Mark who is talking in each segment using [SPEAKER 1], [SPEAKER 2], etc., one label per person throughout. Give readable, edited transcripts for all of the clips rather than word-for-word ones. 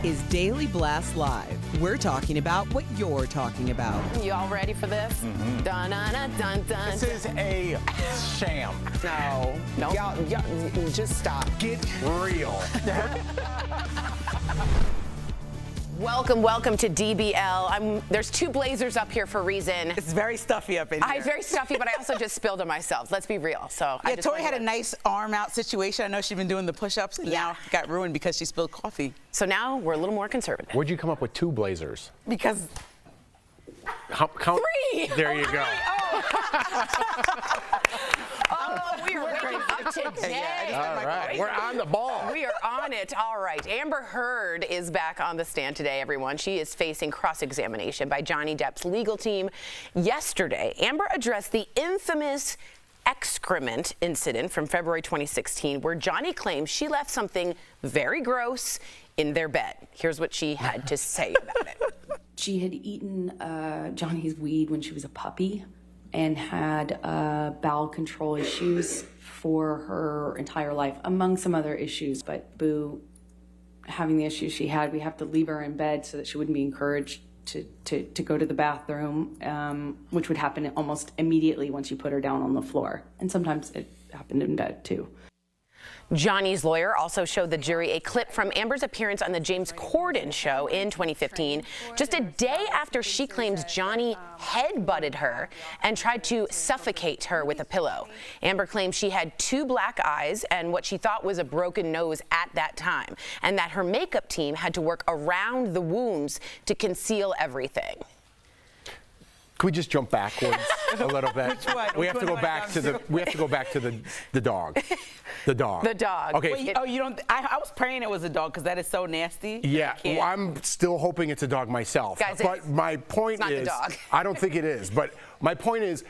[SPEAKER 1] is Daily Blast Live. We're talking about what you're talking about.
[SPEAKER 2] You all ready for this? Dun, dun, dun, dun, dun.
[SPEAKER 3] This is a sham.
[SPEAKER 2] No. Y'all, just stop.
[SPEAKER 3] Get real.
[SPEAKER 2] Welcome to DBL. There's two blazers up here for a reason.
[SPEAKER 4] It's very stuffy up in here.
[SPEAKER 2] It's very stuffy, but I also just spilled on myself. Let's be real. So
[SPEAKER 4] yeah, Tori had a nice arm out situation. I know she's been doing the push-ups and now got ruined because she spilled coffee.
[SPEAKER 2] So now we're a little more conservative.
[SPEAKER 3] Where'd you come up with two blazers?
[SPEAKER 4] Because
[SPEAKER 3] Count.
[SPEAKER 2] 3.
[SPEAKER 3] There you go.
[SPEAKER 2] We are waking up today.
[SPEAKER 3] All right, we're on the ball.
[SPEAKER 2] We are on it. All right. Amber Heard is back on the stand today, everyone. She is facing cross-examination by Johnny Depp's legal team. Yesterday, Amber addressed the infamous excrement incident from February 2016, where Johnny claims she left something very gross in their bed. Here's what she had to say about it.
[SPEAKER 5] She had eaten Johnny's weed when she was a puppy and had bowel control issues for her entire life, among some other issues. But Boo, having the issues she had, we have to leave her in bed so that she wouldn't be encouraged to go to the bathroom, which would happen almost immediately once you put her down on the floor. And sometimes it happened in bed too.
[SPEAKER 2] Johnny's lawyer also showed the jury a clip from Amber's appearance on the James Corden show in 2015, just a day after she claims Johnny headbutted her and tried to suffocate her with a pillow. Amber claims she had 2 black eyes and what she thought was a broken nose at that time, and that her makeup team had to work around the wounds to conceal everything.
[SPEAKER 3] Can we just jump backwards a little bit?
[SPEAKER 4] Which one?
[SPEAKER 3] We have to go back to the. We have to go back to the dog. The dog.
[SPEAKER 2] The dog.
[SPEAKER 3] Okay.
[SPEAKER 4] Wait, you don't. I was praying it was a dog because that is so nasty.
[SPEAKER 3] Yeah, well, I'm still hoping it's a dog myself.
[SPEAKER 2] Guys,
[SPEAKER 3] but my point
[SPEAKER 2] it's not
[SPEAKER 3] is,
[SPEAKER 2] the dog.
[SPEAKER 3] I don't think it is. But my point is,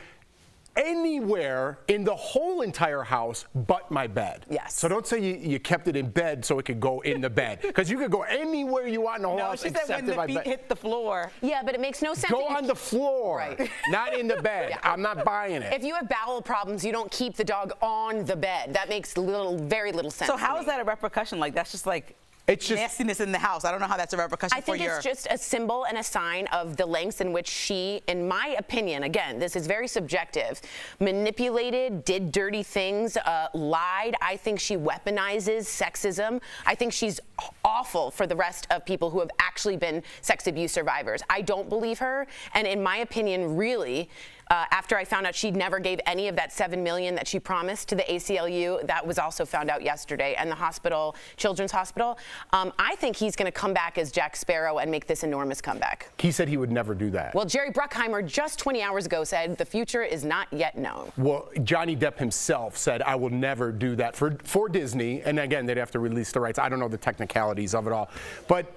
[SPEAKER 3] anywhere in the whole entire house but my bed.
[SPEAKER 2] Yes.
[SPEAKER 3] So don't say you kept it in bed so it could go in the bed, because you could go anywhere you want in the whole house
[SPEAKER 4] she said
[SPEAKER 3] except
[SPEAKER 4] when
[SPEAKER 3] in my
[SPEAKER 4] the feet
[SPEAKER 3] bed.
[SPEAKER 4] hit the floor.
[SPEAKER 2] Yeah, but it makes no sense.
[SPEAKER 3] Go on the floor,
[SPEAKER 2] Right.
[SPEAKER 3] not in the bed.
[SPEAKER 2] Yeah.
[SPEAKER 3] I'm not buying it.
[SPEAKER 2] If you have bowel problems, you don't keep the dog on the bed. That makes very little sense.
[SPEAKER 4] So how
[SPEAKER 2] to
[SPEAKER 4] is
[SPEAKER 2] me.
[SPEAKER 4] that a repercussion? Like that's just like
[SPEAKER 3] It's just
[SPEAKER 4] nastiness in the house. I don't know how that's a repercussion
[SPEAKER 2] I think
[SPEAKER 4] for your.
[SPEAKER 2] it's just a symbol and a sign of the lengths in which she, in my opinion, again, this is very subjective, manipulated, did dirty things, lied. I think she weaponizes sexism. I think she's awful for the rest of people who have actually been sex abuse survivors. I don't believe her, and in my opinion, really, after I found out she never gave any of that $7 million that she promised to the ACLU, that was also found out yesterday, and the hospital, Children's Hospital. I think he's going to come back as Jack Sparrow and make this enormous comeback.
[SPEAKER 3] he said he would never do that.
[SPEAKER 2] Well, Jerry Bruckheimer just 20 hours ago said the future is not yet known.
[SPEAKER 3] Well, Johnny Depp himself said, I will never do that for Disney. And again, they'd have to release the rights. I don't know the technicalities of it all. But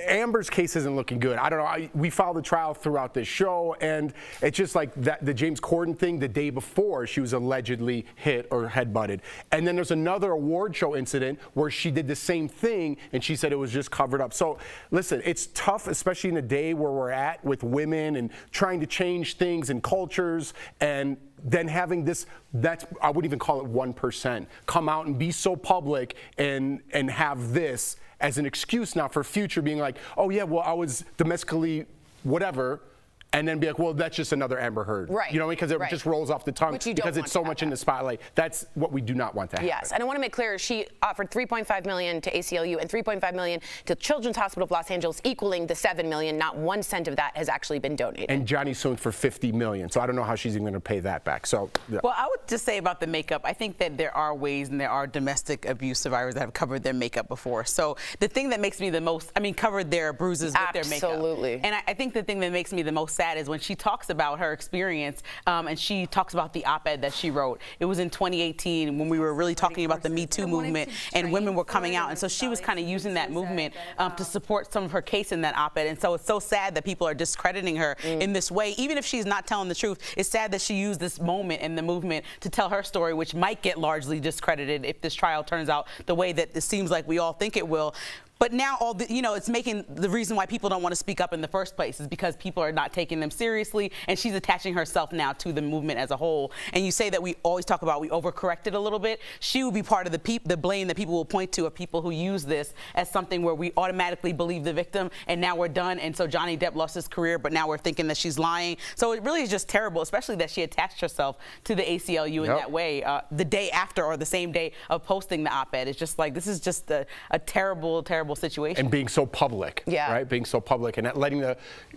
[SPEAKER 3] Amber's case isn't looking good. I don't know. We followed the trial throughout this show, and it's just like that, the James Corden thing the day before she was allegedly hit or headbutted. And then there's another award show incident where she did the same thing, and she said it was just covered up. So listen, it's tough, especially in a day where we're at with women and trying to change things and cultures, and then having this, I wouldn't even call it 1%, come out and be so public and have this as an excuse now for future, being like, oh yeah, well I was domestically whatever, and then be like, well, that's just another Amber Heard.
[SPEAKER 2] Right.
[SPEAKER 3] You know, because it just rolls off the tongue
[SPEAKER 2] Which you don't
[SPEAKER 3] because
[SPEAKER 2] want
[SPEAKER 3] it's so
[SPEAKER 2] to
[SPEAKER 3] much
[SPEAKER 2] have
[SPEAKER 3] in the spotlight. That's what we do not want to happen.
[SPEAKER 2] Yes, and I want to make clear, she offered $3.5 million to ACLU and $3.5 million to Children's Hospital of Los Angeles, equaling the $7 million. Not 1 cent of that has actually been donated.
[SPEAKER 3] And Johnny's suing for $50 million, so I don't know how she's even going to pay that back. So, yeah.
[SPEAKER 4] Well, I would just say about the makeup, I think that there are ways and there are domestic abuse survivors that have covered their makeup before. So the thing that makes me the most, covered their bruises with their makeup.
[SPEAKER 2] Absolutely.
[SPEAKER 4] And I think the thing that makes me the most sad is when she talks about her experience and she talks about the op-ed that she wrote. It was in 2018 when we were really talking about the Me Too movement and women were coming out. And so she was kind of using that movement to support some of her case in that op-ed. And so it's so sad that people are discrediting her in this way. Even if she's not telling the truth, it's sad that she used this moment in the movement to tell her story, which might get largely discredited if this trial turns out the way that it seems like we all think it will. But now all the, it's making the reason why people don't want to speak up in the first place is because people are not taking them seriously, and she's attaching herself now to the movement as a whole. And you say that we always talk about we overcorrected a little bit. She will be part of the blame that people will point to of people who use this as something where we automatically believe the victim, and now we're done. And so Johnny Depp lost his career, but now we're thinking that she's lying. So it really is just terrible, especially that she attached herself to the ACLU in that way the day after or the same day of posting the op-ed. It's just like, this is just a terrible, terrible situation.
[SPEAKER 3] And being so public, right? Being so public and letting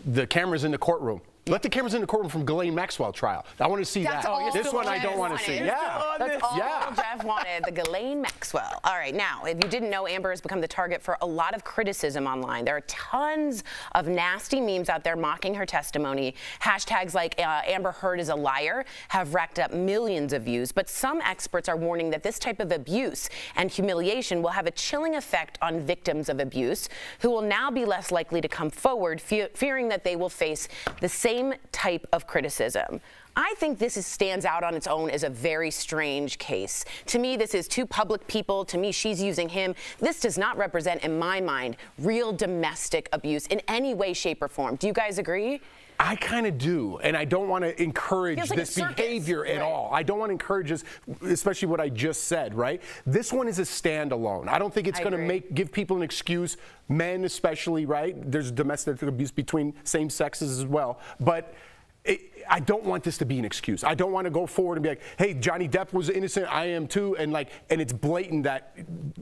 [SPEAKER 3] the cameras in the courtroom. Let the cameras in the courtroom from Ghislaine Maxwell trial. I want to see
[SPEAKER 2] That's
[SPEAKER 3] that. This one I don't want to see. Yeah.
[SPEAKER 2] That's all Jeff wanted, the Ghislaine Maxwell. All right, now, if you didn't know, Amber has become the target for a lot of criticism online. There are tons of nasty memes out there mocking her testimony. Hashtags like Amber Heard is a liar have racked up millions of views. But some experts are warning that this type of abuse and humiliation will have a chilling effect on victims of abuse, who will now be less likely to come forward, fearing that they will face the same type of criticism. I think this stands out on its own as a very strange case. To me, this is two public people. To me, she's using him. This does not represent, in my mind, real domestic abuse in any way, shape, or form. Do you guys agree?
[SPEAKER 3] I kind of do, and I don't want to encourage this behavior at all. I don't want to encourage this, especially what I just said, right? This one is a standalone. I don't think it's going to give people an excuse, men especially, right? There's domestic abuse between same sexes as well, but I don't want this to be an excuse. I don't want to go forward and be like, hey, Johnny Depp was innocent, I am too, and it's blatant that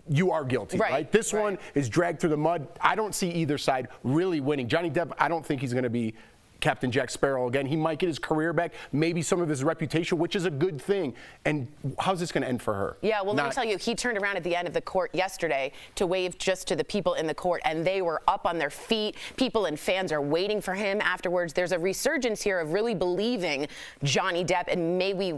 [SPEAKER 3] you are guilty, right? This one is dragged through the mud. I don't see either side really winning. Johnny Depp, I don't think he's going to be Captain Jack Sparrow again. He might get his career back, maybe some of his reputation, which is a good thing. And how's this going to end for her?
[SPEAKER 2] Yeah, well, let me tell you, he turned around at the end of the court yesterday to wave just to the people in the court, and they were up on their feet. People and fans are waiting for him afterwards. There's a resurgence here of really believing Johnny Depp, and maybe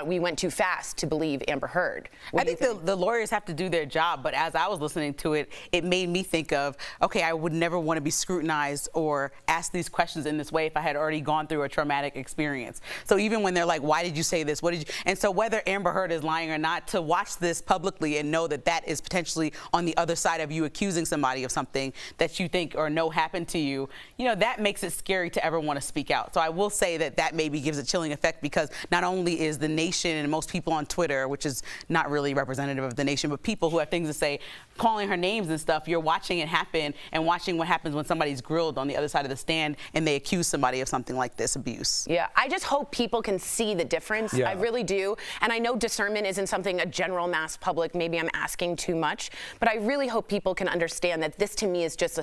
[SPEAKER 2] we went too fast to believe Amber Heard.
[SPEAKER 4] I think the lawyers have to do their job, but as I was listening to it, it made me think of, okay, I would never want to be scrutinized or asked these questions in this way if I had already gone through a traumatic experience. So even when they're like, why did you say this? What did you? And so whether Amber Heard is lying or not, to watch this publicly and know that that is potentially on the other side of you accusing somebody of something that you think or know happened to you, that makes it scary to ever want to speak out. So I will say that maybe gives a chilling effect, because not only is the nation and most people on Twitter, which is not really representative of the nation, but people who have things to say, calling her names and stuff, you're watching it happen and watching what happens when somebody's grilled on the other side of the stand and they accuse somebody of something like this abuse.
[SPEAKER 2] Yeah, I just hope people can see the difference. I really do. And I know discernment isn't something a general mass public, maybe I'm asking too much, but I really hope people can understand that this to me is just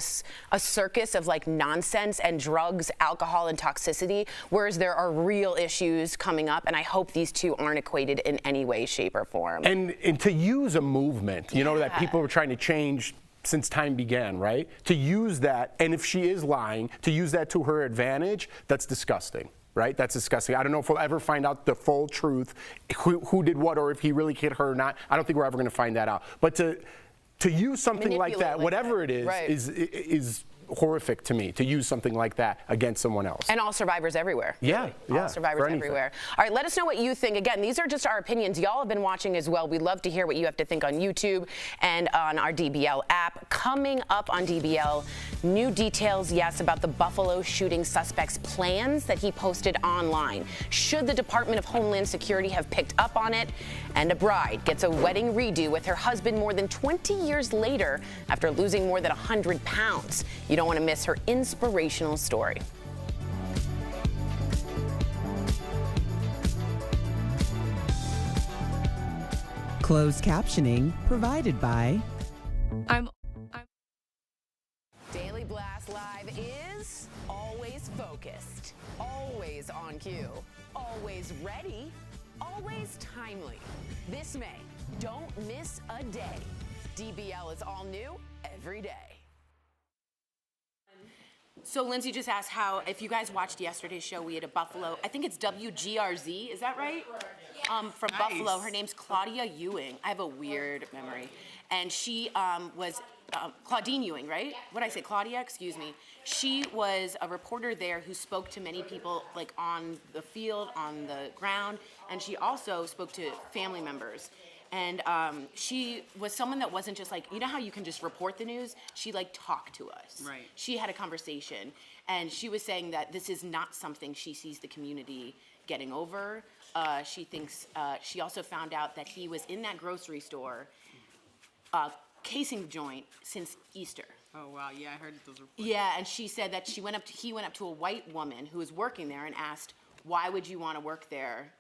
[SPEAKER 2] a circus of nonsense and drugs, alcohol, and toxicity, whereas there are real issues coming up, and I hope these two aren't equated in any way, shape, or form.
[SPEAKER 3] And to use a movement, that people were trying to change since time began, right? To use that, and if she is lying, to use that to her advantage, that's disgusting, right? That's disgusting. I don't know if we'll ever find out the full truth, who did what, or if he really hit her or not. I don't think we're ever going to find that out. But to use something like that, whatever it is horrific to me, to use something like that against someone else.
[SPEAKER 2] And all survivors everywhere.
[SPEAKER 3] Yeah,
[SPEAKER 2] all survivors everywhere. All right, let us know what you think. Again, these are just our opinions. Y'all have been watching as well. We'd love to hear what you have to think on YouTube and on our DBL app. Coming up on DBL, new details, yes, about the Buffalo shooting suspect's plans that he posted online. Should the Department of Homeland Security have picked up on it? And a bride gets a wedding redo with her husband more than 20 years later after losing more than 100 pounds. You don't want to miss her inspirational story.
[SPEAKER 1] Closed captioning provided by
[SPEAKER 2] Daily Blast Live is always focused, always on cue, always ready, always timely. This May, don't miss a day. DBL is all new every day. So Lindsay just asked how, if you guys watched yesterday's show, we had a Buffalo, I think it's WGRZ, is that right? From Buffalo. Her name's Claudia Ewing. I have a weird memory. And she was, Claudine Ewing, right? What did I say, Claudia? Excuse me. She was a reporter there who spoke to many people on the field, on the ground, and she also spoke to family members. And she was someone that wasn't just like, you know how you can just report the news? She like talked to us.
[SPEAKER 4] Right.
[SPEAKER 2] She had a conversation, and she was saying that this is not something she sees the community getting over. She thinks, she also found out that he was in that grocery store casing the joint since Easter.
[SPEAKER 4] Oh wow, yeah, I heard those reports.
[SPEAKER 2] Yeah, and she said that he went up to a white woman who was working there and asked, why would you want to work there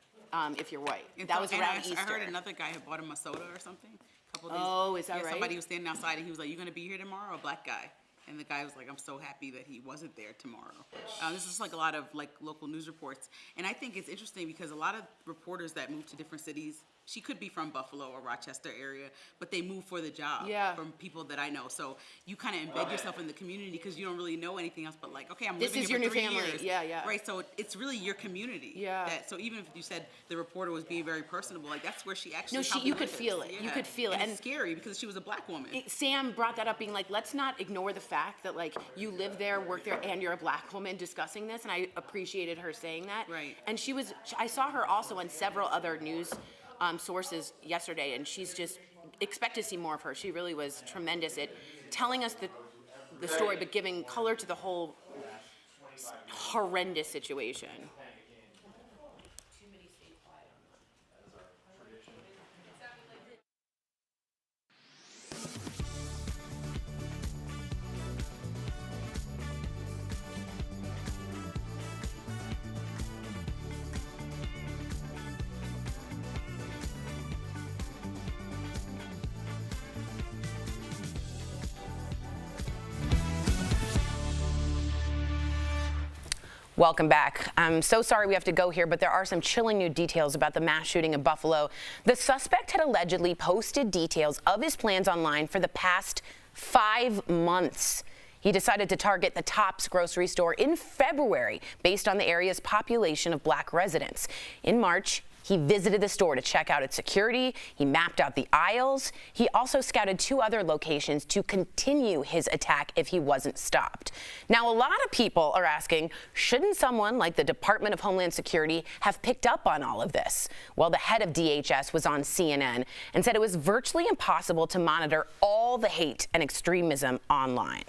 [SPEAKER 2] if you're white? That was around Easter.
[SPEAKER 4] I heard another guy had bought him a soda or something. A couple days.
[SPEAKER 2] Oh, is that right?
[SPEAKER 4] Somebody was standing outside and he was like, "You gonna be here tomorrow?" A black guy. And the guy was like, "I'm so happy that he wasn't there tomorrow." This is like a lot of like local news reports, and I think it's interesting because a lot of reporters that move to different cities, she could be from Buffalo or Rochester area, but they move for the job.
[SPEAKER 2] Yeah.
[SPEAKER 4] From people that I know, so you kind of embed yourself in the community because you don't really know anything else. But like, okay, I'm
[SPEAKER 2] This
[SPEAKER 4] living
[SPEAKER 2] is
[SPEAKER 4] here
[SPEAKER 2] your
[SPEAKER 4] for
[SPEAKER 2] new
[SPEAKER 4] 3
[SPEAKER 2] family.
[SPEAKER 4] years.
[SPEAKER 2] Yeah, yeah.
[SPEAKER 4] Right. So it's really your community.
[SPEAKER 2] Yeah.
[SPEAKER 4] So even if you said the reporter was being very personable, like that's where she actually.
[SPEAKER 2] No, you could
[SPEAKER 4] lives.
[SPEAKER 2] feel it. You could feel it.
[SPEAKER 4] And it's scary because she was a black woman.
[SPEAKER 2] Sam brought that up, being like, let's not ignore the fact that like you live there, work there, and you're a black woman discussing this, and I appreciated her saying that.
[SPEAKER 4] Right.
[SPEAKER 2] And I saw her also on several other news sources yesterday, and she's just, expect to see more of her. She really was tremendous at telling us the story, but giving color to the whole horrendous situation. Welcome back. I'm so sorry we have to go here, but there are some chilling new details about the mass shooting in Buffalo. The suspect had allegedly posted details of his plans online for the past 5 months. He decided to target the Tops grocery store in February based on the area's population of black residents. In March, he visited the store to check out its security. He mapped out the aisles. He also scouted 2 other locations to continue his attack if he wasn't stopped. Now, a lot of people are asking, shouldn't someone like the Department of Homeland Security have picked up on all of this? Well, the head of DHS was on CNN and said it was virtually impossible to monitor all the hate and extremism online.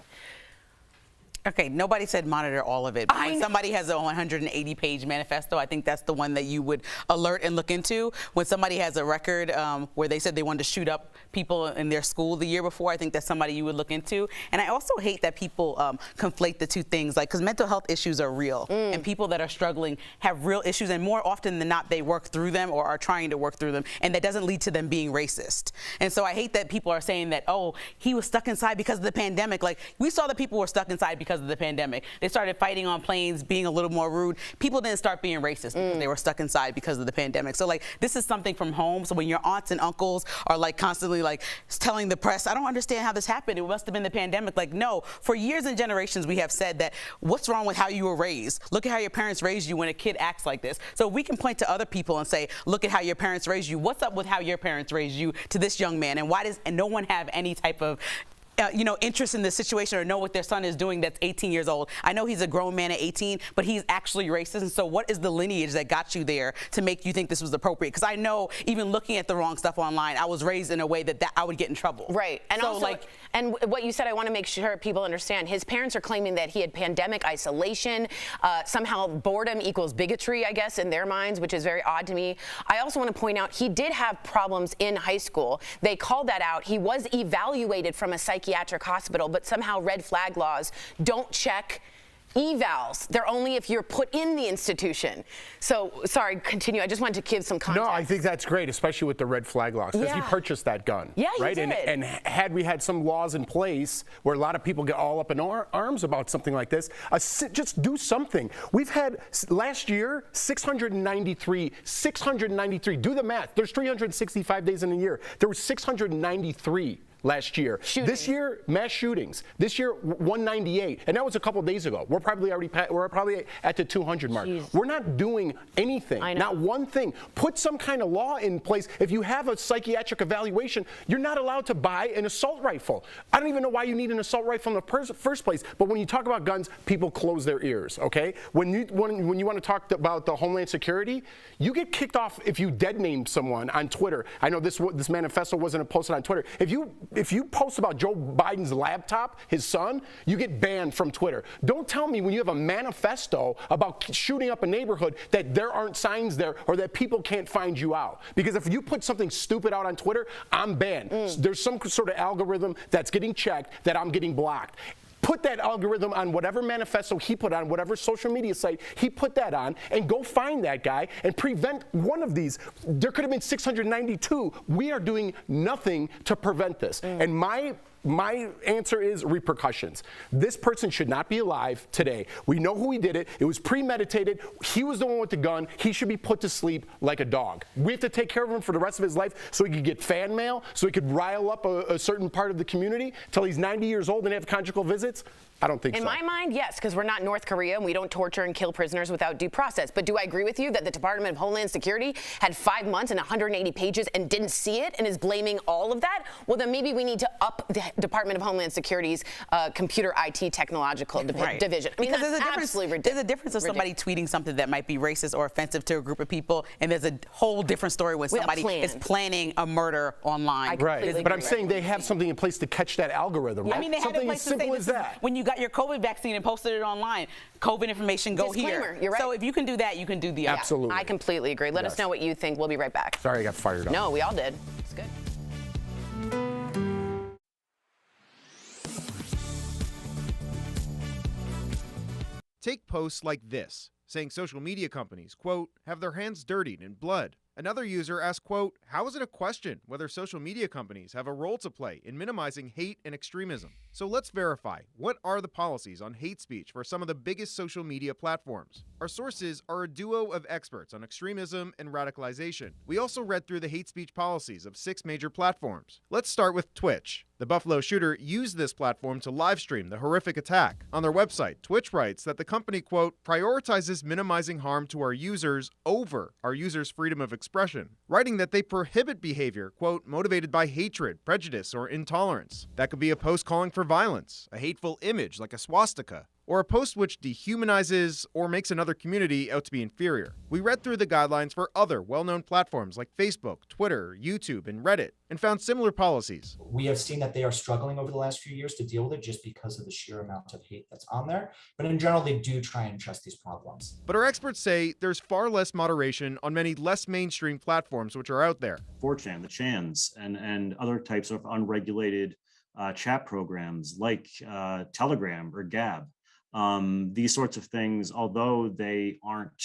[SPEAKER 4] Okay, nobody said monitor all of it. But when somebody has a 180-page manifesto, I think that's the one that you would alert and look into. When somebody has a record where they said they wanted to shoot up people in their school the year before, I think that's somebody you would look into. And I also hate that people conflate the two things, like, because mental health issues are real, and people that are struggling have real issues, and more often than not, they work through them or are trying to work through them, and that doesn't lead to them being racist. And so I hate that people are saying that, oh, he was stuck inside because of the pandemic. Like, we saw that people were stuck inside because of the pandemic. They started fighting on planes, being a little more rude. People didn't start being racist because they were stuck inside because of the pandemic. So like, this is something from home. So when your aunts and uncles are like constantly like telling the press, I don't understand how this happened, it must have been the pandemic. Like, no, for years and generations we have said that what's wrong with how you were raised? Look at how your parents raised you when a kid acts like this. So we can point to other people and say, look at how your parents raised you. What's up with how your parents raised you to this young man? And why does no one have any type of interest in this situation or know what their son is doing that's 18 years old? I know he's a grown man at 18, but he's actually racist. And so what is the lineage that got you there to make you think this was appropriate? Because I know even looking at the wrong stuff online, I was raised in a way that I would get in trouble.
[SPEAKER 2] Right. And
[SPEAKER 4] so,
[SPEAKER 2] also,
[SPEAKER 4] like,
[SPEAKER 2] and what you said, I want to make sure people understand. His parents are claiming that he had pandemic isolation. Somehow boredom equals bigotry, I guess, in their minds, which is very odd to me. I also want to point out he did have problems in high school. They called that out. He was evaluated from a psychiatric hospital, but somehow red flag laws don't check evals. They're only if you're put in the institution. So, sorry, continue. I just wanted to give some context.
[SPEAKER 3] No, I think that's great, especially with the red flag laws, because he purchased that gun.
[SPEAKER 2] Yeah, he
[SPEAKER 3] right?
[SPEAKER 2] did.
[SPEAKER 3] And had we had some laws in place where a lot of people get all up in arms about something like this, just do something. We've had, last year, 693, do the math. There's 365 days in a year. There were 693 last year. This year, mass shootings. This year, 198, and that was a couple days ago. We're probably at the 200 mark.
[SPEAKER 2] Jeez.
[SPEAKER 3] We're not doing anything, not one thing. Put some kind of law in place. If you have a psychiatric evaluation, you're not allowed to buy an assault rifle. I don't even know why you need an assault rifle in the first place, but when you talk about guns, people close their ears, okay? When you want to talk about the Homeland Security, you get kicked off if you dead name someone on Twitter. I know this manifesto wasn't posted on Twitter. If you post about Joe Biden's laptop, his son, you get banned from Twitter. Don't tell me when you have a manifesto about shooting up a neighborhood that there aren't signs there or that people can't find you out. Because if you put something stupid out on Twitter, I'm banned. There's some sort of algorithm that's getting checked that I'm getting blocked. Put that algorithm on whatever manifesto he put on, whatever social media site he put that on, and go find that guy and prevent one of these. There could have been 692. We are doing nothing to prevent this. And my answer is repercussions. This person should not be alive today. We know who he did it. It was premeditated. He was the one with the gun. He should be put to sleep like a dog. We have to take care of him for the rest of his life so he could get fan mail, so he could rile up a certain part of the community till he's 90 years old and have conjugal visits. I don't think so.
[SPEAKER 2] In my mind, yes, because we're not North Korea and we don't torture and kill prisoners without due process. But do I agree with you that the Department of Homeland Security had 5 months and 180 pages and didn't see it and is blaming all of that? Well, then maybe we need to up the Department of Homeland Security's computer IT technological division. I mean,
[SPEAKER 4] because
[SPEAKER 2] there's
[SPEAKER 4] a difference of somebody tweeting something that might be racist or offensive to a group of people, and there's a whole different story when somebody is planning a murder online.
[SPEAKER 3] Right, but I'm saying they have something in place to catch that algorithm. Right?
[SPEAKER 4] I mean, they had a place to say this when you got your COVID vaccine and posted it online. COVID information, go here.
[SPEAKER 2] You're right.
[SPEAKER 4] So if you can do that, you can do the other.
[SPEAKER 3] Absolutely.
[SPEAKER 2] I completely agree. Let us know what you think. We'll be right back.
[SPEAKER 3] Sorry, I got fired up.
[SPEAKER 2] No, we all did. It's good.
[SPEAKER 6] Take posts like this, saying social media companies, quote, have their hands dirtied in blood. Another user asked, quote, how is it a question whether social media companies have a role to play in minimizing hate and extremism? So let's verify, what are the policies on hate speech for some of the biggest social media platforms? Our sources are a duo of experts on extremism and radicalization. We also read through the hate speech policies of 6 major platforms. Let's start with Twitch. The Buffalo shooter used this platform to live stream the horrific attack. On their website, Twitch writes that the company, quote, prioritizes minimizing harm to our users over our users' freedom of expression, writing that they prohibit behavior, quote, motivated by hatred, prejudice, or intolerance. That could be a post calling for violence, a hateful image like a swastika, or a post which dehumanizes or makes another community out to be inferior. We read through the guidelines for other well-known platforms like Facebook, Twitter, YouTube, and Reddit, and found similar policies.
[SPEAKER 7] We have seen that they are struggling over the last few years to deal with it just because of the sheer amount of hate that's on there. But in general, they do try and address these problems.
[SPEAKER 6] But our experts say there's far less moderation on many less mainstream platforms which are out there.
[SPEAKER 8] 4chan, the Chans, and other types of unregulated chat programs like Telegram or Gab. These sorts of things, although they aren't,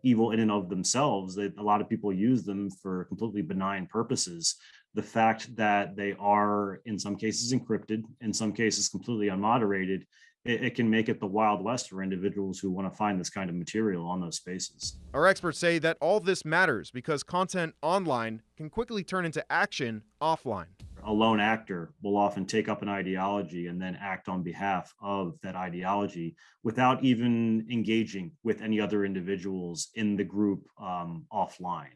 [SPEAKER 8] evil in and of themselves, a lot of people use them for completely benign purposes. The fact that they are, in some cases, encrypted, in some cases, completely unmoderated, it can make it the Wild West for individuals who want to find this kind of material on those spaces.
[SPEAKER 6] Our experts say that all this matters because content online can quickly turn into action offline.
[SPEAKER 8] A lone actor will often take up an ideology and then act on behalf of that ideology without even engaging with any other individuals in the group offline.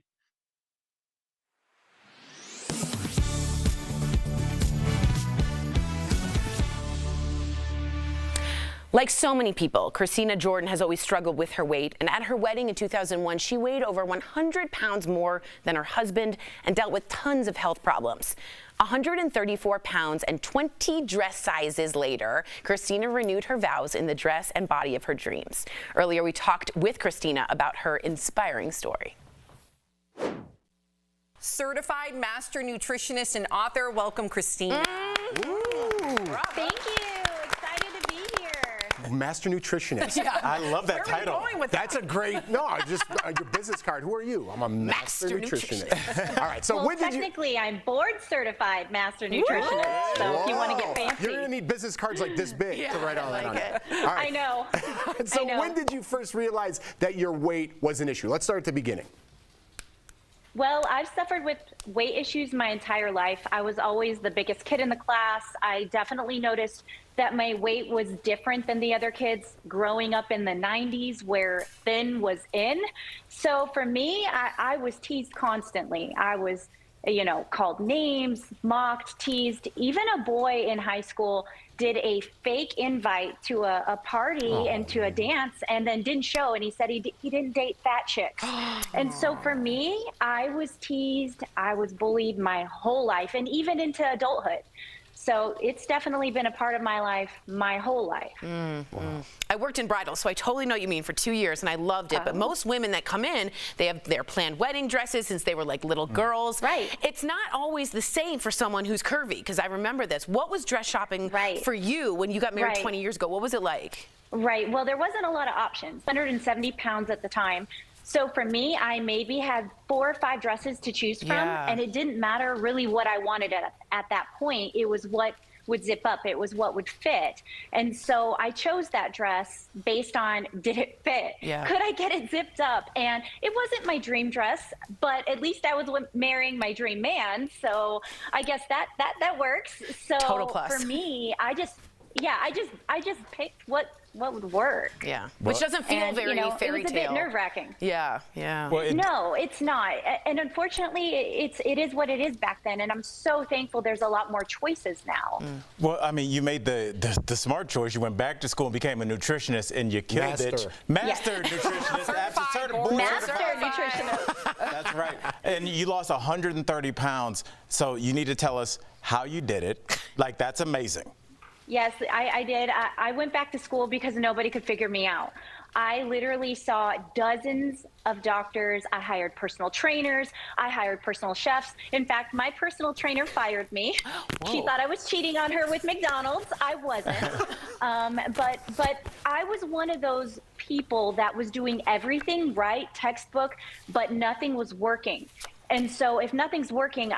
[SPEAKER 2] Like so many people, Christina Jordan has always struggled with her weight, and at her wedding in 2001, she weighed over 100 pounds more than her husband and dealt with tons of health problems. 134 pounds and 20 dress sizes later, Christina renewed her vows in the dress and body of her dreams. Earlier, we talked with Christina about her inspiring story.
[SPEAKER 9] Certified master nutritionist and author, welcome, Christina.
[SPEAKER 10] Thank you. Excited to be here.
[SPEAKER 3] Master nutritionist.
[SPEAKER 2] Yeah.
[SPEAKER 3] I love that
[SPEAKER 2] Where are we
[SPEAKER 3] title.
[SPEAKER 2] going with
[SPEAKER 3] That's
[SPEAKER 2] that?
[SPEAKER 3] a great, just your business card. Who are you? I'm a master nutritionist. All right, so
[SPEAKER 10] Well,
[SPEAKER 3] when did you?
[SPEAKER 10] technically, I'm board certified master nutritionist. So if you want to get fancy.
[SPEAKER 3] You're gonna need business cards like this big to write all that on it. All right.
[SPEAKER 10] I know.
[SPEAKER 3] So
[SPEAKER 10] I know.
[SPEAKER 3] when did you first realize that your weight was an issue? Let's start at the beginning.
[SPEAKER 10] Well, I've suffered with weight issues my entire life. I was always the biggest kid in the class. I definitely noticed that my weight was different than the other kids growing up in the 90s where thin was in. So for me, I was teased constantly. I was, called names, mocked, teased. Even a boy in high school did a fake invite to a party and to a dance and then didn't show. And he said he didn't date fat chicks. And so for me, I was teased. I was bullied my whole life and even into adulthood. So it's definitely been a part of my life, my whole life.
[SPEAKER 2] I worked in bridal, so I totally know what you mean for 2 years, and I loved it. But most women that come in, they have their planned wedding dresses since they were like little girls.
[SPEAKER 10] Right.
[SPEAKER 2] It's not always the same for someone who's curvy, because I remember this. What was dress shopping for you when you got married 20 years ago? What was it like?
[SPEAKER 10] Right. Well, there wasn't a lot of options. 170 pounds at the time. So for me, I maybe had 4 or 5 dresses to choose from, and it didn't matter really what I wanted at that point. It was what would zip up. It was what would fit. And so I chose that dress based on, did it fit? Could I get it zipped up? And it wasn't my dream dress, but at least I was marrying my dream man. So I guess that works. So
[SPEAKER 2] Total plus.
[SPEAKER 10] For me, I just picked what would work.
[SPEAKER 2] Yeah, which doesn't feel very fairy tale.
[SPEAKER 10] It was a bit nerve-wracking.
[SPEAKER 2] Yeah.
[SPEAKER 10] Well, no, it's not. And unfortunately, it is what it is back then. And I'm so thankful there's a lot more choices now.
[SPEAKER 11] Well, I mean, you made the smart choice. You went back to school and became a nutritionist, and you killed it. Master nutritionist.
[SPEAKER 10] Master nutritionist.
[SPEAKER 11] That's right. And you lost 130 pounds. So you need to tell us how you did it. Like, that's amazing.
[SPEAKER 10] Yes, I did. I went back to school because nobody could figure me out. I literally saw dozens of doctors. I hired personal trainers. I hired personal chefs. In fact, my personal trainer fired me. She thought I was cheating on her with McDonald's. I wasn't. But I was one of those people that was doing everything right, textbook, but nothing was working. And so if nothing's working,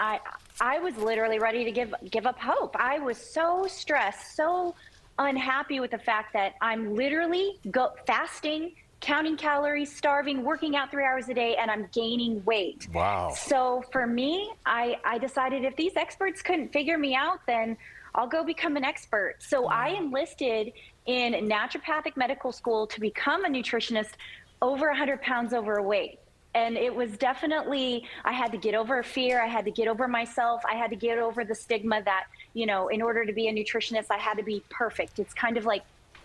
[SPEAKER 10] I was literally ready to give up hope. I was so stressed, so unhappy with the fact that I'm literally fasting, counting calories, starving, working out 3 hours a day, and I'm gaining weight.
[SPEAKER 11] Wow.
[SPEAKER 10] So for me, I decided if these experts couldn't figure me out, then I'll go become an expert. So I enlisted in naturopathic medical school to become a nutritionist over 100 pounds overweight. And it was definitely, I had to get over fear. I had to get over myself. I had to get over the stigma that, in order to be a nutritionist, I had to be perfect. It's kind of like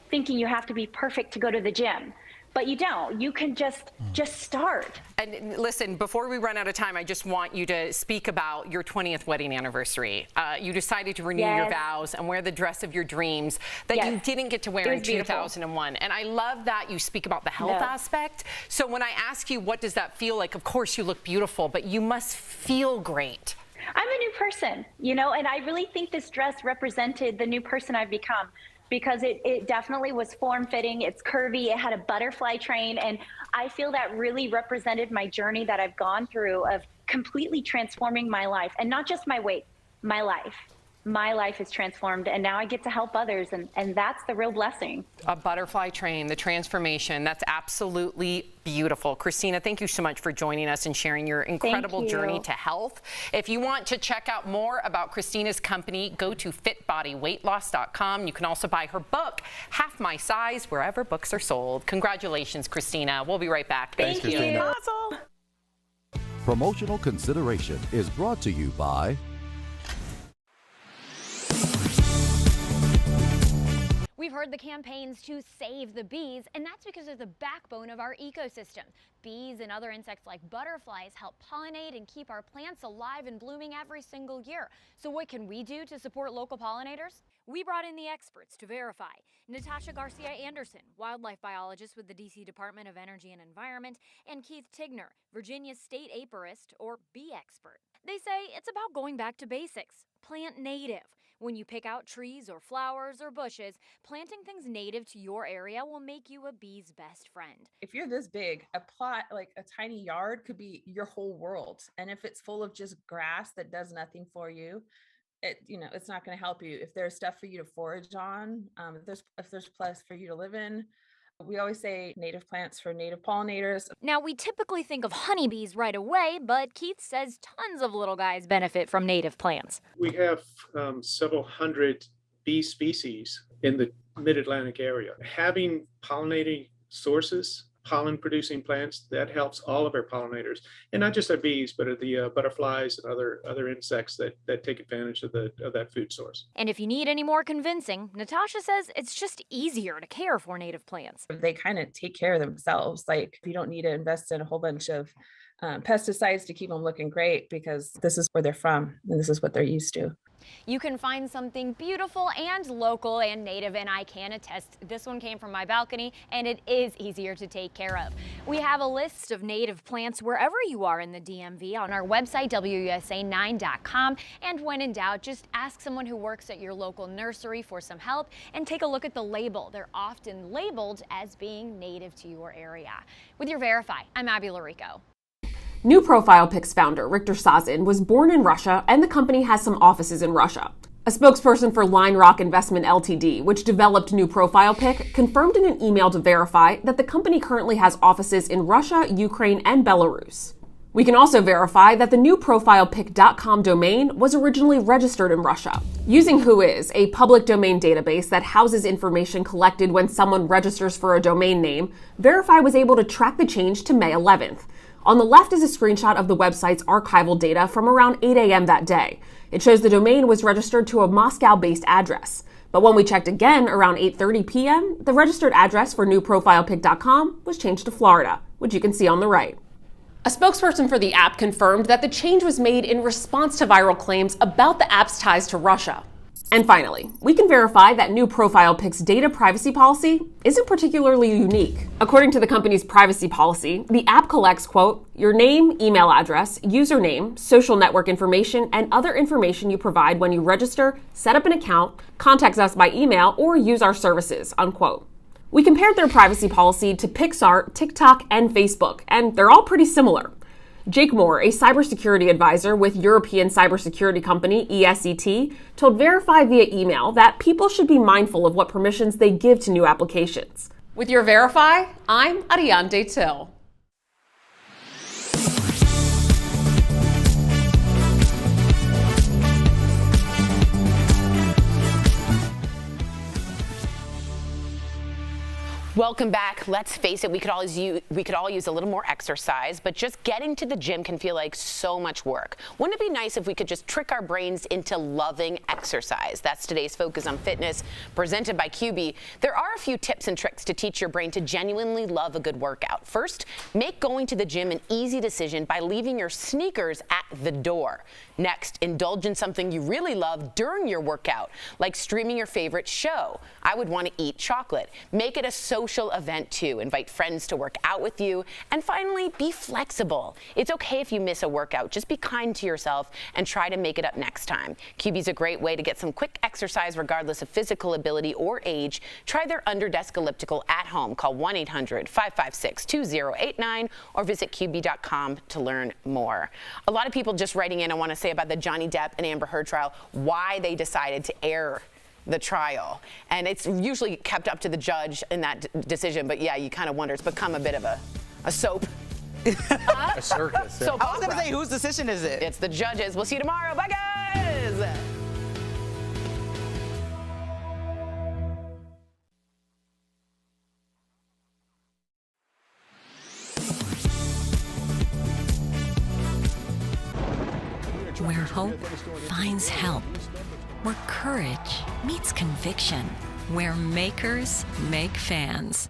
[SPEAKER 10] thinking you have to be perfect to go to the gym. But you don't. You can just start.
[SPEAKER 9] And listen, before we run out of time, I just want you to speak about your 20th wedding anniversary. You decided to renew your vows and wear the dress of your dreams that you didn't get to wear in 2001. And I love that you speak about the health aspect. So when I ask you, what does that feel like? Of course, you look beautiful, but you must feel great.
[SPEAKER 10] I'm a new person, and I really think this dress represented the new person I've become. Because it definitely was form-fitting, it's curvy, it had a butterfly train, and I feel that really represented my journey that I've gone through of completely transforming my life, and not just my weight, my life. My life is transformed, and now I get to help others, and that's the real blessing.
[SPEAKER 9] A butterfly train, the transformation, that's absolutely beautiful. Christina, thank you so much for joining us and sharing your incredible journey to health. If you want to check out more about Christina's company, go to fitbodyweightloss.com. You can also buy her book, Half My Size, wherever books are sold. Congratulations, Christina. We'll be right back.
[SPEAKER 10] Thank you.
[SPEAKER 2] Mazel.
[SPEAKER 12] Promotional consideration is brought to you by
[SPEAKER 13] We've heard the campaigns to save the bees, and that's because they're the backbone of our ecosystem. Bees and other insects like butterflies help pollinate and keep our plants alive and blooming every single year. So what can we do to support local pollinators? We brought in the experts to verify. Natasha Garcia Anderson, wildlife biologist with the DC Department of Energy and Environment, and Keith Tigner, Virginia's state apiarist or bee expert. They say it's about going back to basics. Plant native. When you pick out trees or flowers or bushes, planting things native to your area will make you a bee's best friend.
[SPEAKER 14] If you're this big, a plot, like a tiny yard, could be your whole world. And if it's full of just grass that does nothing for you, it's not going to help you. If there's stuff for you to forage on, if there's a place for you to live in, We always say native plants for native pollinators.
[SPEAKER 13] Now, we typically think of honeybees right away, but Keith says tons of little guys benefit from native plants.
[SPEAKER 15] We have several hundred bee species in the mid-Atlantic area. Having pollinating sources, pollen-producing plants, that helps all of our pollinators, and not just our bees, but the butterflies and other insects that take advantage of that food source.
[SPEAKER 13] And if you need any more convincing, Natasha says it's just easier to care for native plants.
[SPEAKER 14] They kind of take care of themselves. Like, you don't need to invest in a whole bunch of pesticides to keep them looking great, because this is where they're from and this is what they're used to.
[SPEAKER 13] You can find something beautiful and local and native, and I can attest this one came from my balcony, and it is easier to take care of. We have a list of native plants wherever you are in the DMV on our website, WUSA9.com, and when in doubt, just ask someone who works at your local nursery for some help and take a look at the label. They're often labeled as being native to your area. With your Verify, I'm Abby Larico.
[SPEAKER 16] New Profile Pics founder Richter Sazin was born in Russia, and the company has some offices in Russia. A spokesperson for Line Rock Investment Ltd., which developed New Profile Pic, confirmed in an email to Verify that the company currently has offices in Russia, Ukraine, and Belarus. We can also verify that the newprofilepic.com domain was originally registered in Russia. Using Whois, a public domain database that houses information collected when someone registers for a domain name, Verify was able to track the change to May 11th. On the left is a screenshot of the website's archival data from around 8 a.m. that day. It shows the domain was registered to a Moscow-based address. But when we checked again around 8:30 p.m., the registered address for newprofilepic.com was changed to Florida, which you can see on the right. A spokesperson for the app confirmed that the change was made in response to viral claims about the app's ties to Russia. And finally, we can verify that New Profile Pic's data privacy policy isn't particularly unique. According to the company's privacy policy, the app collects, quote, your name, email address, username, social network information, and other information you provide when you register, set up an account, contact us by email, or use our services, unquote. We compared their privacy policy to Pixar, TikTok, and Facebook, and they're all pretty similar. Jake Moore, a cybersecurity advisor with European cybersecurity company ESET, told Verify via email that people should be mindful of what permissions they give to new applications. With your Verify, I'm Ariane Till.
[SPEAKER 2] Welcome back. Let's face it, we could all use a little more exercise, but just getting to the gym can feel like so much work. Wouldn't it be nice if we could just trick our brains into loving exercise? That's today's Focus on Fitness, presented by QB. There are a few tips and tricks to teach your brain to genuinely love a good workout. First, make going to the gym an easy decision by leaving your sneakers at the door. Next, indulge in something you really love during your workout, like streaming your favorite show. I would want to eat chocolate. Make it a social event too. Invite friends to work out with you. And finally, be flexible. It's okay if you miss a workout. Just be kind to yourself and try to make it up next time. QB's a great way to get some quick exercise regardless of physical ability or age. Try their underdesk elliptical at home. Call 1-800-556-2089 or visit QB.com to learn more. A lot of people just writing in, I want to say about the Johnny Depp and Amber Heard trial, why they decided to air the trial. And it's usually kept up to the judge in that decision, but yeah, you kind of wonder, it's become a bit of a soap.
[SPEAKER 3] A circus.
[SPEAKER 2] So
[SPEAKER 4] I was going to say, whose decision is it?
[SPEAKER 2] It's the judges. We'll see you tomorrow. Bye, guys.
[SPEAKER 17] Where hope finds help. Where courage meets conviction. Where makers make fans.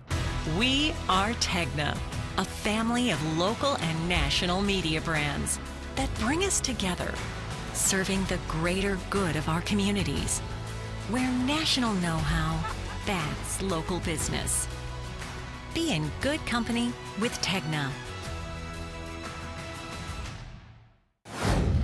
[SPEAKER 17] We are Tegna, a family of local and national media brands that bring us together, serving the greater good of our communities. Where national know-how backs local business. Be in good company with Tegna.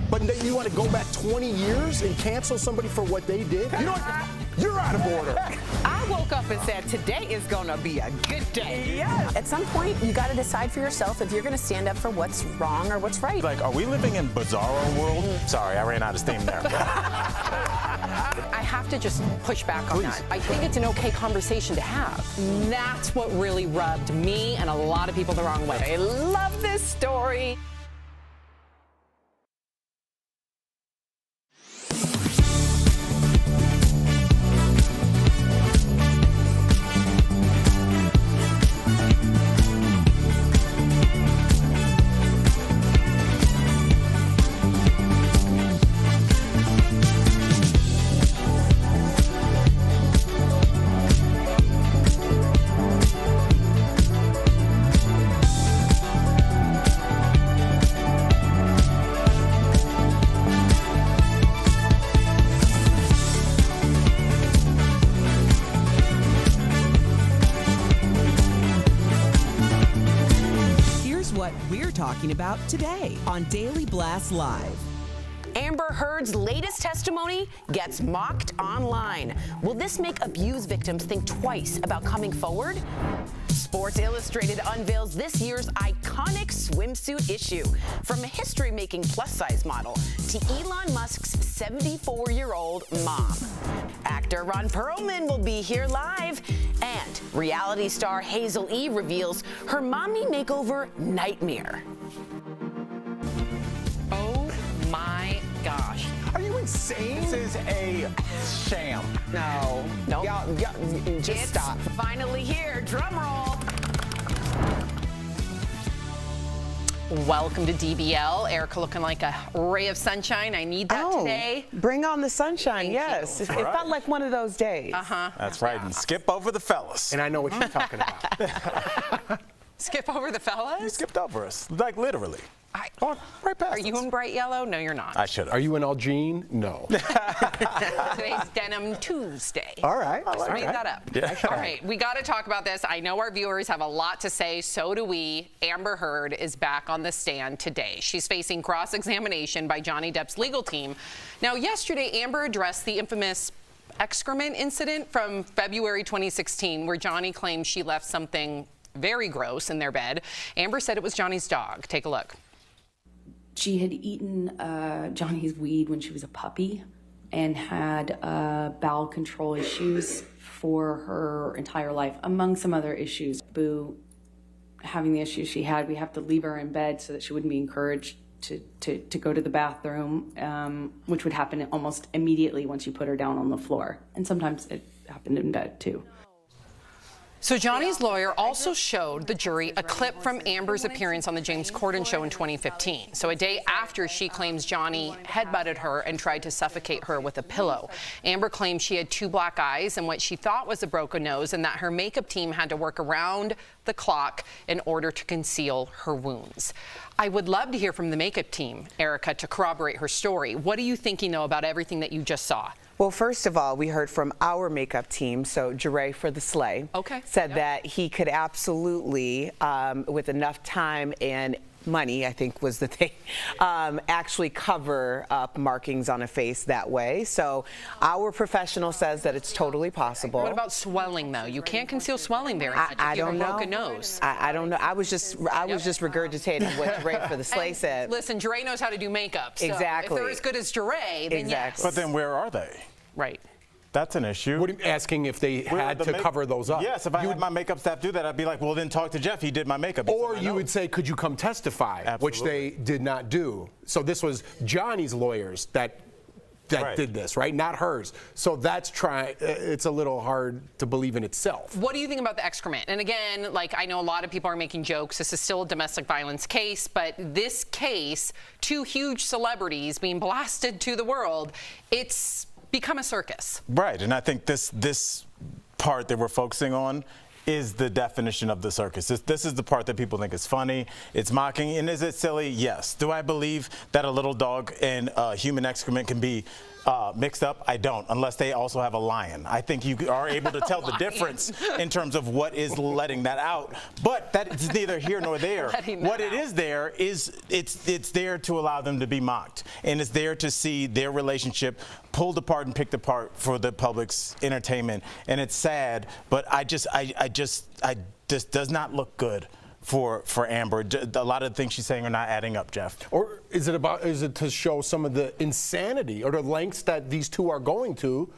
[SPEAKER 3] But you want to go back 20 years and cancel somebody for what they did? You know what? You're out of order.
[SPEAKER 4] I woke up and said, today is going to be a good day.
[SPEAKER 2] Yeah. At some point, you got to decide for yourself if you're going to stand up for what's wrong or what's right.
[SPEAKER 11] Like, are we living in bizarro world? Sorry, I ran out of steam there.
[SPEAKER 9] I have to just push back on that. I think it's an okay conversation to have. That's what really rubbed me and a lot of people the wrong way. I love this story.
[SPEAKER 1] What we're talking about today on Daily Blast Live.
[SPEAKER 2] Amber Heard's latest testimony gets mocked online. Will this make abuse victims think twice about coming forward? Sports Illustrated unveils this year's iconic swimsuit issue, from a history-making plus-size model to Elon Musk's 74-year-old mom. Actor Ron Perlman will be here live, and reality star Hazel E reveals her mommy makeover nightmare.
[SPEAKER 9] Oh my gosh.
[SPEAKER 3] Are you insane?
[SPEAKER 11] This is a sham.
[SPEAKER 2] No.
[SPEAKER 1] Y'all, just stop.
[SPEAKER 2] Finally here. Drum roll.
[SPEAKER 9] Welcome to DBL. Erica looking like a ray of sunshine. I need that today.
[SPEAKER 18] Bring on the sunshine, yes. It felt like one of those days.
[SPEAKER 11] That's right. And skip over the fellas.
[SPEAKER 3] And I know what you're talking about.
[SPEAKER 9] Skip over the fellas?
[SPEAKER 11] You skipped over us, like literally. Right past
[SPEAKER 9] Are you in bright yellow? No, you're not.
[SPEAKER 11] I should have.
[SPEAKER 3] Are you in all jean? No.
[SPEAKER 9] Today's Denim Tuesday.
[SPEAKER 3] All right.
[SPEAKER 9] Just made that up.
[SPEAKER 11] Yeah.
[SPEAKER 9] All right, we got to talk about this. I know our viewers have a lot to say. So do we. Amber Heard is back on the stand today. She's facing cross-examination by Johnny Depp's legal team. Now, yesterday, Amber addressed the infamous excrement incident from February 2016, where Johnny claimed she left something very gross in their bed. Amber said it was Johnny's dog. Take a look.
[SPEAKER 5] She had eaten Johnny's weed when she was a puppy and had bowel control issues for her entire life, among some other issues. Boo, having the issues she had, we have to leave her in bed so that she wouldn't be encouraged to go to the bathroom, which would happen almost immediately once you put her down on the floor. And sometimes it happened in bed, too.
[SPEAKER 9] So Johnny's lawyer also showed the jury a clip from Amber's appearance on the James Corden show in 2015. So a day after she claims Johnny headbutted her and tried to suffocate her with a pillow. Amber claimed she had 2 black eyes and what she thought was a broken nose, and that her makeup team had to work around the clock in order to conceal her wounds. I would love to hear from the makeup team, Erica, to corroborate her story. What are you thinking, though, about everything that you just saw?
[SPEAKER 18] Well, first of all, we heard from our makeup team, so Jure for the Slay, said that he could absolutely, with enough time and money, I think was the thing, actually cover up markings on a face that way. So our professional says that it's totally possible.
[SPEAKER 9] What about swelling, though? You can't conceal swelling very much.
[SPEAKER 18] I don't know.
[SPEAKER 9] Broken nose.
[SPEAKER 18] I don't know. I was just regurgitating what Jure for the Slay said.
[SPEAKER 9] Listen, Jure knows how to do makeup. So
[SPEAKER 18] exactly.
[SPEAKER 9] if they're as good as Jure, then yes.
[SPEAKER 11] But then where are they?
[SPEAKER 9] Right.
[SPEAKER 11] That's an issue.
[SPEAKER 3] What are you asking if they had to cover those up?
[SPEAKER 11] Yes, if I had my makeup staff do that, I'd be like, well, then talk to Jeff. He did my makeup.
[SPEAKER 3] Or you would say, could you come testify?
[SPEAKER 11] Absolutely.
[SPEAKER 3] Which they did not do. So this was Johnny's lawyers that did this, right? Not hers. So that's it's a little hard to believe in itself.
[SPEAKER 9] What do you think about the excrement? And again, like, I know a lot of people are making jokes. This is still a domestic violence case, but this case, 2 huge celebrities being blasted to the world, it's become a circus.
[SPEAKER 11] Right, and I think this part that we're focusing on is the definition of the circus. This is the part that people think is funny, it's mocking, and is it silly? Yes. Do I believe that a little dog and human excrement can be mixed up? I don't, unless they also have a lion. I think you are able to tell the difference in terms of what is letting that out, but that is neither here nor there. What it is there is it's there to allow them to be mocked, and it's there to see their relationship pulled apart and picked apart for the public's entertainment. And it's sad, but this does not look good for Amber. A lot of the things she's saying are not adding up, Jeff.
[SPEAKER 3] Or is it to show some of the insanity or the lengths that these two are going to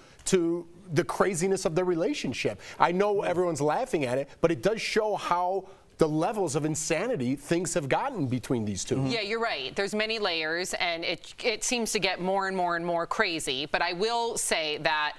[SPEAKER 3] the craziness of their relationship? I know everyone's laughing at it, but it does show how the levels of insanity things have gotten between these two.
[SPEAKER 9] Yeah, you're right. There's many layers, and it seems to get more and more and more crazy. But I will say that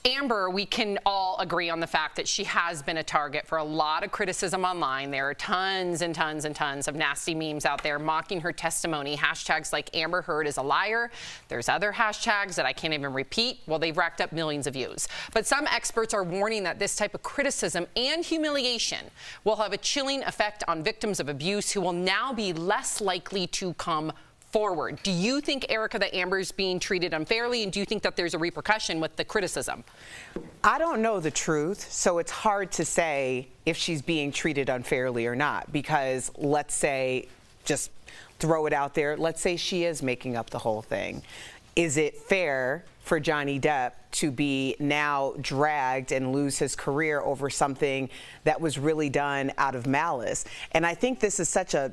[SPEAKER 9] Amber, we can all agree on the fact that she has been a target for a lot of criticism online. There are tons and tons and tons of nasty memes out there mocking her testimony. Hashtags like Amber Heard is a liar. There's other hashtags that I can't even repeat. Well, they've racked up millions of views. But some experts are warning that this type of criticism and humiliation will have a chilling effect on victims of abuse who will now be less likely to come forward. Do you think, Erica, that Amber's being treated unfairly, and do you think that there's a repercussion with the criticism?
[SPEAKER 18] I don't know the truth, so it's hard to say if she's being treated unfairly or not, because let's say, just throw it out there, let's say she is making up the whole thing. Is it fair for Johnny Depp to be now dragged and lose his career over something that was really done out of malice? And I think this is such a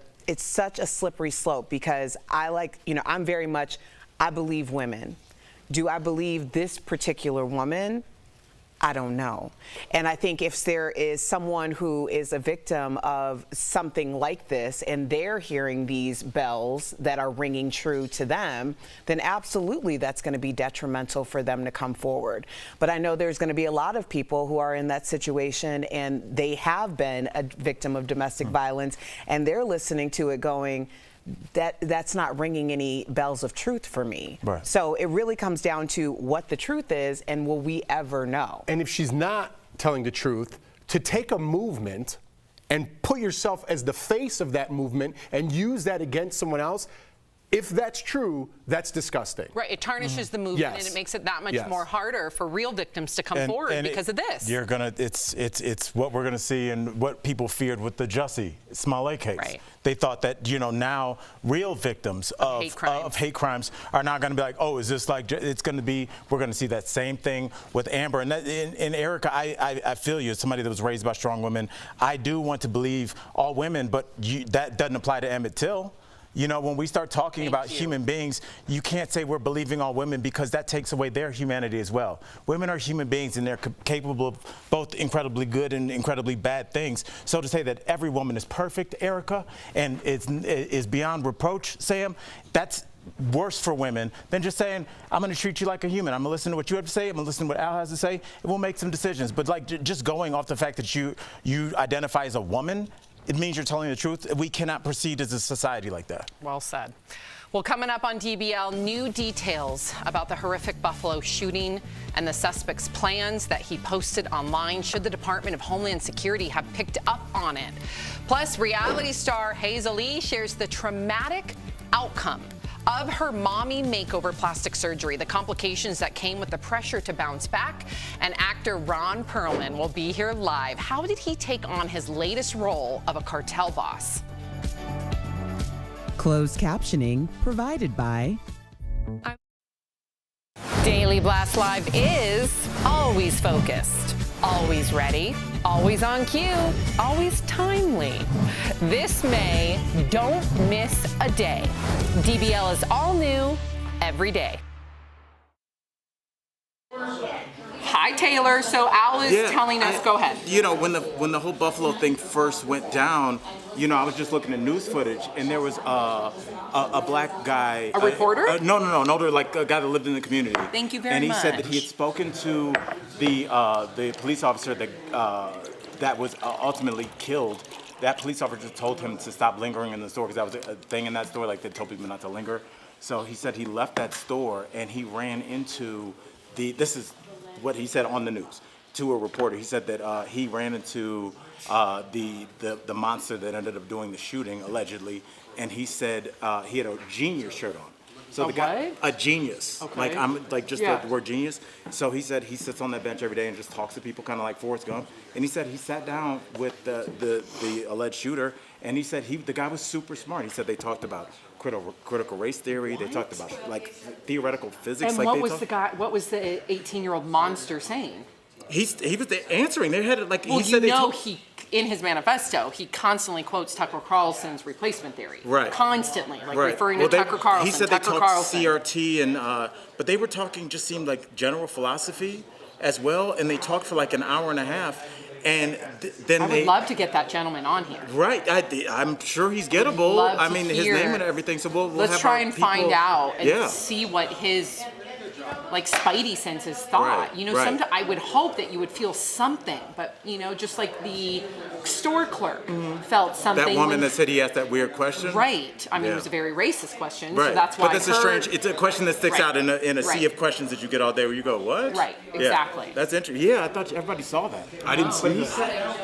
[SPEAKER 18] slippery slope, because I'm very much, I believe women. Do I believe this particular woman? I don't know. And I think if there is someone who is a victim of something like this and they're hearing these bells that are ringing true to them, then absolutely that's going to be detrimental for them to come forward. But I know there's going to be a lot of people who are in that situation and they have been a victim of domestic violence, and they're listening to it going, that's not ringing any bells of truth for me.
[SPEAKER 3] Right.
[SPEAKER 18] So it really comes down to what the truth is, and will we ever know?
[SPEAKER 3] And if she's not telling the truth, to take a movement and put yourself as the face of that movement and use that against someone else, if that's true, that's disgusting.
[SPEAKER 9] Right, it tarnishes the movement,
[SPEAKER 3] Yes.
[SPEAKER 9] and it makes it that much
[SPEAKER 3] Yes.
[SPEAKER 9] more harder for real victims to come forward because of this.
[SPEAKER 11] You're gonna, it's what we're gonna see, and what people feared with the Jussie Smollett case.
[SPEAKER 9] Right.
[SPEAKER 11] They thought that now real victims of hate crimes are not gonna be like, oh, is this like? It's gonna be. We're gonna see that same thing with Amber and Erica. I feel you. As somebody that was raised by strong women, I do want to believe all women, but that doesn't apply to Emmett Till. When we start talking about human beings, you can't say we're believing all women, because that takes away their humanity as well. Women are human beings, and they're capable of both incredibly good and incredibly bad things. So to say that every woman is perfect, Erica, and is beyond reproach, Sam, that's worse for women than just saying, I'm going to treat you like a human. I'm going to listen to what you have to say. I'm going to listen to what Al has to say. And we'll make some decisions. But just going off the fact that you identify as a woman, it means you're telling the truth. We cannot proceed as a society like that.
[SPEAKER 9] Well said. Well, coming up on DBL, new details about the horrific Buffalo shooting and the suspect's plans that he posted online. Should the Department of Homeland Security have picked up on it? Plus, reality star Hazel E shares the traumatic outcome of her mommy makeover plastic surgery, the complications that came with the pressure to bounce back. And actor Ron Perlman will be here live. How did he take on his latest role of a cartel boss?
[SPEAKER 1] Closed captioning provided by
[SPEAKER 9] Daily Blast Live is always focused, always ready, always on cue, always timely. This May, don't miss a day. DBL is all new every day. Hi, Taylor. So Al is telling us, go ahead.
[SPEAKER 11] When the whole Buffalo thing first went down, I was just looking at news footage, and there was a black guy.
[SPEAKER 9] A reporter?
[SPEAKER 11] No, like a guy that lived in the community.
[SPEAKER 9] Thank you very
[SPEAKER 11] much. And he
[SPEAKER 9] much.
[SPEAKER 11] said that he had spoken to the police officer that was ultimately killed. That police officer told him to stop lingering in the store, because that was a thing in that store, like they told people not to linger. So he said he left that store and he ran into this is what he said on the news to a reporter. He said that he ran into the monster that ended up doing the shooting, allegedly, and he said he had a genius shirt on. So the guy, a genius,
[SPEAKER 9] Okay.
[SPEAKER 11] The word genius. So he said he sits on that bench every day and just talks to people, kind of like Forrest Gump. And he said he sat down with the alleged shooter, and he said the guy was super smart. He said they talked about critical race theory. They talked about theoretical physics.
[SPEAKER 9] And what was the 18-year-old monster saying?
[SPEAKER 11] He was answering. They had
[SPEAKER 9] he in his manifesto, he constantly quotes Tucker Carlson's replacement theory.
[SPEAKER 11] Right.
[SPEAKER 9] Constantly, like
[SPEAKER 11] Right.
[SPEAKER 9] referring
[SPEAKER 11] Well,
[SPEAKER 9] to Tucker Carlson.
[SPEAKER 11] He said
[SPEAKER 9] Tucker
[SPEAKER 11] they talked
[SPEAKER 9] Carlson.
[SPEAKER 11] CRT, and but they were talking, just seemed like general philosophy as well, and they talked for like an hour and a half. And then
[SPEAKER 9] I would love to get that gentleman on here.
[SPEAKER 11] Right, I'm sure he's gettable.
[SPEAKER 9] Love
[SPEAKER 11] I
[SPEAKER 9] to
[SPEAKER 11] mean, his
[SPEAKER 9] hear.
[SPEAKER 11] name and everything. So we'll
[SPEAKER 9] Let's
[SPEAKER 11] have
[SPEAKER 9] try
[SPEAKER 11] our
[SPEAKER 9] and
[SPEAKER 11] people,
[SPEAKER 9] find out and
[SPEAKER 11] yeah.
[SPEAKER 9] see what his like spidey senses thought.
[SPEAKER 11] Right,
[SPEAKER 9] You know,
[SPEAKER 11] right.
[SPEAKER 9] sometimes I would hope that you would feel something, but you know, just like the store clerk felt something.
[SPEAKER 11] That woman
[SPEAKER 9] when-
[SPEAKER 11] that said he asked that weird question.
[SPEAKER 9] Right. I mean,
[SPEAKER 11] Yeah.
[SPEAKER 9] it was a very racist question,
[SPEAKER 11] Right.
[SPEAKER 9] so that's why.
[SPEAKER 11] But that's a strange. It's a question that sticks
[SPEAKER 9] Right.
[SPEAKER 11] out in a
[SPEAKER 9] Right.
[SPEAKER 11] sea of questions that you get all day, where you go, what?
[SPEAKER 9] Right.
[SPEAKER 11] Yeah.
[SPEAKER 9] Exactly.
[SPEAKER 11] That's interesting. Yeah, I thought everybody saw that.
[SPEAKER 3] I didn't see
[SPEAKER 11] He
[SPEAKER 3] that.
[SPEAKER 11] said-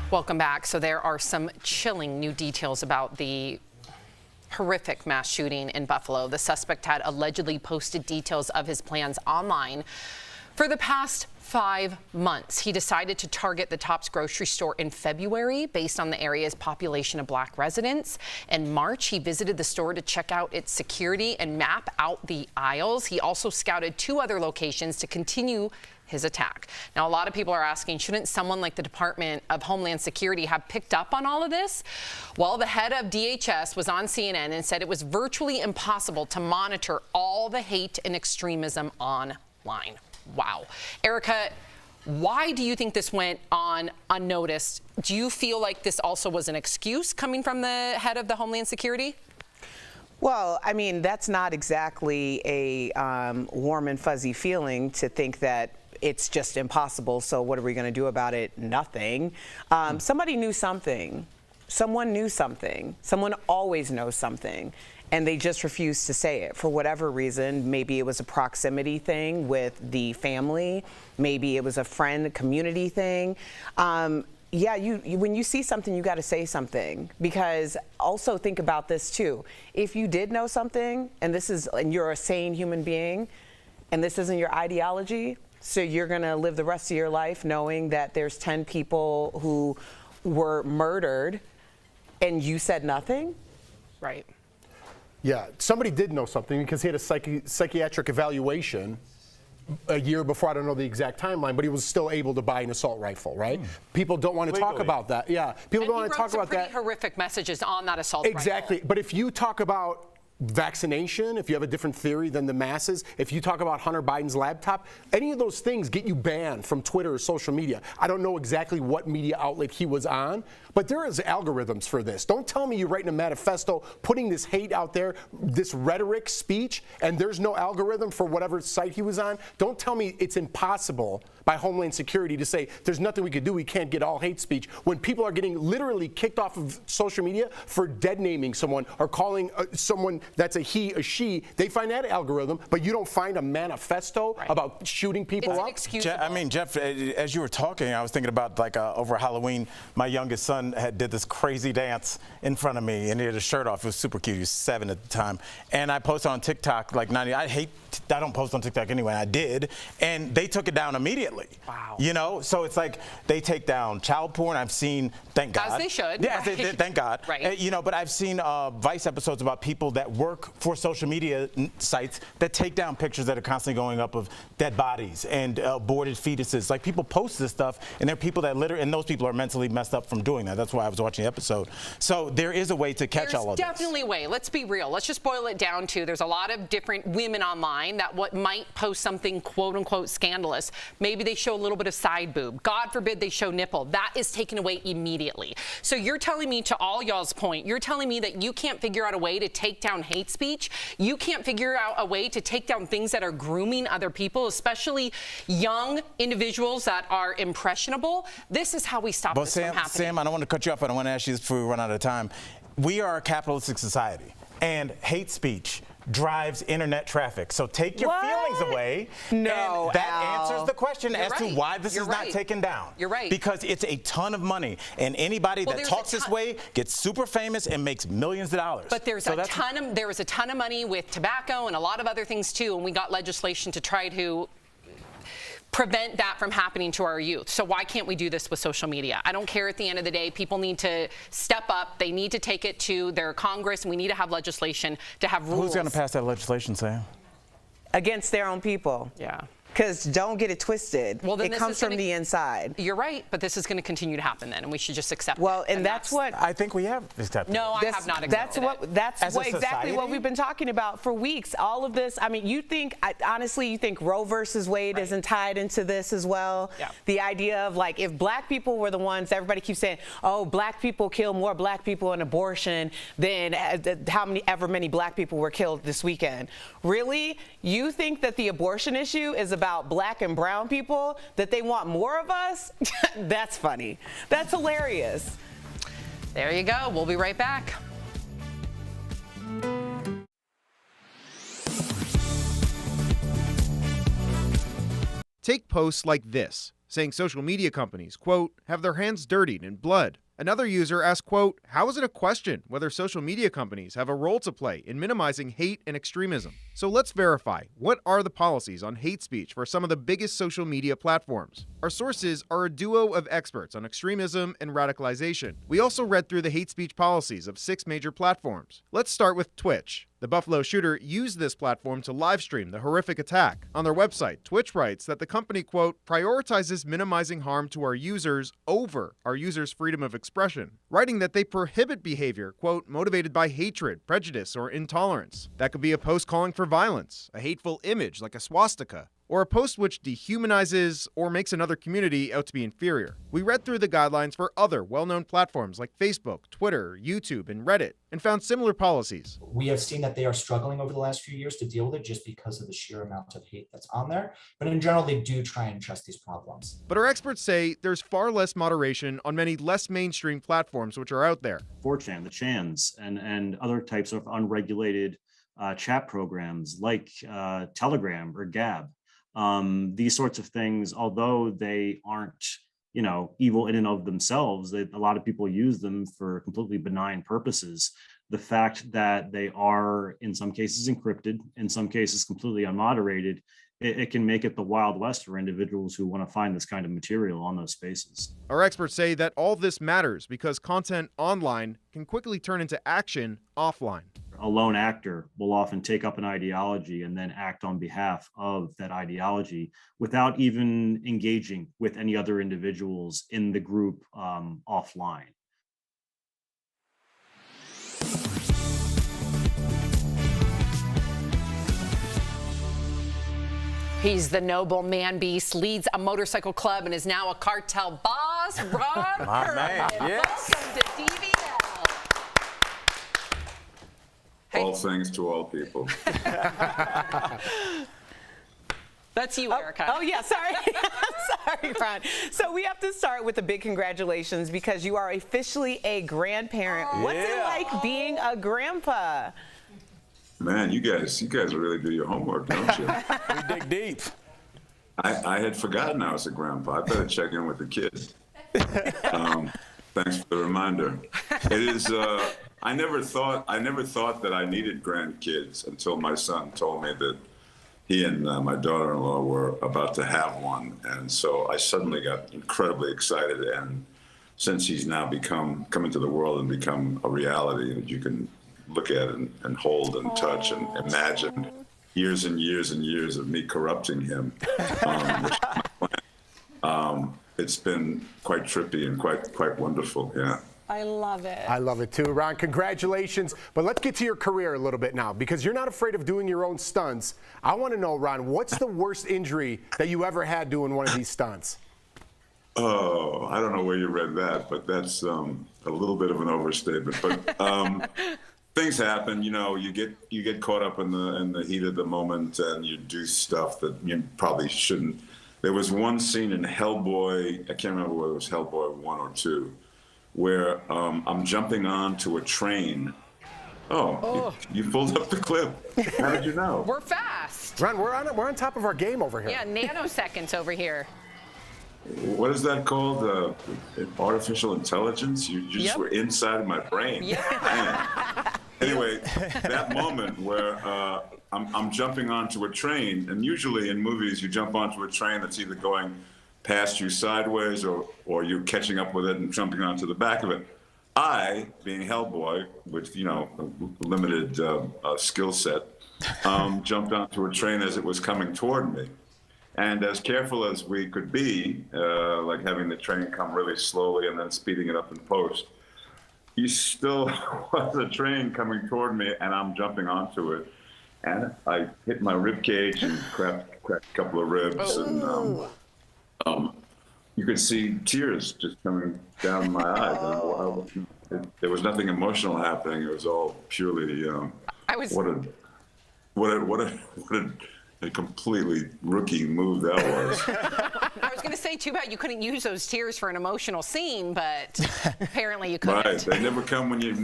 [SPEAKER 9] Welcome back. So there are some chilling new details about the horrific mass shooting in Buffalo. The suspect had allegedly posted details of his plans online for the past 5 months. He decided to target the Tops grocery store in February based on the area's population of Black residents. In March, he visited the store to check out its security and map out the aisles. He also scouted 2 other locations to continue his attack. Now, a lot of people are asking, shouldn't someone like the Department of Homeland Security have picked up on all of this? Well, the head of DHS was on CNN and said it was virtually impossible to monitor all the hate and extremism online. Wow. Erica, why do you think this went on unnoticed? Do you feel like this also was an excuse coming from the head of the Homeland Security?
[SPEAKER 18] Well, I mean, that's not exactly a warm and fuzzy feeling to think that it's just impossible, so what are we going to do about it? Nothing. Somebody knew something. Someone knew something. Someone always knows something. And they just refused to say it for whatever reason. Maybe it was a proximity thing with the family. Maybe it was a friend, community thing. Yeah, when you see something, you got to say something, because also think about this too. If you did know something, and you're a sane human being, and this isn't your ideology, so you're going to live the rest of your life knowing that there's 10 people who were murdered, and you said nothing?
[SPEAKER 9] Right.
[SPEAKER 3] Yeah, somebody did know something because he had a psychiatric evaluation a year before. I don't know the exact timeline, but he was still able to buy an assault rifle, right? People don't want to talk about that. Yeah, people don't want to talk about that.
[SPEAKER 9] Horrific messages on that assault
[SPEAKER 3] Exactly. But if you talk about vaccination, if you have a different theory than the masses, if you talk about Hunter Biden's laptop, any of those things get you banned from Twitter or social media. I don't know exactly what media outlet he was on, but there is algorithms for this. Don't tell me you're writing a manifesto, putting this hate out there, this rhetoric speech, and there's no algorithm for whatever site he was on. Don't tell me it's impossible by Homeland Security to say there's nothing we could do, we can't get all hate speech, when people are getting literally kicked off of social media for dead naming someone or calling someone that's a he, a she. They find that algorithm, but you don't find a manifesto about shooting people up.
[SPEAKER 11] I mean, Jeff, as you were talking, I was thinking about like over Halloween, my youngest son did this crazy dance in front of me, and he had his shirt off. It was super cute. He was 7 at the time, and I posted on TikTok like 90. I don't post on TikTok anyway. I did, and they took it down immediately.
[SPEAKER 9] Wow.
[SPEAKER 11] You know, so it's like they take down child porn. I've seen, thank God.
[SPEAKER 9] As they should.
[SPEAKER 11] Yeah,
[SPEAKER 9] Right.
[SPEAKER 11] thank God.
[SPEAKER 9] Right.
[SPEAKER 11] You know, but I've seen Vice episodes about people that work for social media sites that take down pictures that are constantly going up of dead bodies and aborted fetuses. Like, people post this stuff, and there are people that literally, and those people are mentally messed up from doing that. That's why I was watching the episode. So there is a way to catch all of this.
[SPEAKER 9] There's definitely a way. Let's be real. Let's just boil it down to, there's a lot of different women online that might post something quote unquote scandalous. Maybe they show a little bit of side boob. God forbid they show nipple. That is taken away immediately. So you're telling me, to all y'all's point, you're telling me that you can't figure out a way to take down hate speech? You can't figure out a way to take down things that are grooming other people, especially young individuals that are impressionable? This is how we stop this from happening.
[SPEAKER 11] Sam, I don't want to cut you off, but I want to ask you this before we run out of time. We are a capitalistic society, and hate speech drives internet traffic. So take your feelings away.
[SPEAKER 18] No,
[SPEAKER 11] and that
[SPEAKER 18] Al.
[SPEAKER 11] answers the question
[SPEAKER 9] You're
[SPEAKER 11] as to
[SPEAKER 9] right.
[SPEAKER 11] why this
[SPEAKER 9] You're
[SPEAKER 11] is
[SPEAKER 9] right.
[SPEAKER 11] not taken down.
[SPEAKER 9] You're right.
[SPEAKER 11] Because it's a ton of money, and anybody that
[SPEAKER 9] there's
[SPEAKER 11] talks
[SPEAKER 9] a
[SPEAKER 11] this
[SPEAKER 9] ton-
[SPEAKER 11] way gets super famous and makes millions of dollars.
[SPEAKER 9] But there was a ton of money with tobacco and a lot of other things too, and we got legislation to try to prevent that from happening to our youth. So why can't we do this with social media? I don't care at the end of the day. People need to step up. They need to take it to their Congress, and we need to have legislation to have rules.
[SPEAKER 11] Who's going to pass that legislation, Sam?
[SPEAKER 18] Against their own people.
[SPEAKER 9] Yeah.
[SPEAKER 18] Because don't get it twisted.
[SPEAKER 9] Well, then
[SPEAKER 18] it
[SPEAKER 9] this
[SPEAKER 18] comes
[SPEAKER 9] is
[SPEAKER 18] from
[SPEAKER 9] gonna-
[SPEAKER 18] the inside.
[SPEAKER 9] You're right, but this is going to continue to happen then, and we should just accept it.
[SPEAKER 18] Well, and that's what
[SPEAKER 11] I think we have accepted.
[SPEAKER 9] No, I have not accepted it.
[SPEAKER 18] That's
[SPEAKER 11] As a
[SPEAKER 18] what exactly what
[SPEAKER 11] society?
[SPEAKER 18] we've been talking about for weeks. All of this. I mean, you think honestly, you think Roe versus Wade isn't tied into this as well?
[SPEAKER 9] Yeah.
[SPEAKER 18] The idea of like if black people were the ones, everybody keeps saying, oh, black people kill more black people in abortion than many black people were killed this weekend. Really? You think that the abortion issue is about black and brown people? That they want more of us? That's funny. That's hilarious.
[SPEAKER 9] There you go. We'll be right back.
[SPEAKER 6] Take posts like this, saying social media companies, quote, have their hands dirtied in blood. Another user asked, quote, how is it a question whether social media companies have a role to play in minimizing hate and extremism? So let's verify, what are the policies on hate speech for some of the biggest social media platforms? Our sources are a duo of experts on extremism and radicalization. We also read through the hate speech policies of 6 major platforms. Let's start with Twitch. The Buffalo shooter used this platform to live stream the horrific attack. On their website, Twitch writes that the company, quote, prioritizes minimizing harm to our users over our users' freedom of expression, writing that they prohibit behavior, quote, motivated by hatred, prejudice, or intolerance. That could be a post calling for violence, a hateful image like a swastika, or a post which dehumanizes or makes another community out to be inferior. We read through the guidelines for other well-known platforms like Facebook, Twitter, YouTube, and Reddit, and found similar policies.
[SPEAKER 7] We have seen that they are struggling over the last few years to deal with it just because of the sheer amount of hate that's on there. But in general, they do try and address these problems.
[SPEAKER 6] But our experts say there's far less moderation on many less mainstream platforms which are out there.
[SPEAKER 8] 4chan, the Chans, and other types of unregulated chat programs like Telegram or Gab. These sorts of things, although they aren't, evil in and of themselves, a lot of people use them for completely benign purposes. The fact that they are, in some cases, encrypted, in some cases, completely unmoderated, it can make it the Wild West for individuals who want to find this kind of material on those spaces.
[SPEAKER 6] Our experts say that all this matters because content online can quickly turn into action offline.
[SPEAKER 8] A lone actor will often take up an ideology and then act on behalf of that ideology without even engaging with any other individuals in the group offline.
[SPEAKER 9] He's the noble man beast, leads a motorcycle club, and is now a cartel boss. Ron Perlman.
[SPEAKER 11] Yes.
[SPEAKER 9] Welcome to DBL.
[SPEAKER 19] All things to all people.
[SPEAKER 9] That's you, Erica.
[SPEAKER 18] Oh, yeah, sorry. Sorry, Ron. So we have to start with a big congratulations because you are officially a grandparent.
[SPEAKER 11] Oh,
[SPEAKER 18] What's it like being a grandpa?
[SPEAKER 19] Man, you guys really do your homework, don't you?
[SPEAKER 11] We dig deep.
[SPEAKER 19] I had forgotten I was a grandpa. I better check in with the kids. Thanks for the reminder. It is. I never thought that I needed grandkids until my son told me that he and my daughter-in-law were about to have one, and so I suddenly got incredibly excited. And since he's now come into the world and become a reality that you can look at and hold and touch and imagine years and years and years of me corrupting him, which is my plan. It's been quite trippy and quite wonderful. Yeah.
[SPEAKER 18] I love it.
[SPEAKER 3] I love it too, Ron. Congratulations. But let's get to your career a little bit now, because you're not afraid of doing your own stunts. I want to know, Ron, what's the worst injury that you ever had doing one of these stunts?
[SPEAKER 19] Oh, I don't know where you read that, but that's a little bit of an overstatement. But things happen, you get caught up in the heat of the moment, and you do stuff that you probably shouldn't. There was one scene in Hellboy, I can't remember whether it was Hellboy 1 or 2, where I'm jumping onto a train, Oh, you pulled up the clip. How did you know?
[SPEAKER 9] We're fast.
[SPEAKER 3] Ron, we're on top of our game over here.
[SPEAKER 9] Yeah, nanoseconds over here.
[SPEAKER 19] What is that called? Artificial intelligence? You just were inside my brain. Yeah. Anyway, that moment where I'm jumping onto a train, and usually in movies you jump onto a train that's either going past you sideways or you're catching up with it and jumping onto the back of it. I, being Hellboy, with limited skill set, jumped onto a train as it was coming toward me. And as careful as we could be, like having the train come really slowly and then speeding it up in post, you still was a train coming toward me, and I'm jumping onto it. And I hit my rib cage and cracked a couple of ribs. And you could see tears just coming down my eyes. There was nothing emotional happening. It was all purely, what a completely rookie move that was.
[SPEAKER 9] I was going to say, too bad you couldn't use those tears for an emotional scene, but apparently you couldn't.
[SPEAKER 19] Right, they never come when you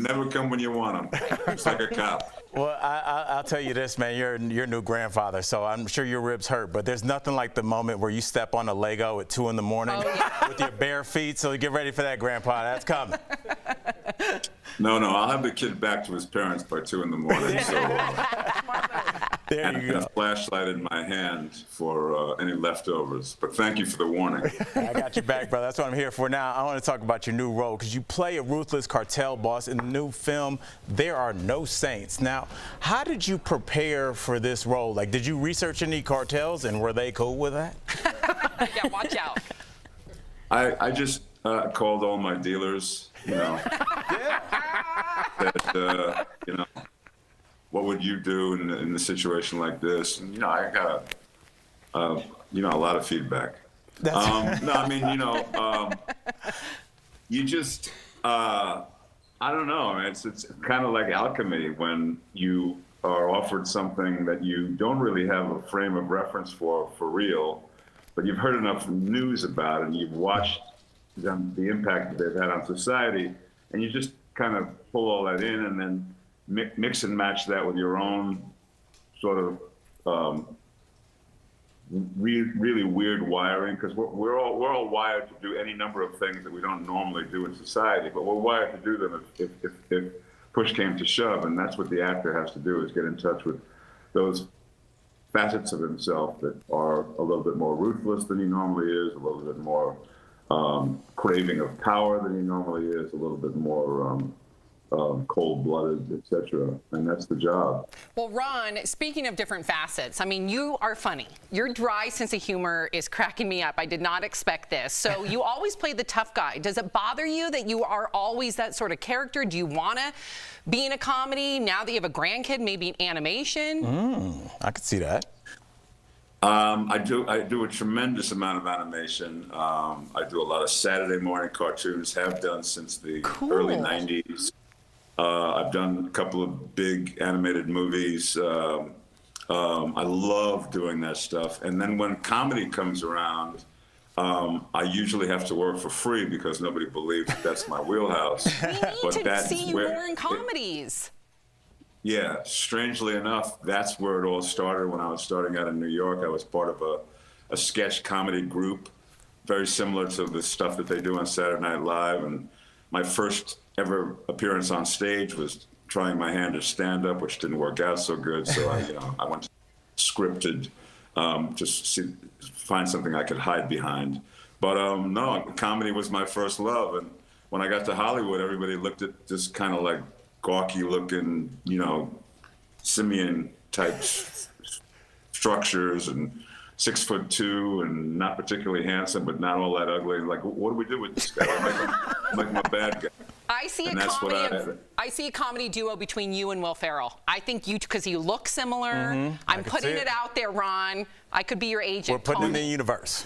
[SPEAKER 19] want them. It's like a cop.
[SPEAKER 11] Well, I'll tell you this, man. You're a new grandfather, so I'm sure your ribs hurt. But there's nothing like the moment where you step on a Lego at 2 in the morning with your bare feet. So get ready for that, Grandpa. That's coming.
[SPEAKER 19] No, I'll have the kid back to his parents by 2 in the morning. So
[SPEAKER 11] there you go.
[SPEAKER 19] A flashlight in my hand for any leftovers. But thank you for the warning.
[SPEAKER 11] I got your back, brother. That's what I'm here for. Now, I want to talk about your new role, because you play a ruthless cartel boss in the new film, There Are No Saints. Now, how did you prepare for this role? Like, did you research any cartels, and were they cool with that?
[SPEAKER 9] Yeah, watch out.
[SPEAKER 19] I just called all my dealers, that, what would you do in a situation like this? And, I got, a lot of feedback. No, I mean, you just, I don't know. I mean, it's kind of like alchemy when you are offered something that you don't really have a frame of reference for real, but you've heard enough news about it and you've watched the impact that they've had on society, and you just kind of pull all that in and then mix and match that with your own sort of really weird wiring, because we're all wired to do any number of things that we don't normally do in society, but we're wired to do them if push came to shove, and that's what the actor has to do, is get in touch with those facets of himself that are a little bit more ruthless than he normally is, a little bit more craving of power than he normally is, a little bit more cold-blooded, etc., and that's the job.
[SPEAKER 9] Well, Ron, speaking of different facets, I mean, you are funny. Your dry sense of humor is cracking me up. I did not expect this. So you always play the tough guy. Does it bother you that you are always that sort of character? Do you want to be in a comedy now that you have a grandkid, maybe an animation?
[SPEAKER 11] I could see that.
[SPEAKER 19] I do a tremendous amount of animation. I do a lot of Saturday morning cartoons, have done since the early 90s. I've done a couple of big animated movies. I love doing that stuff. And then when comedy comes around, I usually have to work for free because nobody believes that's my wheelhouse.
[SPEAKER 9] We need to see you more in comedies.
[SPEAKER 19] Yeah, strangely enough, that's where it all started. When I was starting out in New York, I was part of a sketch comedy group, very similar to the stuff that they do on Saturday Night Live. And my first ever appearance on stage was trying my hand at stand-up, which didn't work out so good. So I went scripted, just to find something I could hide behind. But no, comedy was my first love. And when I got to Hollywood, everybody looked at this kind of like gawky looking, simian type structures, and 6'2" and not particularly handsome, but not all that ugly. Like, what do we do with this guy? Make him a bad guy.
[SPEAKER 9] I see a comedy duo between you and Will Ferrell. I think you, because you look similar. I'm putting it out there, Ron. I could be your agent.
[SPEAKER 11] We're putting it in the universe.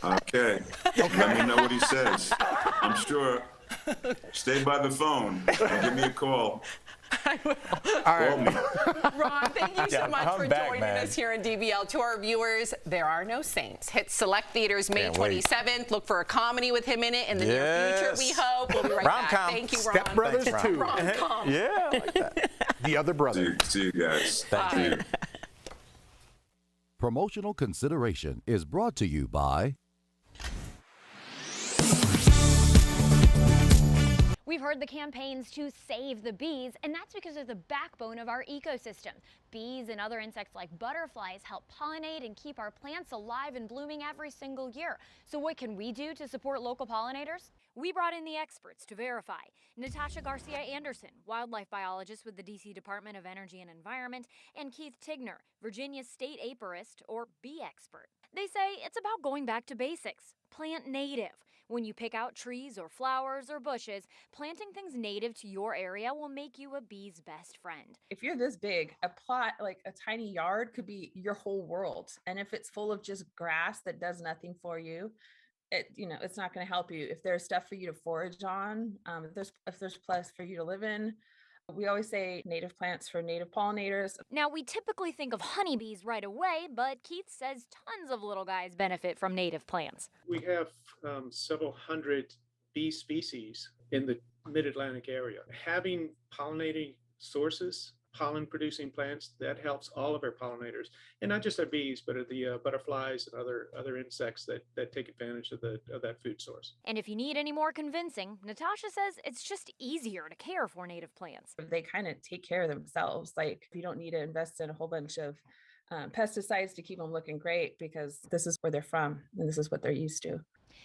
[SPEAKER 19] Okay. Let me know what he says. I'm sure. Stay by the phone and give me a call.
[SPEAKER 9] I will.
[SPEAKER 3] All right.
[SPEAKER 9] Ron, thank you so much
[SPEAKER 11] come
[SPEAKER 9] for
[SPEAKER 11] back,
[SPEAKER 9] joining
[SPEAKER 11] man.
[SPEAKER 9] us here on DBL. To our viewers, there are no saints. Hit select theaters May 27th. Look for a comedy with him in it in the near future, we hope. We'll be right back. Thank you, Ron.
[SPEAKER 3] Step Brothers
[SPEAKER 11] Thanks,
[SPEAKER 3] 2.
[SPEAKER 9] Rom-com.
[SPEAKER 11] Yeah, I like that.
[SPEAKER 3] The other brother.
[SPEAKER 19] See you guys.
[SPEAKER 11] Thank you.
[SPEAKER 12] Promotional consideration is brought to you by
[SPEAKER 13] We've heard the campaigns to save the bees, and that's because they're the backbone of our ecosystem. Bees and other insects like butterflies help pollinate and keep our plants alive and blooming every single year. So what can we do to support local pollinators? We brought in the experts to verify. Natasha Garcia Anderson, wildlife biologist with the DC Department of Energy and Environment, and Keith Tigner, Virginia's state apiarist or bee expert. They say it's about going back to basics. Plant native. When you pick out trees or flowers or bushes, planting things native to your area will make you a bee's best friend.
[SPEAKER 14] If you're this big, a plot, like a tiny yard, could be your whole world. And if it's full of just grass that does nothing for you, it's not going to help you. If there's stuff for you to forage on, if there's place for you to live in. We always say native plants for native pollinators.
[SPEAKER 13] Now, we typically think of honeybees right away, but Keith says tons of little guys benefit from native plants.
[SPEAKER 15] We have several hundred bee species in the mid-Atlantic area. Having pollinating sources, pollen-producing plants, that helps all of our pollinators, and not just our bees, but the butterflies and other insects that take advantage of that food source.
[SPEAKER 13] And if you need any more convincing, Natasha says it's just easier to care for native plants.
[SPEAKER 14] They kind of take care of themselves. Like, you don't need to invest in a whole bunch of pesticides to keep them looking great, because this is where they're from and this is what they're used to.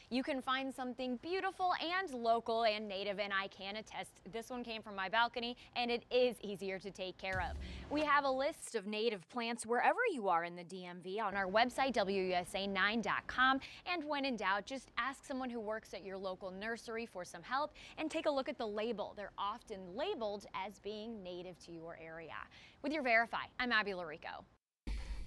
[SPEAKER 13] You can find something beautiful and local and native, and I can attest this one came from my balcony, and it is easier to take care of. We have a list of native plants wherever you are in the DMV on our website, WUSA9.com, and when in doubt, just ask someone who works at your local nursery for some help and take a look at the label. They're often labeled as being native to your area. With your Verify, I'm Abby Larico.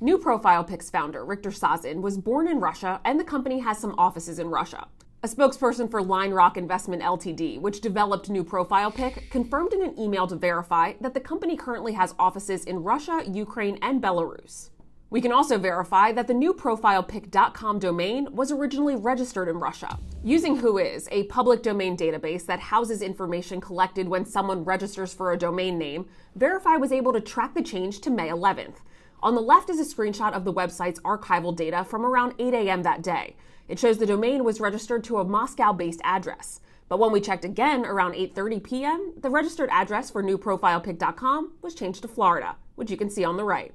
[SPEAKER 16] New Profile Pics founder Richter Sazin was born in Russia, and the company has some offices in Russia. A spokesperson for Line Rock Investment Ltd, which developed New Profile Pic, confirmed in an email to Verify that the company currently has offices in Russia, Ukraine, and Belarus. We can also verify that the newprofilepic.com domain was originally registered in Russia. Using Whois, a public domain database that houses information collected when someone registers for a domain name, Verify was able to track the change to May 11th. On the left is a screenshot of the website's archival data from around 8 a.m. that day. It shows the domain was registered to a Moscow-based address. But when we checked again around 8:30 p.m., the registered address for newprofilepic.com was changed to Florida, which you can see on the right.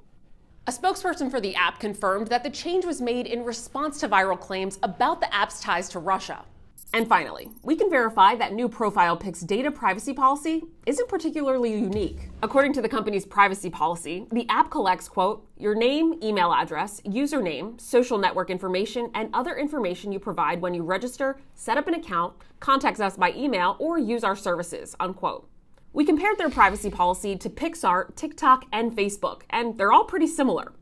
[SPEAKER 16] A spokesperson for the app confirmed that the change was made in response to viral claims about the app's ties to Russia. And finally, we can verify that New Profile Pic's data privacy policy isn't particularly unique. According to the company's privacy policy, the app collects, quote, your name, email address, username, social network information, and other information you provide when you register, set up an account, contact us by email, or use our services, unquote. We compared their privacy policy to Pixar, TikTok, and Facebook, and they're all pretty similar.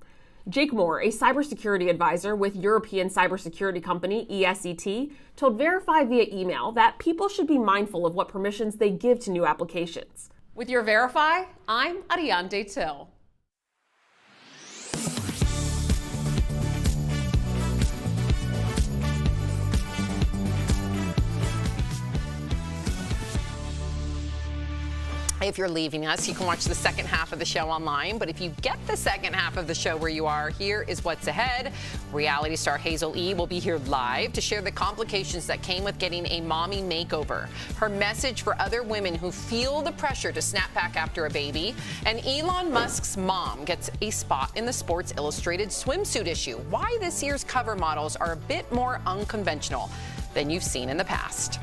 [SPEAKER 16] Jake Moore, a cybersecurity advisor with European cybersecurity company ESET, told Verify via email that people should be mindful of what permissions they give to new applications. With your Verify, I'm Ariane Till.
[SPEAKER 9] If you're leaving us, you can watch the second half of the show online. But if you get the second half of the show where you are, here is what's ahead. Reality star Hazel E will be here live to share the complications that came with getting a mommy makeover. Her message for other women who feel the pressure to snap back after a baby. And Elon Musk's mom gets a spot in the Sports Illustrated swimsuit issue. Why this year's cover models are a bit more unconventional than you've seen in the past.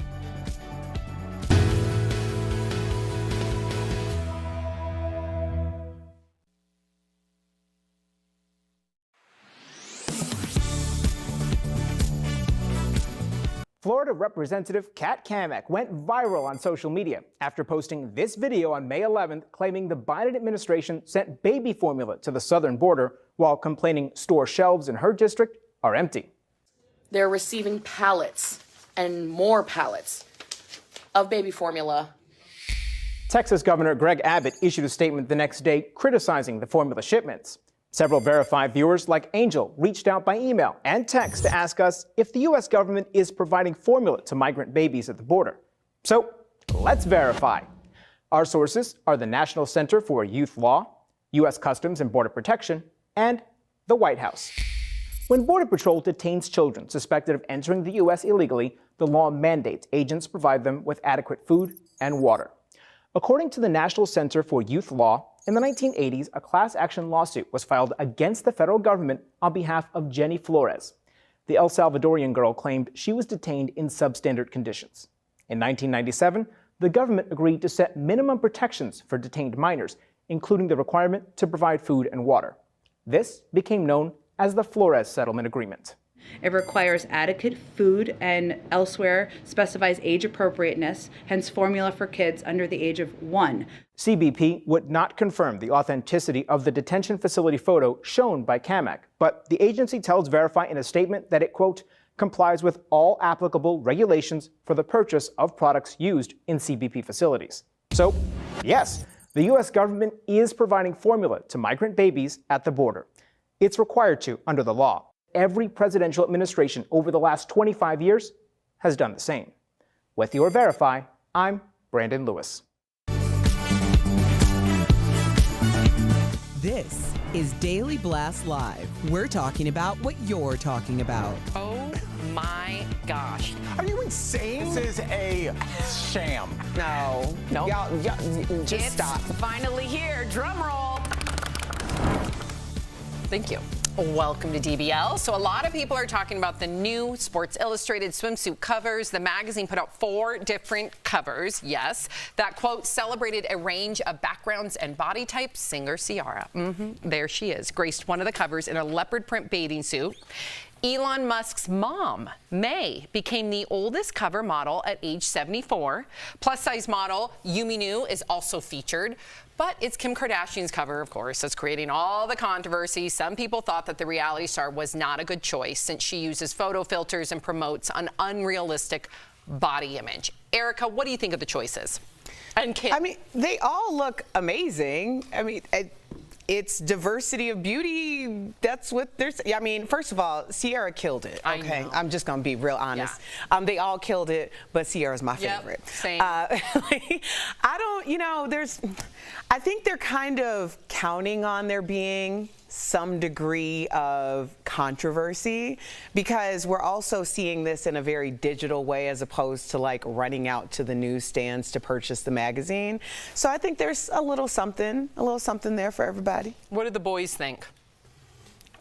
[SPEAKER 20] Florida Representative Kat Cammack went viral on social media after posting this video on May 11th claiming the Biden administration sent baby formula to the southern border while complaining store shelves in her district are empty.
[SPEAKER 21] They're receiving pallets and more pallets of baby formula.
[SPEAKER 20] Texas Governor Greg Abbott issued a statement the next day criticizing the formula shipments. Several verified viewers like Angel reached out by email and text to ask us if the U.S. government is providing formula to migrant babies at the border. So let's verify. Our sources are the National Center for Youth Law, U.S. Customs and Border Protection, and the White House. When Border Patrol detains children suspected of entering the U.S. illegally, the law mandates agents provide them with adequate food and water. According to the National Center for Youth Law, in the 1980s, a class action lawsuit was filed against the federal government on behalf of Jenny Flores. The El Salvadorian girl claimed she was detained in substandard conditions. In 1997, the government agreed to set minimum protections for detained minors, including the requirement to provide food and water. This became known as the Flores Settlement Agreement.
[SPEAKER 10] It requires adequate food and elsewhere specifies age appropriateness, hence formula for kids under the age of 1.
[SPEAKER 20] CBP would not confirm the authenticity of the detention facility photo shown by CAMAC, but the agency tells Verify in a statement that it, quote, complies with all applicable regulations for the purchase of products used in CBP facilities. So, yes, the U.S. government is providing formula to migrant babies at the border. It's required to under the law. Every presidential administration over the last 25 years has done the same. With your Verify, I'm Brandon Lewis.
[SPEAKER 1] This is Daily Blast Live. We're talking about what you're talking about.
[SPEAKER 9] Oh my gosh.
[SPEAKER 11] Are you insane? This is a sham.
[SPEAKER 18] No. Y'all just stop.
[SPEAKER 2] Finally here. Drum roll.
[SPEAKER 9] Thank you. Welcome to DBL. So a lot of people are talking about the new Sports Illustrated swimsuit covers. The magazine put out 4 different covers. Yes, that quote celebrated a range of backgrounds and body types. Singer Ciara, there she is, graced one of the covers in a leopard print bathing suit. Elon Musk's mom, May, became the oldest cover model at age 74. Plus-size model Yumi Nu is also featured. But it's Kim Kardashian's cover, of course, that's creating all the controversy. Some people thought that the reality star was not a good choice since she uses photo filters and promotes an unrealistic body image. Erica, what do you think of the choices? And Kim?
[SPEAKER 18] I mean, they all look amazing. I mean, it's diversity of beauty. That's what there's. I mean, first of all, Ciara killed it. Okay, I'm just gonna be real honest. Yeah. They all killed it, but Ciara's my favorite.
[SPEAKER 9] Same.
[SPEAKER 18] I don't. You know, I think they're kind of counting on there being some degree of controversy because we're also seeing this in a very digital way as opposed to like running out to the newsstands to purchase the magazine. So I think there's a little something there for everybody.
[SPEAKER 9] What do the boys think?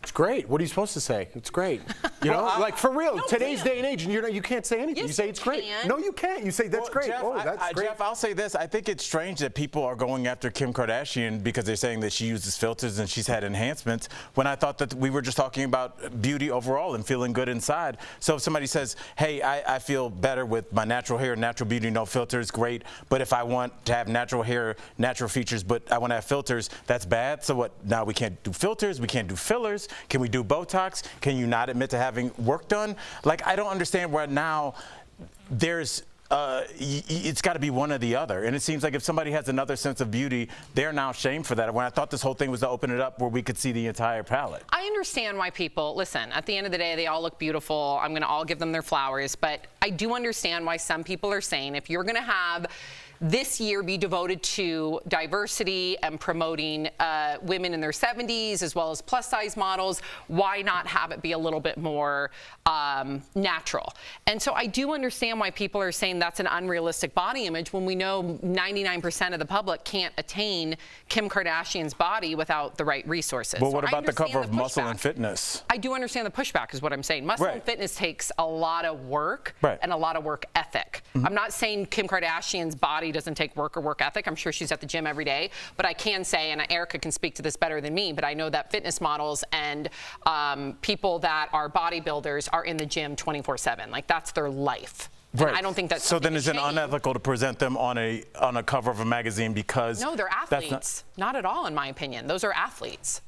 [SPEAKER 3] It's great. What are you supposed to say? It's great. You know, like for real, today's day and age, you can't say anything.
[SPEAKER 9] Yes,
[SPEAKER 3] you say it's great. No, you can't. You say that's great.
[SPEAKER 11] Jeff,
[SPEAKER 3] that's great.
[SPEAKER 11] Jeff, I'll say this. I think it's strange that people are going after Kim Kardashian because they're saying that she uses filters and she's had enhancements when I thought that we were just talking about beauty overall and feeling good inside. So if somebody says, hey, I feel better with my natural hair, natural beauty, no filters, great. But if I want to have natural hair, natural features, but I want to have filters, that's bad. So what, now we can't do filters, we can't do fillers. Can we do Botox? Can you not admit to having work done? Like, I don't understand where now there's it's got to be one or the other. And it seems like if somebody has another sense of beauty, they're now shamed for that. When I thought this whole thing was to open it up where we could see the entire palette.
[SPEAKER 9] I understand why people, listen, at the end of the day, they all look beautiful. I'm going to all give them their flowers. But I do understand why some people are saying if you're going to have this year be devoted to diversity and promoting women in their 70s as well as plus-size models, why not have it be a little bit more natural? And so I do understand why people are saying that's an unrealistic body image when we know 99% of the public can't attain Kim Kardashian's body without the right resources.
[SPEAKER 11] Well, what about the cover of Muscle and Fitness?
[SPEAKER 9] I do understand the pushback is what I'm saying. Muscle and Fitness takes a lot of work and a lot of work ethic. I'm not saying Kim Kardashian's body doesn't take work or work ethic. I'm sure she's at the gym every day, but I can say, and Erica can speak to this better than me, but I know that fitness models and people that are bodybuilders are in the gym 24/7. Like, that's their life.
[SPEAKER 11] Right.
[SPEAKER 9] And I don't think that's
[SPEAKER 11] so. Then is it unethical to present them on a cover of a magazine because?
[SPEAKER 9] No, they're athletes. Not at all, in my opinion. Those are athletes.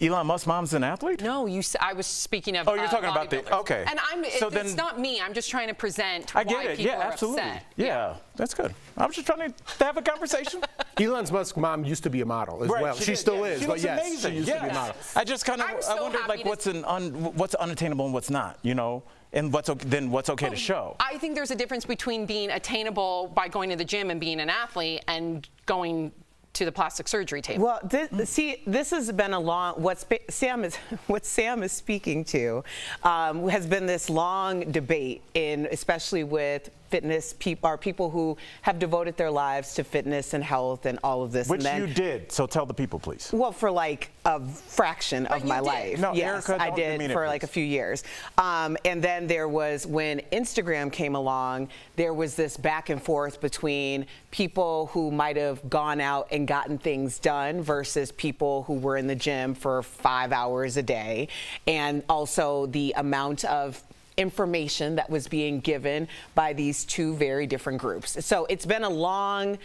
[SPEAKER 11] Elon Musk's mom's an athlete?
[SPEAKER 9] No, I was speaking of.
[SPEAKER 11] Oh, you're talking about the. Okay.
[SPEAKER 9] And it's not me. I'm just trying to present
[SPEAKER 11] I get
[SPEAKER 9] why
[SPEAKER 11] it.
[SPEAKER 9] people
[SPEAKER 11] Yeah,
[SPEAKER 9] are
[SPEAKER 11] absolutely.
[SPEAKER 9] upset.
[SPEAKER 11] Yeah, that's good. I was just trying to have a conversation.
[SPEAKER 3] Elon Musk's mom used to be a model as well. She still is,
[SPEAKER 11] she
[SPEAKER 3] but
[SPEAKER 11] looks
[SPEAKER 3] yes,
[SPEAKER 11] amazing.
[SPEAKER 3] she used to be a model.
[SPEAKER 11] I just kind of I wondered like what's unattainable and what's not, you know, and what's okay to show.
[SPEAKER 9] I think there's a difference between being attainable by going to the gym and being an athlete and going to the plastic surgery table.
[SPEAKER 18] Well, this has been a long. What Sam is speaking to has been this long debate, especially with fitness people who have devoted their lives to fitness and health and all of this.
[SPEAKER 11] Which you did. So tell the people, please.
[SPEAKER 18] Well, for like a fraction of my life.
[SPEAKER 11] No,
[SPEAKER 18] yes,
[SPEAKER 11] Erica,
[SPEAKER 18] I did for like a few years. And then there was, when Instagram came along, there was this back and forth between people who might have gone out and gotten things done versus people who were in the gym for 5 hours a day. And also the amount of information that was being given by these two very different groups. So it's been a long,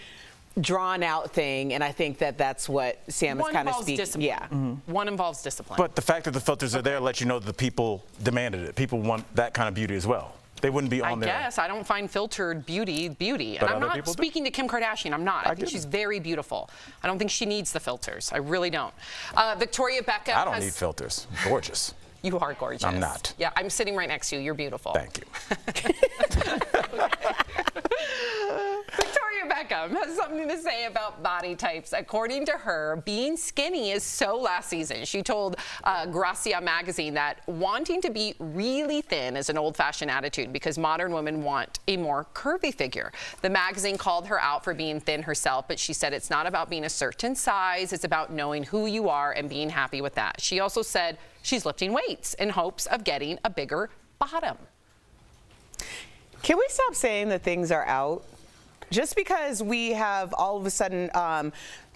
[SPEAKER 18] drawn out thing, and I think that's what Sam is kind of speaking. Yeah.
[SPEAKER 9] One involves discipline.
[SPEAKER 11] But the fact that the filters are there lets you know that the people demanded it. People want that kind of beauty as well. They wouldn't be on there.
[SPEAKER 9] I guess I don't find filtered beauty. And I'm not speaking to Kim Kardashian. I'm not. I think she's very beautiful. I don't think she needs the filters. I really don't. Victoria Beckham.
[SPEAKER 11] I don't need filters. Gorgeous.
[SPEAKER 9] You are gorgeous.
[SPEAKER 11] I'm not.
[SPEAKER 9] Yeah, I'm sitting right next to you. You're beautiful.
[SPEAKER 11] Thank you.
[SPEAKER 9] Victoria Beckham has something to say about body types. According to her, being skinny is so last season. She told Gracia magazine that wanting to be really thin is an old-fashioned attitude because modern women want a more curvy figure. The magazine called her out for being thin herself, but she said it's not about being a certain size. It's about knowing who you are and being happy with that. She also said she's lifting weights in hopes of getting a bigger bottom.
[SPEAKER 18] Can we stop saying that things are out? Just because we have all of a sudden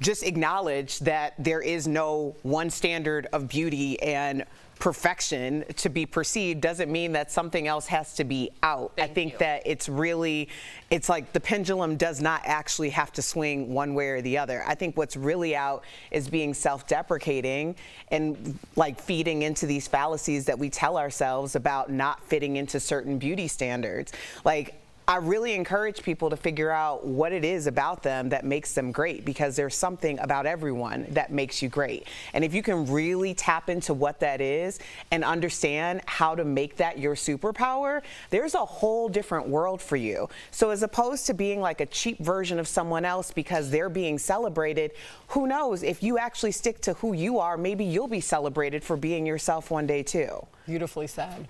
[SPEAKER 18] just acknowledged that there is no one standard of beauty and perfection to be perceived doesn't mean that something else has to be out. I think that it's like the pendulum does not actually have to swing one way or the other. I think what's really out is being self-deprecating and like feeding into these fallacies that we tell ourselves about not fitting into certain beauty standards. Like, I really encourage people to figure out what it is about them that makes them great, because there's something about everyone that makes you great. And if you can really tap into what that is and understand how to make that your superpower, there's a whole different world for you. So as opposed to being like a cheap version of someone else because they're being celebrated, who knows, if you actually stick to who you are, maybe you'll be celebrated for being yourself one day too.
[SPEAKER 9] Beautifully said.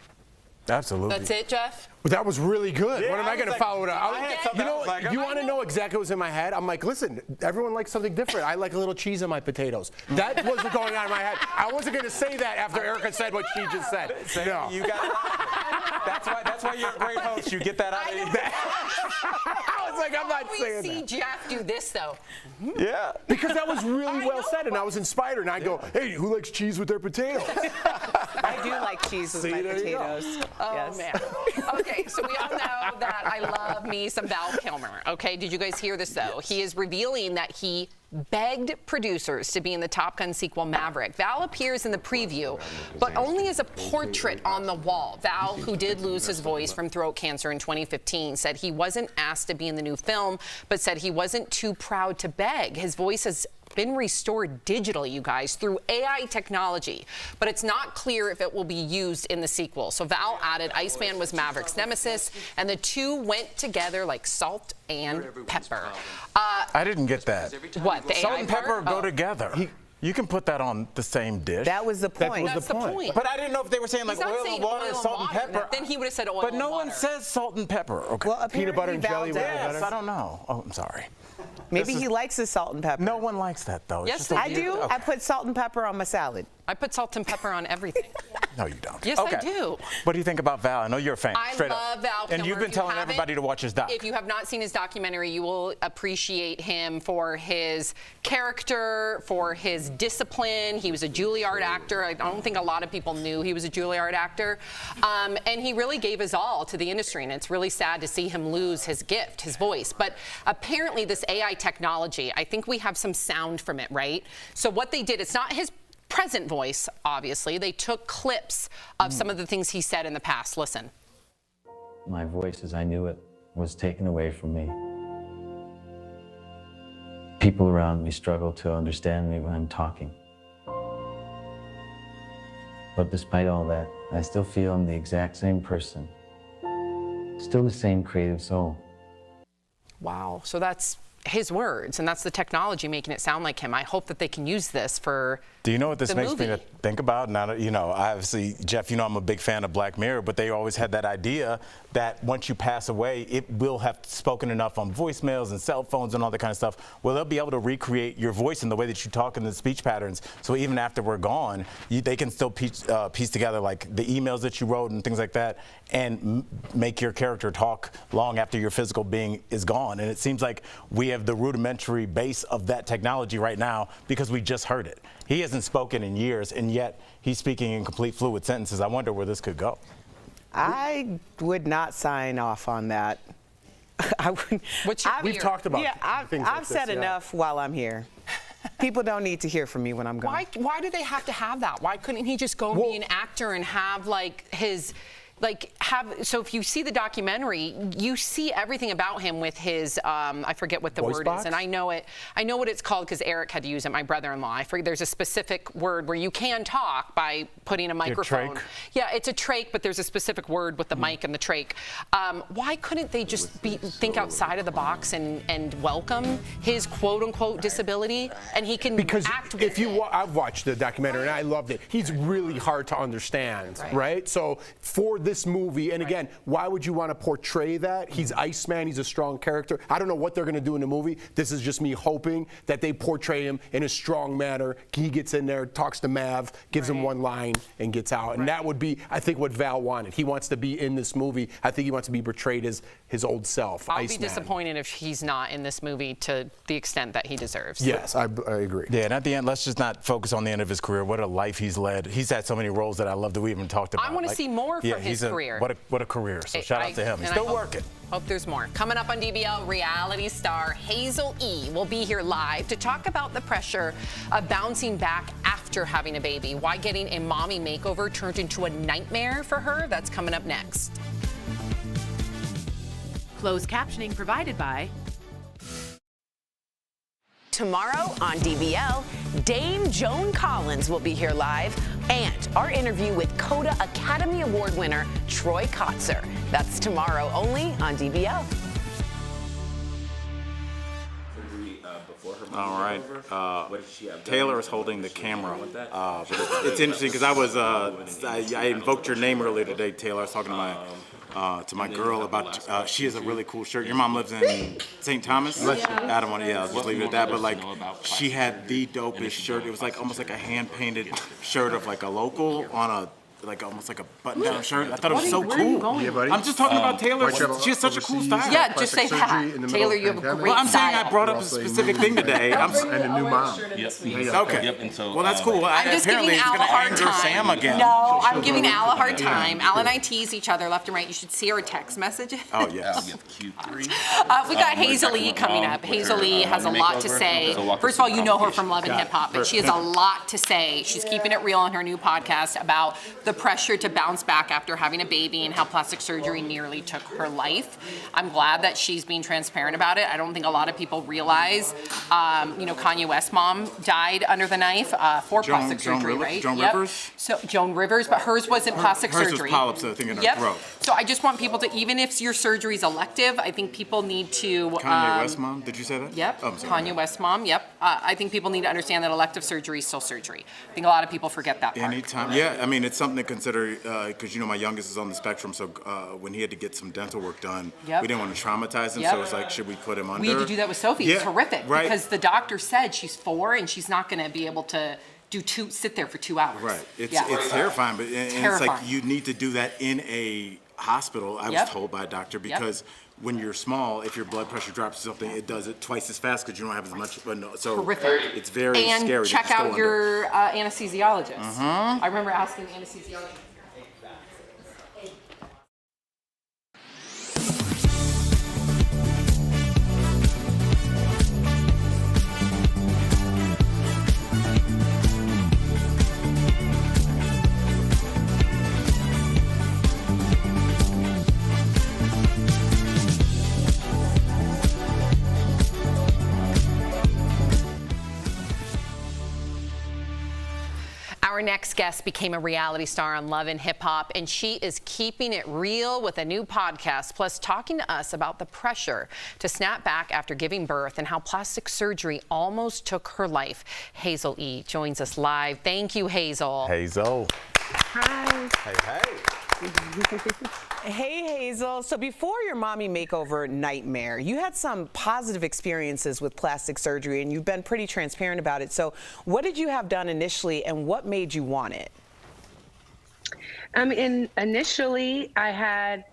[SPEAKER 11] Absolutely.
[SPEAKER 9] That's it, Jeff?
[SPEAKER 3] Well, that was really good.
[SPEAKER 11] Yeah,
[SPEAKER 3] what am I going to follow it up? You know,
[SPEAKER 11] like,
[SPEAKER 3] you want to know exactly what's in my head? I'm like, listen, everyone likes something different. I like a little cheese on my potatoes. That was going on in my head. I wasn't going to say that after Erica said what she just said. No.
[SPEAKER 11] You got it. That's why you're a great host. You get that out of you.
[SPEAKER 3] I was like, I'm not saying that.
[SPEAKER 9] We see Jeff do this, though.
[SPEAKER 11] Yeah.
[SPEAKER 3] Because that was really well said, and I was inspired, and I go, hey, who likes cheese with their potatoes?
[SPEAKER 18] I do like cheese with my potatoes.
[SPEAKER 9] Oh,
[SPEAKER 18] yes.
[SPEAKER 9] man. Okay, so we all know that I love me some Val Kilmer. Okay, did you guys hear this, though? Yes. He is revealing that he begged producers to be in the Top Gun sequel Maverick. Val appears in the preview, but only as a portrait on the wall. Val, who did lose his voice from throat cancer in 2015, said he wasn't asked to be in the new film, but said he wasn't too proud to beg. His voice has been restored digitally, you guys, through AI technology, but it's not clear if it will be used in the sequel. So Val added Iceman was Maverick's nemesis, and the two went together like salt and pepper.
[SPEAKER 11] I didn't get that.
[SPEAKER 9] What, the
[SPEAKER 11] salt
[SPEAKER 9] AI
[SPEAKER 11] and pepper
[SPEAKER 9] part?
[SPEAKER 11] go together. You can put that on the same dish.
[SPEAKER 18] That was the point.
[SPEAKER 9] That's the point.
[SPEAKER 11] But I didn't know if they were saying like oil and water, salt and pepper.
[SPEAKER 9] Then he would have said oil
[SPEAKER 11] But
[SPEAKER 9] and
[SPEAKER 11] no
[SPEAKER 9] water.
[SPEAKER 11] one says salt and pepper. Okay.
[SPEAKER 18] Well,
[SPEAKER 3] peanut butter and jelly.
[SPEAKER 11] Yes, I don't know. Oh, I'm sorry.
[SPEAKER 18] Maybe he likes the salt and pepper.
[SPEAKER 11] No one likes that, though.
[SPEAKER 9] Yes,
[SPEAKER 11] it's just
[SPEAKER 9] they
[SPEAKER 11] a
[SPEAKER 9] do.
[SPEAKER 11] weird-
[SPEAKER 18] I put salt and pepper on my salad.
[SPEAKER 9] I put salt and pepper on everything.
[SPEAKER 11] No, you don't.
[SPEAKER 9] Yes, I do.
[SPEAKER 11] What do you think about Val? I know you're a fan.
[SPEAKER 9] I
[SPEAKER 11] Straight
[SPEAKER 9] love
[SPEAKER 11] up.
[SPEAKER 9] Val Kilmer.
[SPEAKER 11] And you've been
[SPEAKER 9] If you
[SPEAKER 11] telling everybody to watch his doc.
[SPEAKER 9] If you have not seen his documentary, you will appreciate him for his character, for his discipline. He was a Juilliard actor. I don't think a lot of people knew he was a Juilliard actor. And he really gave his all to the industry, and it's really sad to see him lose his gift, his voice. But apparently this AI technology, I think we have some sound from it, right? So what they did, it's not his present voice, obviously. They took clips of some of the things he said in the past. Listen.
[SPEAKER 17] My voice as I knew it was taken away from me. People around me struggle to understand me when I'm talking. But despite all that, I still feel I'm the exact same person. Still the same creative soul.
[SPEAKER 9] Wow. So that's his words, and that's the technology making it sound like him. I hope that they can use this for
[SPEAKER 11] Do you know what this makes
[SPEAKER 9] movie.
[SPEAKER 11] me to think about? Now, you know, obviously, Jeff, you know I'm a big fan of Black Mirror, but they always had that idea that once you pass away, it will have spoken enough on voicemails and cell phones and all that kind of stuff. Well, they'll be able to recreate your voice and the way that you talk and the speech patterns. So even after we're gone, they can still piece together like the emails that you wrote and things like that, and make your character talk long after your physical being is gone. And it seems like we have the rudimentary base of that technology right now because we just heard it. He hasn't spoken in years, and yet he's speaking in complete fluid sentences. I wonder where this could go.
[SPEAKER 18] I would not sign off on that.
[SPEAKER 3] We've talked about things like
[SPEAKER 18] I've said
[SPEAKER 3] this,
[SPEAKER 18] have while I'm here. People don't need to hear from me when I'm gone.
[SPEAKER 9] Why do they have to have that? Why couldn't he just go and be an actor and have like his so if you see the documentary, you see everything about him with his I forget what the
[SPEAKER 3] Voice
[SPEAKER 9] word
[SPEAKER 3] box?
[SPEAKER 9] is, and I know what it's called because Eric had to use it, my brother-in-law. I forget, there's a specific word where you can talk by putting a microphone. Yeah, it's a trach, but there's a specific word with the mic and the trach. Why couldn't they just think outside of the box and welcome his quote-unquote disability, and he can act with
[SPEAKER 3] I've watched the documentary and I loved it. He's really hard to understand, right? So for this movie, and again, why would you want to portray that? He's Iceman, he's a strong character. I don't know what they're going to do in the movie. This is just me hoping that they portray him in a strong manner. He gets in there, talks to Mav, gives him one line, and gets out. And that would be, I think, what Val wanted. He wants to be in this movie. I think he wants to be portrayed as his old self,
[SPEAKER 9] I'll
[SPEAKER 3] Iceman.
[SPEAKER 9] be disappointed if he's not in this movie to the extent that he deserves.
[SPEAKER 3] Yes, I agree.
[SPEAKER 11] Yeah, and at the end, let's just not focus on the end of his career. What a life he's led. He's had so many roles that I love that we even talked about.
[SPEAKER 9] I want to see more from his career.
[SPEAKER 11] What a career. So shout out to him. He's still working.
[SPEAKER 9] Hope there's more. Coming up on DBL, reality star Hazel E will be here live to talk about the pressure of bouncing back after having a baby. Why getting a mommy makeover turned into a nightmare for her. That's coming up next.
[SPEAKER 1] Closed captioning provided by
[SPEAKER 2] Tomorrow on DBL, Dame Joan Collins will be here live, and our interview with CODA Academy Award winner Troy Kotzer. That's tomorrow only on DBL.
[SPEAKER 11] All right. Taylor is holding the camera. It's interesting because I invoked your name earlier today, Taylor. I was talking to my girl about she has a really cool shirt. Your mom lives in St. Thomas? I don't want to, I'll just leave it at that. But like, she had the dopest shirt. It was like almost like a hand-painted shirt of like a local on almost like a button-down shirt. I thought it was so cool.
[SPEAKER 3] Yeah, buddy.
[SPEAKER 11] I'm just talking about Taylor. She has such a cool style.
[SPEAKER 9] Yeah, just say that. Taylor, you have a great
[SPEAKER 11] Well, I'm saying
[SPEAKER 9] style.
[SPEAKER 11] I brought up a specific thing today.
[SPEAKER 3] And a new mom.
[SPEAKER 11] Okay.
[SPEAKER 22] Yep, and so,
[SPEAKER 11] well, that's cool.
[SPEAKER 9] I'm just
[SPEAKER 11] Apparently,
[SPEAKER 9] giving
[SPEAKER 11] it's
[SPEAKER 9] Al
[SPEAKER 11] going
[SPEAKER 9] a
[SPEAKER 11] to
[SPEAKER 9] hard
[SPEAKER 11] anger
[SPEAKER 9] time.
[SPEAKER 11] Sam again.
[SPEAKER 9] No, I'm giving Al a hard time. Al and I tease each other left and right. You should see our text messages.
[SPEAKER 11] Oh, yes.
[SPEAKER 22] Q3.
[SPEAKER 9] We got Hazel E coming up. Hazel E has a lot to say. First of all, you know her from Love and Hip Hop, but she has a lot to say. She's keeping it real on her new podcast about the pressure to bounce back after having a baby and how plastic surgery nearly took her life. I'm glad that she's being transparent about it. I don't think a lot of people realize, Kanye West's mom died under the knife for plastic surgery, right?
[SPEAKER 11] Joan Rivers?
[SPEAKER 9] So Joan Rivers, but hers wasn't plastic
[SPEAKER 11] hers
[SPEAKER 9] surgery.
[SPEAKER 11] was polyps, I think, in her throat.
[SPEAKER 9] So I just want people to, even if your surgery is elective, I think people need to.
[SPEAKER 11] Kanye West mom? Did you say that?
[SPEAKER 9] Yep.
[SPEAKER 11] Oh, I'm sorry.
[SPEAKER 9] Kanye West mom. Yep. I think people need to understand that elective surgery is still surgery. I think a lot of people forget that part.
[SPEAKER 11] Anytime. Yeah, I mean, it's something to consider because, my youngest is on the spectrum. So when he had to get some dental work done, we didn't want to traumatize him. So it's like, should we put him under?
[SPEAKER 9] We had to do that with Sophie.
[SPEAKER 11] Yeah,
[SPEAKER 9] it's horrific
[SPEAKER 11] right.
[SPEAKER 9] because the doctor said she's 4 and she's not going to be able to sit there for 2 hours.
[SPEAKER 11] Right. It's terrifying, but it's like you need to do that in a hospital. I was told by a doctor because when you're small, if your blood pressure drops or something, it does it twice as fast because you don't have as much. So
[SPEAKER 9] horrific.
[SPEAKER 11] It's very
[SPEAKER 9] and
[SPEAKER 11] scary.
[SPEAKER 9] Check
[SPEAKER 11] to just
[SPEAKER 9] out
[SPEAKER 11] go
[SPEAKER 9] your anesthesiologist.
[SPEAKER 11] Mm-hmm.
[SPEAKER 9] I remember asking the anesthesiologist. Our next guest became a reality star on Love and Hip Hop, and she is keeping it real with a new podcast, plus talking to us about the pressure to snap back after giving birth and how plastic surgery almost took her life. Hazel E joins us live. Thank you, Hazel.
[SPEAKER 11] Hazel.
[SPEAKER 18] Hi.
[SPEAKER 11] Hey.
[SPEAKER 18] Hey, Hazel. So before your mommy makeover nightmare, you had some positive experiences with plastic surgery, and you've been pretty transparent about it. So what did you have done initially, and what made you want it?
[SPEAKER 21] Initially, I have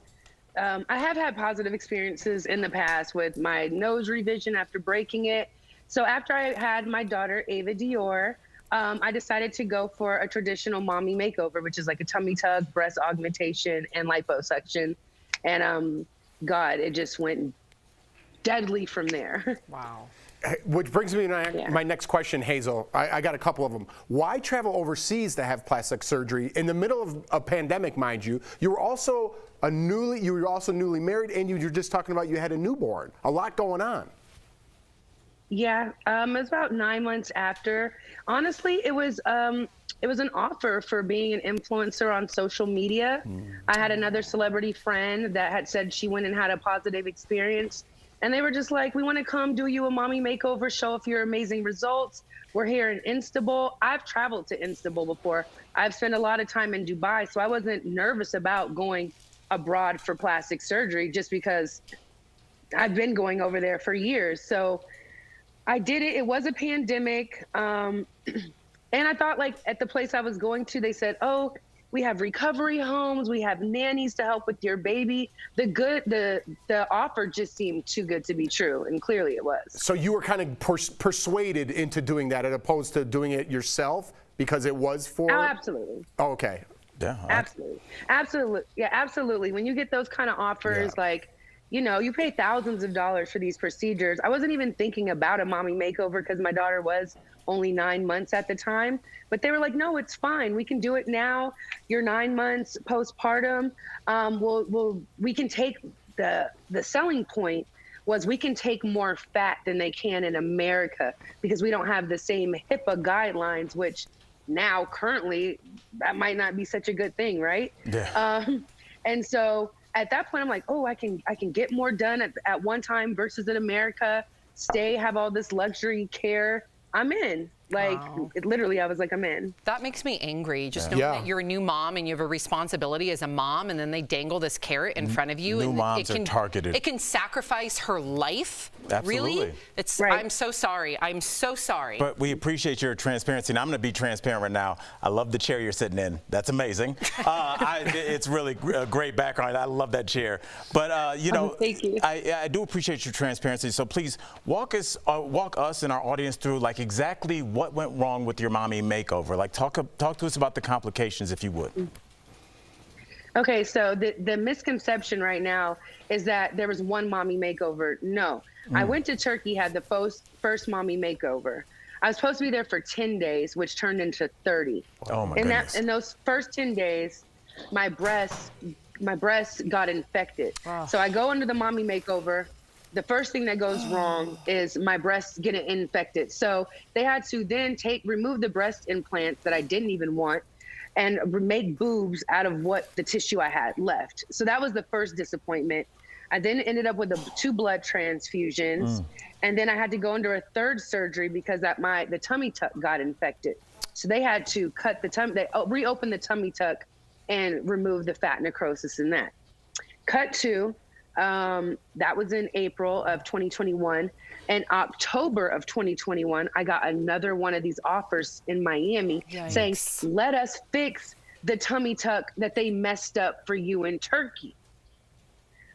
[SPEAKER 21] had positive experiences in the past with my nose revision after breaking it. So after I had my daughter, Ava Dior, I decided to go for a traditional mommy makeover, which is like a tummy tuck, breast augmentation, and liposuction. And God, it just went deadly from there.
[SPEAKER 9] Wow.
[SPEAKER 3] Which brings me to my next question, Hazel. I got a couple of them. Why travel overseas to have plastic surgery in the middle of a pandemic, mind you? You were also newly married, and you were just talking about you had a newborn. A lot going on.
[SPEAKER 21] Yeah, it was about 9 months after. Honestly, it was an offer for being an influencer on social media. I had another celebrity friend that had said she went and had a positive experience. And they were just like, we want to come do you a mommy makeover, show off your amazing results. We're here in Istanbul. I've traveled to Istanbul before. I've spent a lot of time in Dubai, so I wasn't nervous about going abroad for plastic surgery just because I've been going over there for years. So I did it. It was a pandemic. And I thought, like, at the place I was going to, they said, oh, we have recovery homes. We have nannies to help with your baby. The offer just seemed too good to be true. And clearly it was.
[SPEAKER 3] So you were kind of persuaded into doing that as opposed to doing it yourself because it was for?
[SPEAKER 21] Oh, absolutely.
[SPEAKER 3] Oh, okay.
[SPEAKER 11] Yeah.
[SPEAKER 21] Absolutely. Absolutely. Yeah, absolutely. When you get those kind of offers, like, you know, you pay thousands of dollars for these procedures. I wasn't even thinking about a mommy makeover because my daughter was only 9 months at the time. But they were like, no, it's fine. We can do it now. You're 9 months postpartum. We can take the selling point was we can take more fat than they can in America because we don't have the same HIPAA guidelines, which now currently that might not be such a good thing, right?
[SPEAKER 11] Yeah.
[SPEAKER 21] And so at that point, I'm like, oh, I can get more done at one time versus in America, have all this luxury care. I'm in. Like, literally, I was like, I'm in.
[SPEAKER 9] That makes me angry. Just knowing that you're a new mom and you have a responsibility as a mom, and then they dangle this carrot in front of you.
[SPEAKER 11] New
[SPEAKER 9] and
[SPEAKER 11] moms are targeted.
[SPEAKER 9] It can sacrifice her life.
[SPEAKER 11] Absolutely.
[SPEAKER 9] Really? I'm so sorry. I'm so sorry.
[SPEAKER 11] But we appreciate your transparency, and I'm going to be transparent right now. I love the chair you're sitting in. That's amazing. It's really a great background. I love that chair. But you know,
[SPEAKER 21] thank you.
[SPEAKER 11] I do appreciate your transparency. So please walk us and our audience through like exactly what went wrong with your mommy makeover. Like talk to us about the complications, if you would.
[SPEAKER 21] Okay, so the misconception right now is that there was one mommy makeover. No, I went to Turkey, had the first mommy makeover. I was supposed to be there for 10 days, which turned into 30.
[SPEAKER 11] Oh my goodness.
[SPEAKER 21] In those first 10 days, my breasts got infected. So I go into the mommy makeover. The first thing that goes wrong is my breasts get infected. So they had to then remove the breast implants that I didn't even want and make boobs out of what the tissue I had left. So that was the first disappointment. I then ended up with 2 blood transfusions. And then I had to go under a third surgery because the tummy tuck got infected. So they had to cut the tummy, they reopened the tummy tuck and remove the fat necrosis in that. Cut to, that was in April of 2021. In October of 2021, I got another one of these offers in Miami saying, let us fix the tummy tuck that they messed up for you in Turkey.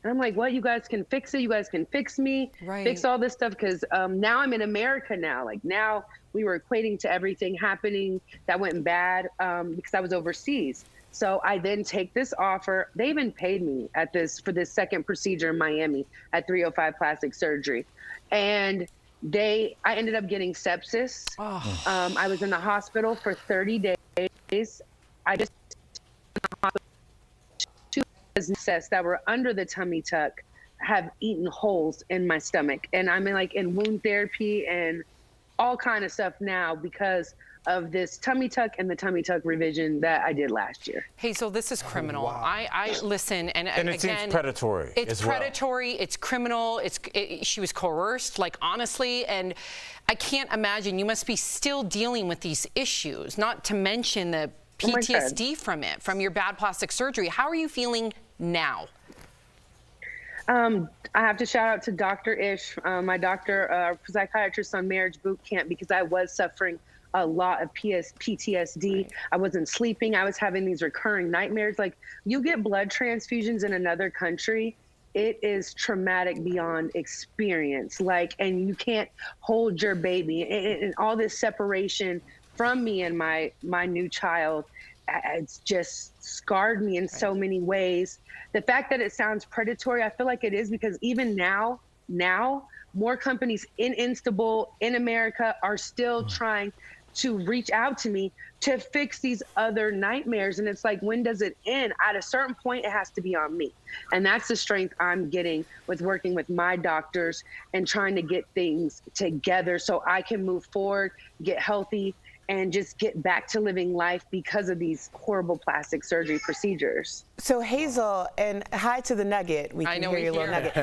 [SPEAKER 21] And I'm like, what? You guys can fix it? You guys can fix me? Fix all this stuff? Because now I'm in America now. Like now we were equating to everything happening that went bad because I was overseas. So I then take this offer. They even paid me for this second procedure in Miami at 305 Plastic Surgery. And I ended up getting sepsis. I was in the hospital for 30 days. I just two cysts that were under the tummy tuck have eaten holes in my stomach. And I'm in wound therapy and all kind of stuff now because of this tummy tuck and the tummy tuck revision that I did last year.
[SPEAKER 9] Hazel, this is criminal. I listen, and
[SPEAKER 11] it
[SPEAKER 9] again,
[SPEAKER 11] seems predatory.
[SPEAKER 9] It's predatory. It's criminal. She was coerced, like, honestly, and I can't imagine. You must be still dealing with these issues, not to mention the PTSD from your bad plastic surgery. How are you feeling now?
[SPEAKER 21] I have to shout out to Dr. Ish, my doctor, psychiatrist on marriage boot camp, because I was suffering a lot of PTSD. I wasn't sleeping. I was having these recurring nightmares. Like, you get blood transfusions in another country, it is traumatic beyond experience. Like, and you can't hold your baby, and all this separation from me and my new child, it's just scarred me in so many ways. The fact that it sounds predatory, I feel like it is, because even now, more companies in Instable, in America, are still trying to reach out to me to fix these other nightmares. And it's like, when does it end? At a certain point, it has to be on me. And that's the strength I'm getting with working with my doctors and trying to get things together so I can move forward, get healthy, and just get back to living life because of these horrible plastic surgery procedures.
[SPEAKER 18] So Hazel, and hi to the Nugget. We can hear your little nugget.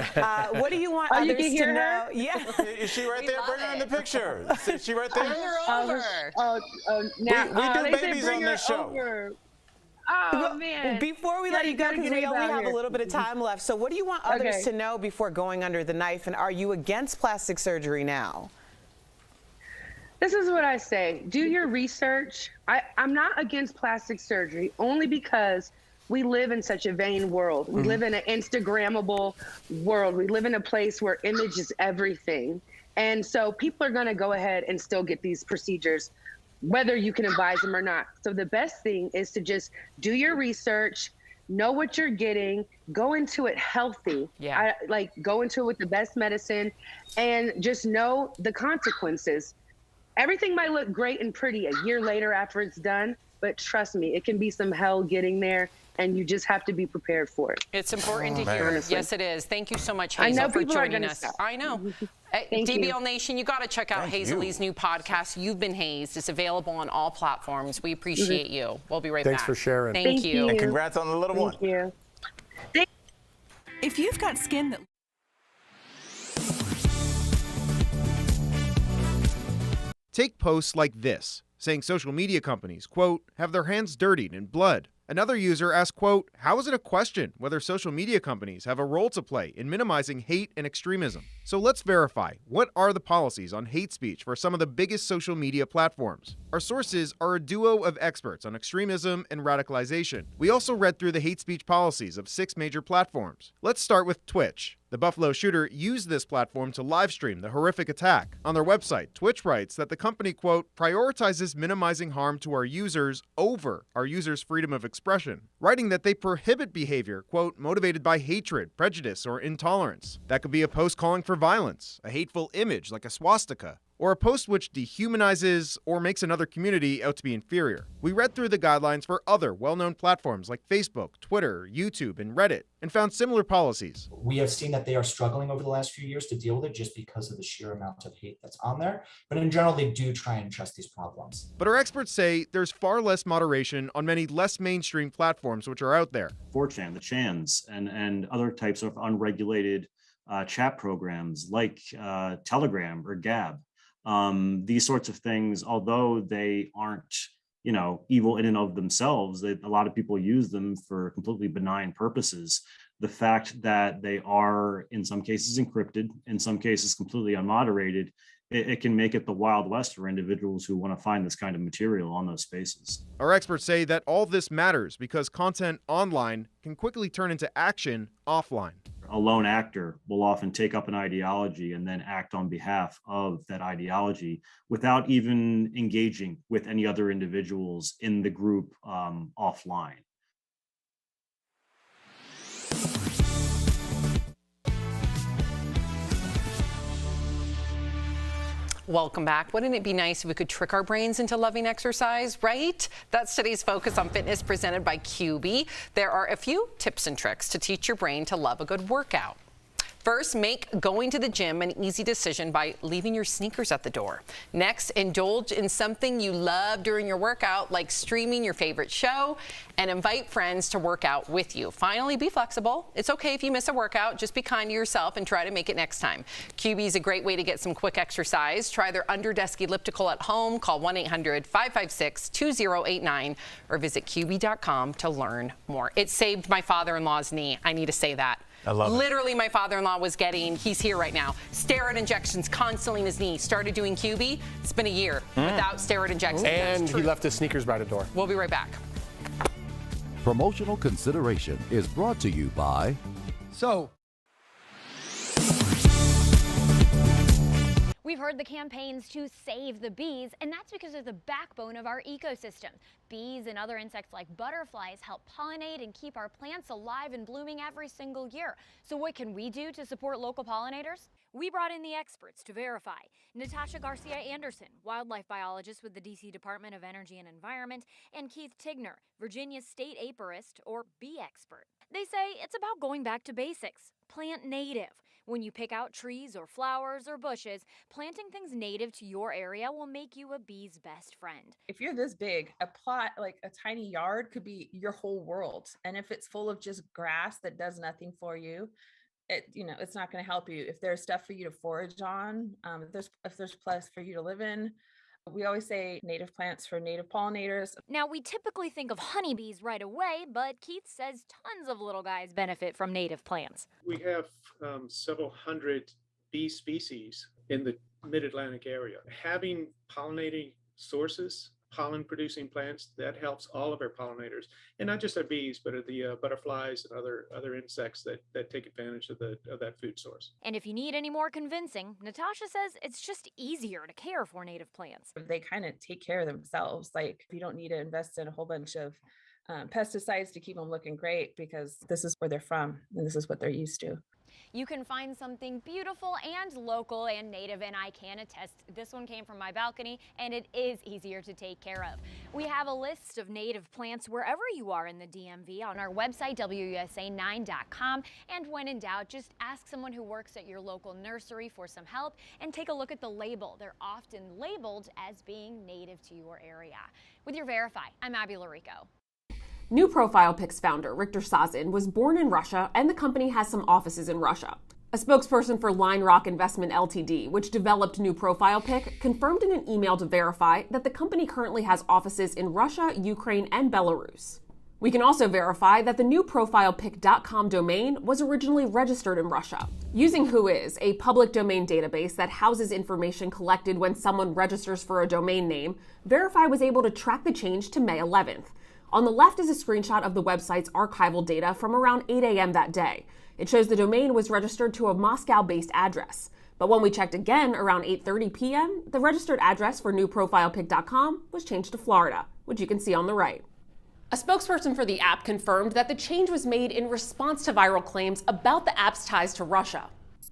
[SPEAKER 18] What do you want others to know? Yeah.
[SPEAKER 11] Is she right there? Bring her in the picture. Is she right there?
[SPEAKER 21] Bring her over. Now,
[SPEAKER 11] we do babies on this show.
[SPEAKER 21] Over. Oh, man.
[SPEAKER 18] Before we let you go, because we only have a little bit of time left, so what do you want others to know before going under the knife, and are you against plastic surgery now?
[SPEAKER 21] This is what I say. Do your research. I'm not against plastic surgery, only because we live in such a vain world. We live in an Instagrammable world. We live in a place where image is everything. And so people are going to go ahead and still get these procedures, whether you can advise them or not. So the best thing is to just do your research, know what you're getting, go into it healthy.
[SPEAKER 9] Yeah.
[SPEAKER 21] Go into it with the best medicine, and just know the consequences. Everything might look great and pretty a year later after it's done, but trust me, it can be some hell getting there, and you just have to be prepared for it.
[SPEAKER 9] It's important to hear.
[SPEAKER 21] Honestly.
[SPEAKER 9] Yes, it is. Thank you so much, Hazel, for joining us.
[SPEAKER 21] Stop.
[SPEAKER 9] I know.
[SPEAKER 21] Thank
[SPEAKER 9] DBL
[SPEAKER 21] you.
[SPEAKER 9] Nation, you got to check out Hazel E's new podcast, You've Been Hazed. It's available on all platforms. We appreciate you. We'll be right back.
[SPEAKER 3] Thanks for sharing.
[SPEAKER 9] Thank you.
[SPEAKER 11] And congrats on the little one.
[SPEAKER 21] Thank you.
[SPEAKER 1] If you've got skin that
[SPEAKER 6] Take posts like this, saying social media companies, quote, have their hands dirtied in blood. Another user asked, quote, how is it a question whether social media companies have a role to play in minimizing hate and extremism? So let's verify, what are the policies on hate speech for some of the biggest social media platforms? Our sources are a duo of experts on extremism and radicalization. We also read through the hate speech policies of 6 major platforms. Let's start with Twitch. The Buffalo shooter used this platform to live stream the horrific attack. On their website, Twitch writes that the company, quote, prioritizes minimizing harm to our users over our users' freedom of expression, writing that they prohibit behavior, quote, motivated by hatred, prejudice, or intolerance. That could be a post calling for violence, a hateful image like a swastika, or a post which dehumanizes or makes another community out to be inferior. We read through the guidelines for other well-known platforms like Facebook, Twitter, YouTube, and Reddit, and found similar policies.
[SPEAKER 7] We have seen that they are struggling over the last few years to deal with it just because of the sheer amount of hate that's on there. But in general, they do try and address these problems.
[SPEAKER 6] But our experts say there's far less moderation on many less mainstream platforms which are out there.
[SPEAKER 8] 4chan, the Chans, and other types of unregulated chat programs like Telegram or Gab. These sorts of things, although they aren't, evil in and of themselves, a lot of people use them for completely benign purposes. The fact that they are, in some cases, encrypted, in some cases, completely unmoderated, it can make it the Wild West for individuals who want to find this kind of material on those spaces.
[SPEAKER 6] Our experts say that all this matters because content online can quickly turn into action offline.
[SPEAKER 8] A lone actor will often take up an ideology and then act on behalf of that ideology without even engaging with any other individuals in the group offline.
[SPEAKER 9] Welcome back. Wouldn't it be nice if we could trick our brains into loving exercise, right? That's today's Focus on Fitness presented by QB. There are a few tips and tricks to teach your brain to love a good workout. First, make going to the gym an easy decision by leaving your sneakers at the door. Next, indulge in something you love during your workout, like streaming your favorite show, and invite friends to work out with you. Finally, be flexible. It's okay if you miss a workout. Just be kind to yourself and try to make it next time. QB is a great way to get some quick exercise. Try their under-desk elliptical at home. Call 1-800-556-2089 or visit QB.com to learn more. It saved my father-in-law's knee. I need to say that.
[SPEAKER 11] I love it.
[SPEAKER 9] Literally, my father-in-law was getting, he's here right now, steroid injections constantly in his knee. Started doing QB. It's been a year without steroid injections.
[SPEAKER 3] And he left his sneakers by the door.
[SPEAKER 9] We'll be right back.
[SPEAKER 12] Promotional consideration is brought to you by...
[SPEAKER 13] We've heard the campaigns to save the bees, and that's because they're the backbone of our ecosystem. Bees and other insects like butterflies help pollinate and keep our plants alive and blooming every single year. So what can we do to support local pollinators? We brought in the experts to verify. Natasha Garcia Anderson, wildlife biologist with the DC Department of Energy and Environment, and Keith Tigner, Virginia's state apiarist or bee expert. They say it's about going back to basics. Plant native. When you pick out trees or flowers or bushes, planting things native to your area will make you a bee's best friend.
[SPEAKER 14] If you're this big, a plot, like a tiny yard, could be your whole world. And if it's full of just grass that does nothing for you, it's not going to help you. If there's stuff for you to forage on, if there's place for you to live in. We always say native plants for native pollinators.
[SPEAKER 13] Now, we typically think of honeybees right away, but Keith says tons of little guys benefit from native plants.
[SPEAKER 15] We have several hundred bee species in the mid-Atlantic area. Having pollinating sources, pollen-producing plants, that helps all of our pollinators, and not just our bees, but the butterflies and other insects that take advantage of that food source.
[SPEAKER 13] And if you need any more convincing, Natasha says it's just easier to care for native plants.
[SPEAKER 14] They kind of take care of themselves. Like, you don't need to invest in a whole bunch of pesticides to keep them looking great, because this is where they're from and this is what they're used to.
[SPEAKER 13] You can find something beautiful and local and native, and I can attest this one came from my balcony, and it is easier to take care of. We have a list of native plants wherever you are in the DMV on our website, WUSA9.com, and when in doubt, just ask someone who works at your local nursery for some help and take a look at the label. They're often labeled as being native to your area. With your Verify, I'm Abby Larico.
[SPEAKER 16] New Profile Pics founder Richter Sazin was born in Russia, and the company has some offices in Russia. A spokesperson for Line Rock Investment Ltd, which developed New Profile Pic, confirmed in an email to Verify that the company currently has offices in Russia, Ukraine, and Belarus. We can also verify that the newprofilepic.com domain was originally registered in Russia. Using Whois, a public domain database that houses information collected when someone registers for a domain name, Verify was able to track the change to May 11th. On the left is a screenshot of the website's archival data from around 8 a.m. that day. It shows the domain was registered to a Moscow-based address. But when we checked again around 8:30 p.m., the registered address for newprofilepic.com was changed to Florida, which you can see on the right. A spokesperson for the app confirmed that the change was made in response to viral claims about the app's ties to Russia.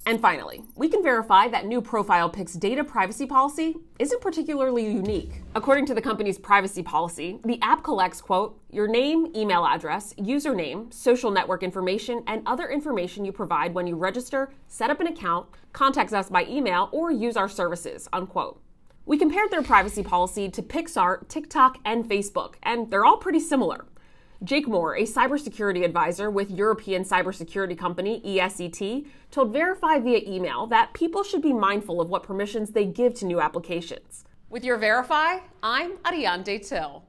[SPEAKER 16] And finally, we can verify that New Profile Pic's data privacy policy isn't particularly unique. According to the company's privacy policy, the app collects, quote, your name, email address, username, social network information, and other information you provide when you register, set up an account, contact us by email, or use our services, unquote. We compared their privacy policy to Pixar, TikTok, and Facebook, and they're all pretty similar. Jake Moore, a cybersecurity advisor with European cybersecurity company ESET, told Verify via email that people should be mindful of what permissions they give to new applications. With your Verify, I'm Ariante Till.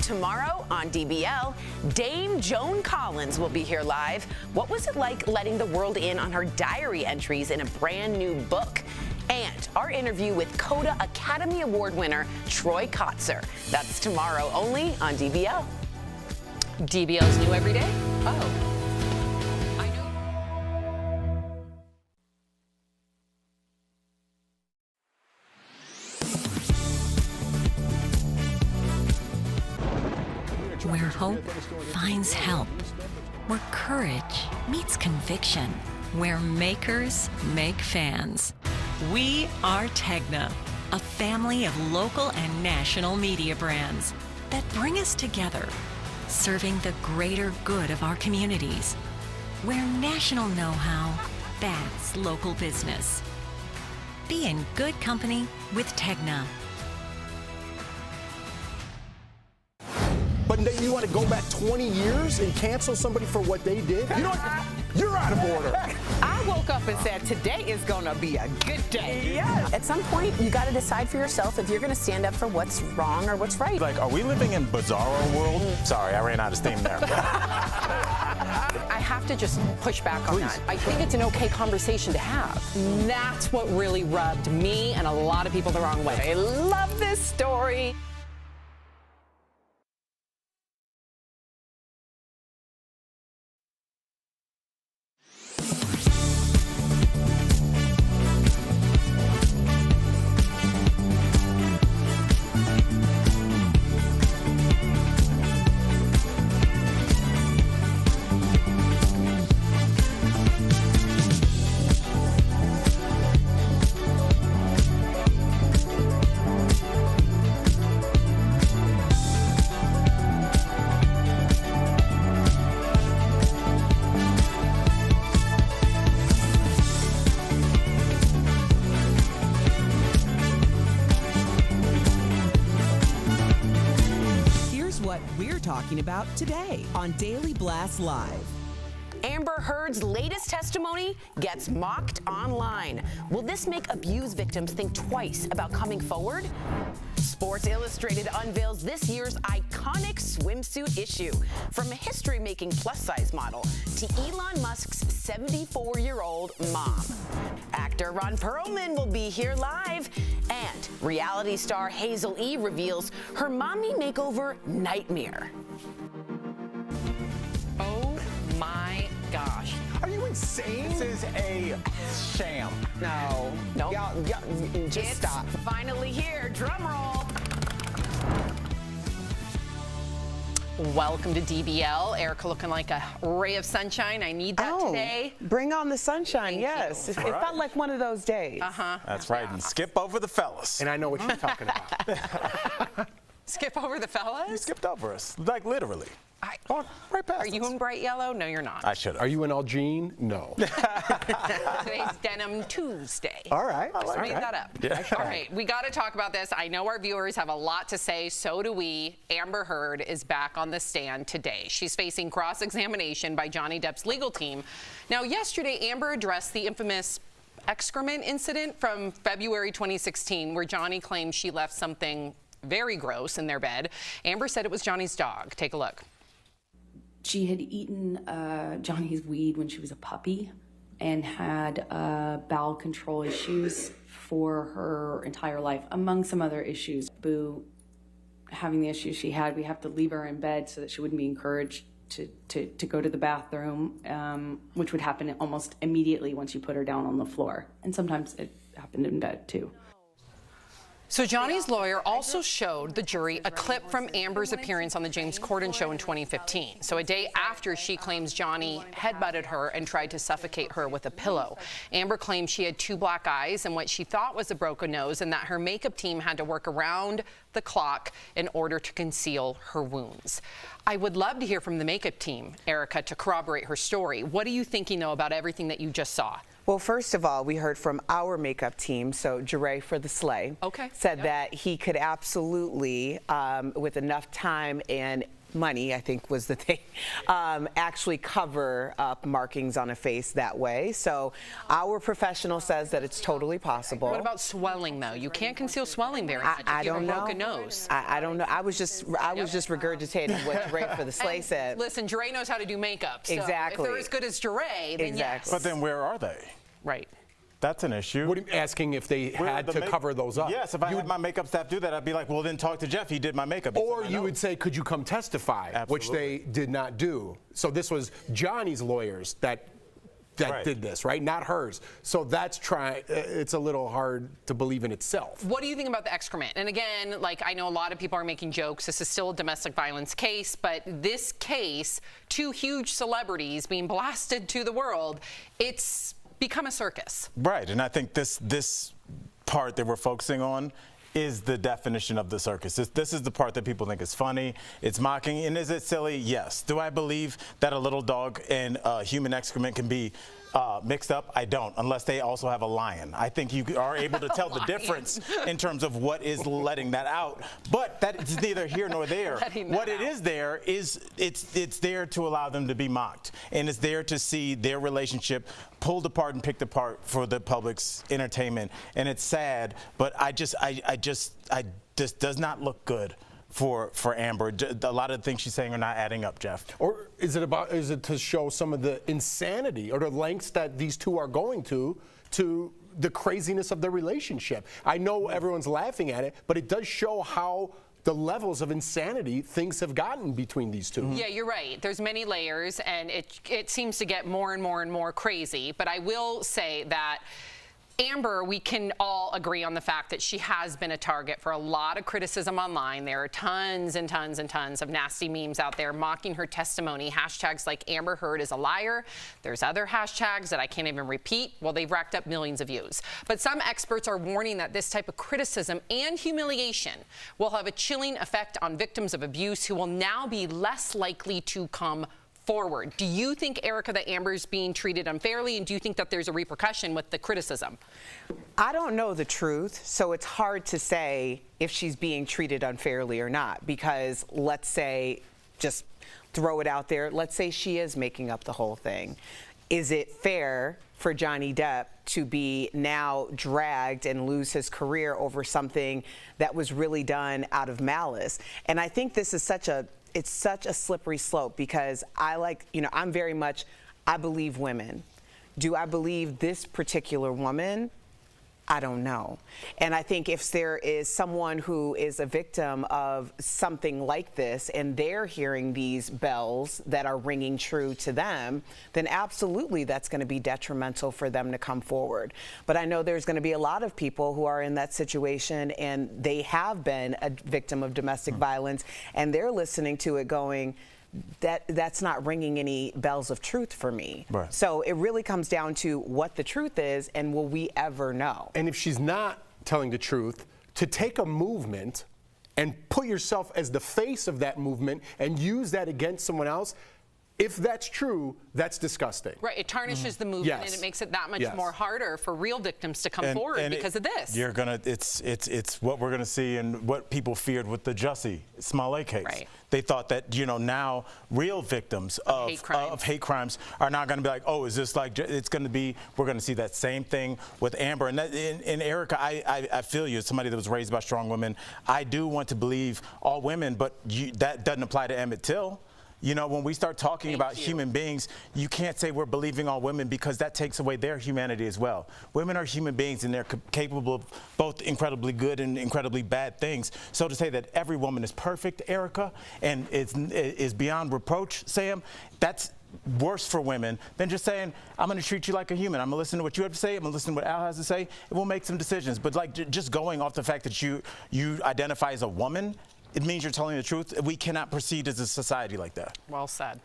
[SPEAKER 2] Tomorrow on DBL, Dame Joan Collins will be here live. What was it like letting the world in on her diary entries in a brand new book? And our interview with Coda Academy Award winner Troy Kotzer. That's tomorrow only on DBL.
[SPEAKER 9] DBL's new every day? Oh.
[SPEAKER 4] Where hope finds help. Where courage meets conviction. Where makers make fans. We are Tegna, A family of local and national media brands that bring us together, serving the greater good of our communities. Where national know-how backs local business. Be in good company with Tegna.
[SPEAKER 3] But then you want to go back 20 years and cancel somebody for what they did? You know what? You're out of order.
[SPEAKER 18] I woke up and said, today is going to be a good day.
[SPEAKER 2] Yeah. At some point, you got to decide for yourself if you're going to stand up for what's wrong or what's right.
[SPEAKER 11] Like, are we living in Bizarro world? Sorry, I ran out of steam there.
[SPEAKER 9] I have to just push back on that. I think it's an okay conversation to have. That's what really rubbed me and a lot of people the wrong way. I love this story.
[SPEAKER 1] Talking about today on Daily Blast Live.
[SPEAKER 2] Amber Heard's latest testimony gets mocked online. Will this make abuse victims think twice about coming forward? Sports Illustrated unveils this year's iconic swimsuit issue. From a history-making plus-size model to Elon Musk's 74-year-old mom. Actor Ron Perlman will be here live. And reality star Hazel E reveals her mommy makeover nightmare.
[SPEAKER 9] Oh my gosh.
[SPEAKER 3] Are you insane?
[SPEAKER 11] This is a sham.
[SPEAKER 18] No. Y'all, just stop.
[SPEAKER 2] Finally here. Drum roll.
[SPEAKER 9] Welcome to DBL. Erica looking like a ray of sunshine. I need that today.
[SPEAKER 18] Bring on the sunshine, yes. It felt like one of those days.
[SPEAKER 11] That's right. And skip over the fellas.
[SPEAKER 3] And I know what you're talking about.
[SPEAKER 9] Skip over the fellas?
[SPEAKER 11] You skipped over us, like literally. Right past
[SPEAKER 9] Are you in bright yellow? No, you're not.
[SPEAKER 11] I should have.
[SPEAKER 3] Are you in Algene? No.
[SPEAKER 9] Today's Denim Tuesday.
[SPEAKER 3] All right.
[SPEAKER 9] I like that up.
[SPEAKER 11] Yeah.
[SPEAKER 9] All right, we got to talk about this. I know our viewers have a lot to say. So do we. Amber Heard is back on the stand today. She's facing cross-examination by Johnny Depp's legal team. Now, yesterday, Amber addressed the infamous excrement incident from February 2016, where Johnny claimed she left something very gross in their bed. Amber said it was Johnny's dog. Take a look.
[SPEAKER 10] She had eaten Johnny's weed when she was a puppy and had bowel control issues for her entire life, among some other issues. Boo, having the issues she had, we have to leave her in bed so that she wouldn't be encouraged to go to the bathroom, which would happen almost immediately once you put her down on the floor. And sometimes it happened in bed too.
[SPEAKER 9] So Johnny's lawyer also showed the jury a clip from Amber's appearance on the James Corden show in 2015. So a day after she claims Johnny headbutted her and tried to suffocate her with a pillow. Amber claimed she had 2 black eyes and what she thought was a broken nose, and that her makeup team had to work around the clock in order to conceal her wounds. I would love to hear from the makeup team, Erica, to corroborate her story. What are you thinking, though, about everything that you just saw?
[SPEAKER 18] Well, first of all, we heard from our makeup team, so Jure for the Slay, said that he could absolutely, with enough time and money, I think was the thing, actually cover up markings on a face that way. So our professional says that it's totally possible.
[SPEAKER 9] What about swelling, though? You can't conceal swelling very much if you have a broken nose.
[SPEAKER 18] I don't know. I was just regurgitating what Jure for the Slay said.
[SPEAKER 9] Listen, Jure knows how to do makeup. So
[SPEAKER 18] exactly.
[SPEAKER 9] if they're as good as Jure, then yes.
[SPEAKER 11] But then where are they?
[SPEAKER 9] Right.
[SPEAKER 11] That's an issue.
[SPEAKER 3] What are you asking if they had to cover those up?
[SPEAKER 11] Yes, if I had my makeup staff do that, I'd be like, well, then talk to Jeff. He did my makeup.
[SPEAKER 3] Or you would say, could you come testify? Absolutely. Which they did not do. So this was Johnny's lawyers that did this, right? Not hers. So that's it's a little hard to believe in itself.
[SPEAKER 9] What do you think about the excrement? And again, like, I know a lot of people are making jokes. This is still a domestic violence case, but this case, 2 huge celebrities being blasted to the world, it's become a circus.
[SPEAKER 11] Right, and I think this part that we're focusing on is the definition of the circus. This is the part that people think is funny, it's mocking, and is it silly? Yes. Do I believe that a little dog and human excrement can be mixed up? I don't, unless they also have a lion. I think you are able to tell the difference in terms of what is letting that out, but that is neither here nor there. What it is there is it's there to allow them to be mocked, and it's there to see their relationship pulled apart and picked apart for the public's entertainment, and it's sad, but I just does not look good for Amber. A lot of the things she's saying are not adding up, Jeff.
[SPEAKER 3] Or is it to show some of the insanity or the lengths that these two are going to the craziness of their relationship? I know everyone's laughing at it, but it does show how the levels of insanity things have gotten between these two.
[SPEAKER 9] Yeah, you're right. There's many layers, and it seems to get more and more and more crazy. But I will say that Amber, we can all agree on the fact that she has been a target for a lot of criticism online. There are tons and tons and tons of nasty memes out there mocking her testimony. Hashtags like Amber Heard is a liar. There's other hashtags that I can't even repeat. Well, they've racked up millions of views. But some experts are warning that this type of criticism and humiliation will have a chilling effect on victims of abuse who will now be less likely to come forward. Do you think, Erica, that Amber's being treated unfairly, and do you think that there's a repercussion with the criticism?
[SPEAKER 18] I don't know the truth, so it's hard to say if she's being treated unfairly or not, because let's say, just throw it out there, let's say she is making up the whole thing. Is it fair for Johnny Depp to be now dragged and lose his career over something that was really done out of malice? And I think this is such a slippery slope, because I'm very much, I believe women. Do I believe this particular woman? I don't know. And I think if there is someone who is a victim of something like this and they're hearing these bells that are ringing true to them, then absolutely that's going to be detrimental for them to come forward. But I know there's going to be a lot of people who are in that situation and they have been a victim of domestic violence, and they're listening to it going, that's not ringing any bells of truth for me.
[SPEAKER 3] Right.
[SPEAKER 18] So it really comes down to what the truth is, and will we ever know?
[SPEAKER 3] And if she's not telling the truth, to take a movement and put yourself as the face of that movement and use that against someone else, if that's true, that's disgusting.
[SPEAKER 9] Right, it tarnishes the movement,
[SPEAKER 3] Yes.
[SPEAKER 9] and it makes it that much
[SPEAKER 3] Yes.
[SPEAKER 9] more harder for real victims to come forward because of this.
[SPEAKER 11] You're gonna, it's what we're gonna see, and what people feared with the Jussie Smollett case.
[SPEAKER 9] Right.
[SPEAKER 11] They thought that, now real victims of hate crimes are not gonna be like, oh, is this like, it's gonna be, we're gonna see that same thing with Amber. And Erica, I feel you, as somebody that was raised by strong women, I do want to believe all women, but that doesn't apply to Emmett Till. When we start talking about human beings, you can't say we're believing all women, because that takes away their humanity as well. Women are human beings, and they're capable of both incredibly good and incredibly bad things. So to say that every woman is perfect, Erica, and is beyond reproach, Sam, that's worse for women than just saying, I'm going to treat you like a human. I'm going to listen to what you have to say. I'm going to listen to what Al has to say. And we'll make some decisions. But just going off the fact that you identify as a woman, it means you're telling the truth. We cannot proceed as a society like that.
[SPEAKER 9] Well said.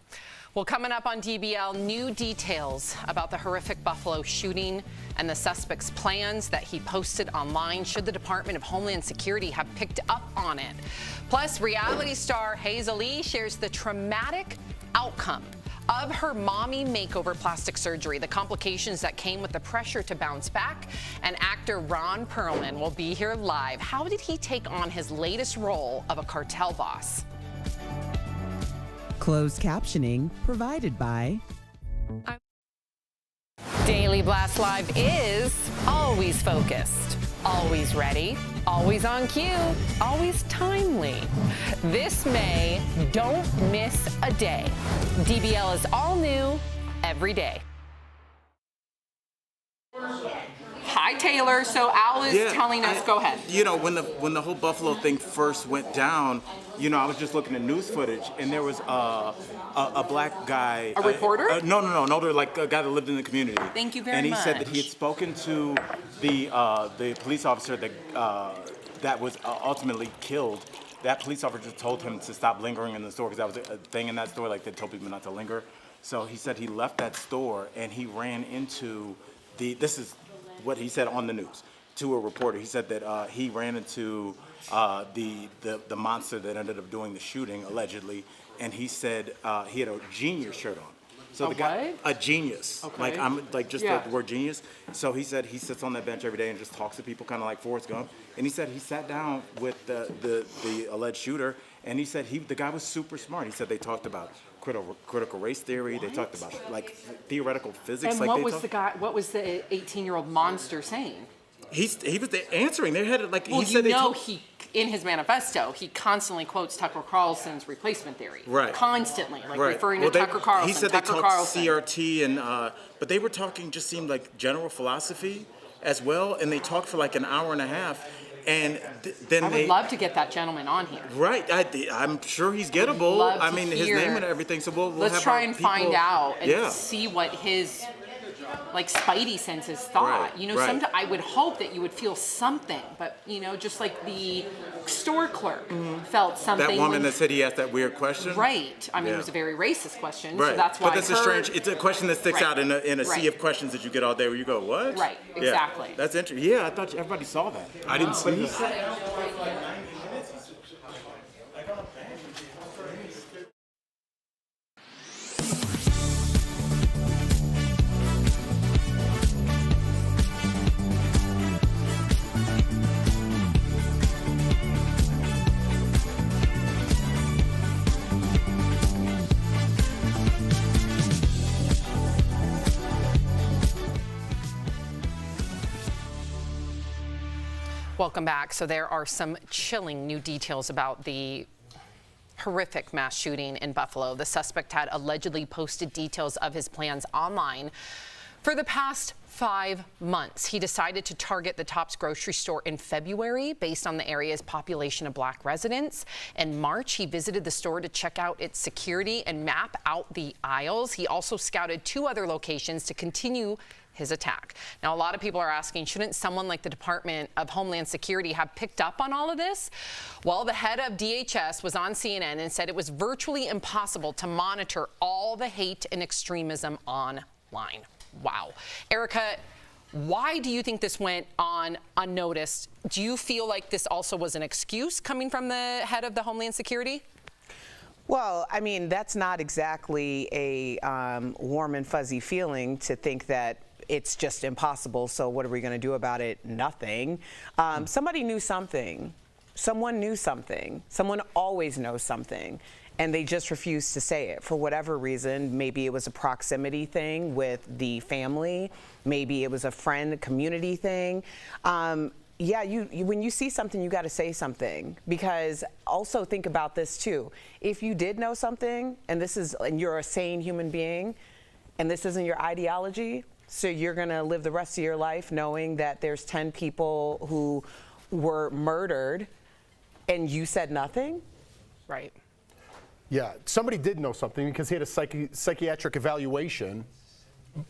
[SPEAKER 9] Well, coming up on DBL, new details about the horrific Buffalo shooting and the suspect's plans that he posted online. Should the Department of Homeland Security have picked up on it? Plus, reality star Hazel E shares the traumatic outcome of her mommy makeover plastic surgery, the complications that came with the pressure to bounce back. And actor Ron Perlman will be here live. How did he take on his latest role of a cartel boss?
[SPEAKER 1] Closed captioning provided by
[SPEAKER 9] Daily Blast Live is always focused, always ready, always on cue, always timely. This May, don't miss a day. DBL is all new every day. Hi, Taylor. So Al is telling us, go ahead.
[SPEAKER 11] When the whole Buffalo thing first went down, I was just looking at news footage, and there was a black guy.
[SPEAKER 9] A reporter?
[SPEAKER 11] No, like a guy that lived in the community.
[SPEAKER 9] Thank you very
[SPEAKER 11] much. And he said
[SPEAKER 9] much.
[SPEAKER 11] that he had spoken to the police officer that was ultimately killed. That police officer told him to stop lingering in the store, because that was a thing in that store, like they told people not to linger. So he said he left that store and he ran into this is what he said on the news, to a reporter. He said that he ran into the monster that ended up doing the shooting, allegedly, and he said he had a genius shirt on. So the guy, a genius,
[SPEAKER 9] Okay.
[SPEAKER 11] I'm just the word genius. So he said he sits on that bench every day and just talks to people, kind of like Forrest Gump. And he said he sat down with the alleged shooter, and he said the guy was super smart. He said they talked about critical race theory. They talked about like theoretical physics.
[SPEAKER 9] And
[SPEAKER 11] like
[SPEAKER 9] what was the 18-year-old monster saying?
[SPEAKER 11] He was answering. They had like
[SPEAKER 9] Well,
[SPEAKER 11] he said.
[SPEAKER 9] he in his manifesto he constantly quotes Tucker Carlson's replacement theory.
[SPEAKER 11] Right.
[SPEAKER 9] Constantly, referring to Tucker Carlson.
[SPEAKER 11] He said
[SPEAKER 9] Tucker
[SPEAKER 11] they talked
[SPEAKER 9] Carlson.
[SPEAKER 11] CRT and but they were talking just seemed like general philosophy as well, and they talked for like an hour and a half, and then
[SPEAKER 9] I would love to get that gentleman on here.
[SPEAKER 11] Right, I'm sure he's gettable. I mean, his name and everything. So we'll
[SPEAKER 9] let's
[SPEAKER 11] have
[SPEAKER 9] try
[SPEAKER 11] our
[SPEAKER 9] and
[SPEAKER 11] people,
[SPEAKER 9] find out and see what his spidey senses thought.
[SPEAKER 11] Right.
[SPEAKER 9] I would hope that you would feel something, but just like the store clerk felt something.
[SPEAKER 11] That woman that said he asked that weird question.
[SPEAKER 9] Right. I mean, it was a very racist question,
[SPEAKER 11] right.
[SPEAKER 9] so that's why.
[SPEAKER 11] But that's strange. It's a question that sticks out in a sea
[SPEAKER 9] Right.
[SPEAKER 11] of questions that you get all day, where you go, what?
[SPEAKER 9] Right. Exactly.
[SPEAKER 11] Yeah. That's interesting. Yeah, I thought everybody saw that.
[SPEAKER 3] I didn't see that.
[SPEAKER 9] Welcome back. So there are some chilling new details about the horrific mass shooting in Buffalo. The suspect had allegedly posted details of his plans online. For the past 5 months, he decided to target the Tops grocery store in February based on the area's population of Black residents. In March, he visited the store to check out its security and map out the aisles. He also scouted 2 other locations to continue his attack. Now, a lot of people are asking, shouldn't someone like the Department of Homeland Security have picked up on all of this? Well, the head of DHS was on CNN and said it was virtually impossible to monitor all the hate and extremism online. Wow. Erica, why do you think this went on unnoticed? Do you feel like this also was an excuse coming from the head of the Homeland Security?
[SPEAKER 18] Well, I mean, that's not exactly a warm and fuzzy feeling to think that it's just impossible, so what are we going to do about it? Nothing. Somebody knew something. Someone knew something. Someone always knows something, and they just refused to say it for whatever reason. Maybe it was a proximity thing with the family. Maybe it was a friend, community thing. Yeah, when you see something, you got to say something, because also think about this too. If you did know something, and you're a sane human being, and this isn't your ideology, so you're going to live the rest of your life knowing that there's 10 people who were murdered, and you said nothing?
[SPEAKER 9] Right.
[SPEAKER 3] Yeah, somebody did know something because he had a psychiatric evaluation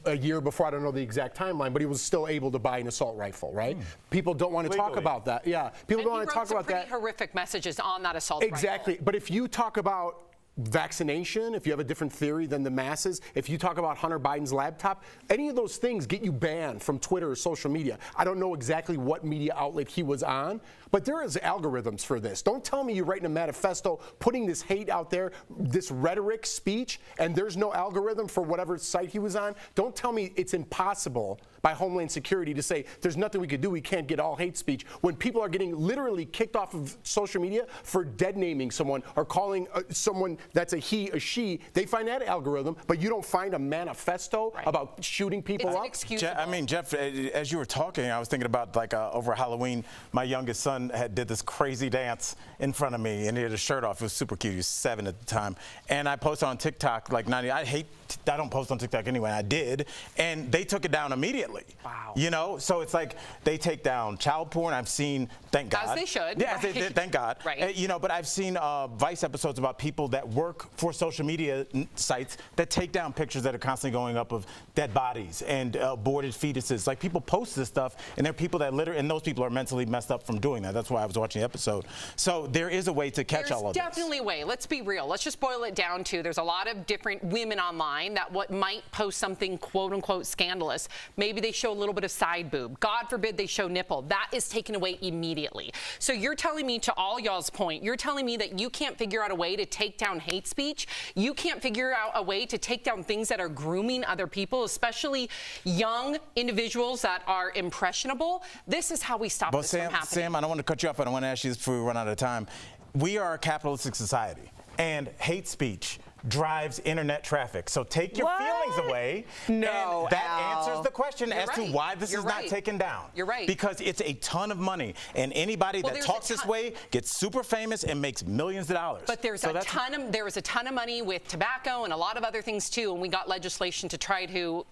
[SPEAKER 3] a year before. I don't know the exact timeline, but he was still able to buy an assault rifle, right? People don't want to talk about that. Yeah, people don't want to talk about that.
[SPEAKER 9] He wrote some pretty horrific messages on that assault
[SPEAKER 3] Exactly,
[SPEAKER 9] rifle.
[SPEAKER 3] but if you talk about vaccination, if you have a different theory than the masses, if you talk about Hunter Biden's laptop, any of those things get you banned from Twitter or social media. I don't know exactly what media outlet he was on, but there is algorithms for this. Don't tell me you're writing a manifesto, putting this hate out there, this rhetoric speech, and there's no algorithm for whatever site he was on. Don't tell me it's impossible by Homeland Security to say there's nothing we could do, we can't get all hate speech, when people are getting literally kicked off of social media for dead naming someone or calling someone that's a he, a she. They find that algorithm, but you don't find a manifesto about shooting people up.
[SPEAKER 11] I mean, Jeff, as you were talking, I was thinking about over Halloween, my youngest son did this crazy dance in front of me, and he had his shirt off. It was super cute. He was 7 at the time, and I posted on TikTok I don't post on TikTok anyway. I did, and they took it down immediately.
[SPEAKER 9] Wow.
[SPEAKER 11] You know, so it's like they take down child porn. I've seen, thank God.
[SPEAKER 9] As they should.
[SPEAKER 11] Yeah,
[SPEAKER 9] Right.
[SPEAKER 11] thank God.
[SPEAKER 9] Right.
[SPEAKER 11] But I've seen Vice episodes about people that work for social media sites that take down pictures that are constantly going up of dead bodies and aborted fetuses. Like, people post this stuff, and there are people that literally, and those people are mentally messed up from doing that. That's why I was watching the episode. So there is a way to catch all of this.
[SPEAKER 9] There's definitely a way. Let's be real. Let's just boil it down to, there's a lot of different women online that might post something quote unquote scandalous. Maybe they show a little bit of side boob. God forbid they show nipple. That is taken away immediately. So you're telling me, to all y'all's point, you're telling me that you can't figure out a way to take down hate speech? You can't figure out a way to take down things that are grooming other people, especially young individuals that are impressionable? This is how we stop this from happening.
[SPEAKER 11] Sam, I don't want to cut you off. I don't want to ask you this before we run out of time. We are a capitalistic society, and hate speech drives internet traffic. So take your feelings away.
[SPEAKER 18] No,
[SPEAKER 11] and that answers the question as to why this is not taken down.
[SPEAKER 9] You're right.
[SPEAKER 11] Because it's a ton of money, and anybody that talks this way gets super famous and makes millions of dollars.
[SPEAKER 9] But there was a ton of money with tobacco and a lot of other things too, and we got legislation to try to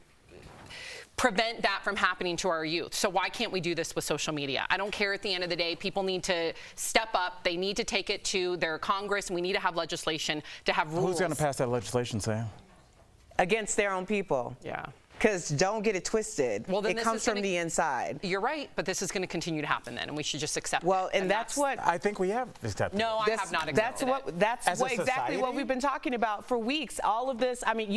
[SPEAKER 9] prevent that from happening to our youth. So why can't we do this with social media? I don't care. At the end of the day, people need to step up. They need to take it to their Congress, and we need to have legislation to have rules.
[SPEAKER 11] Who's going to pass that legislation, Sam?
[SPEAKER 18] Against their own people.
[SPEAKER 9] Yeah.
[SPEAKER 18] Because don't get it twisted.
[SPEAKER 9] Well, then
[SPEAKER 18] it comes from the inside.
[SPEAKER 9] You're right, but this is going to continue to happen then, and we should just accept it.
[SPEAKER 18] Well, and that's what
[SPEAKER 11] I think we have accepted.
[SPEAKER 9] No, I have not accepted
[SPEAKER 18] That's
[SPEAKER 11] As a
[SPEAKER 18] exactly
[SPEAKER 11] society?
[SPEAKER 18] what we've been talking about for weeks. All of this. I mean,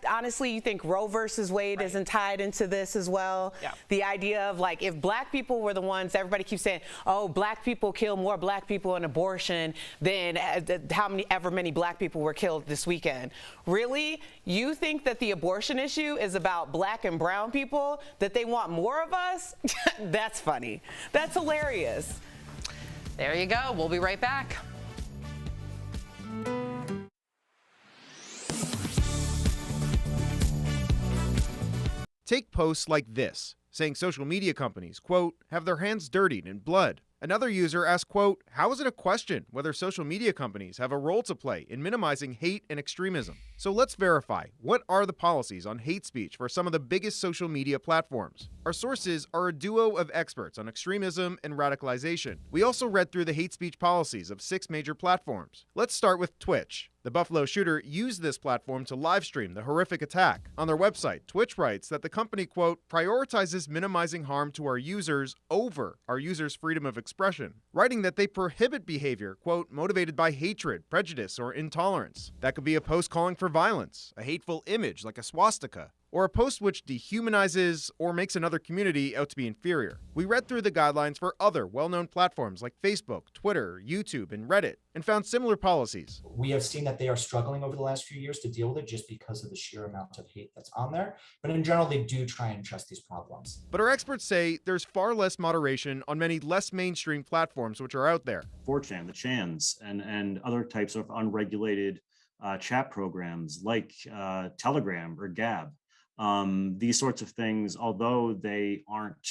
[SPEAKER 18] honestly, you think Roe versus Wade isn't tied into this as well?
[SPEAKER 9] Yeah.
[SPEAKER 18] The idea of, like, if black people were the ones, everybody keeps saying, oh, black people kill more black people in abortion than ever many black people were killed this weekend. Really? You think that the abortion issue is about black and brown people, that they want more of us? That's funny. That's hilarious.
[SPEAKER 9] There you go. We'll be right back.
[SPEAKER 6] Take posts like this, saying social media companies, quote, have their hands dirtied in blood. Another user asked, quote, how is it a question whether social media companies have a role to play in minimizing hate and extremism? So let's verify, what are the policies on hate speech for some of the biggest social media platforms? Our sources are a duo of experts on extremism and radicalization. We also read through the hate speech policies of 6 major platforms. Let's start with Twitch. The Buffalo shooter used this platform to live stream the horrific attack. On their website, Twitch writes that the company, quote, prioritizes minimizing harm to our users over our users' freedom of expression, writing that they prohibit behavior, quote, motivated by hatred, prejudice, or intolerance. That could be a post calling for violence, a hateful image like a swastika, or a post which dehumanizes or makes another community out to be inferior. We read through the guidelines for other well-known platforms like Facebook, Twitter, YouTube, and Reddit, and found similar policies.
[SPEAKER 7] We have seen that they are struggling over the last few years to deal with it just because of the sheer amount of hate that's on there. But in general, they do try and address these problems.
[SPEAKER 6] But our experts say there's far less moderation on many less mainstream platforms which are out there.
[SPEAKER 8] 4chan, the Chans, and other types of unregulated chat programs like Telegram or Gab. These sorts of things, although they aren't,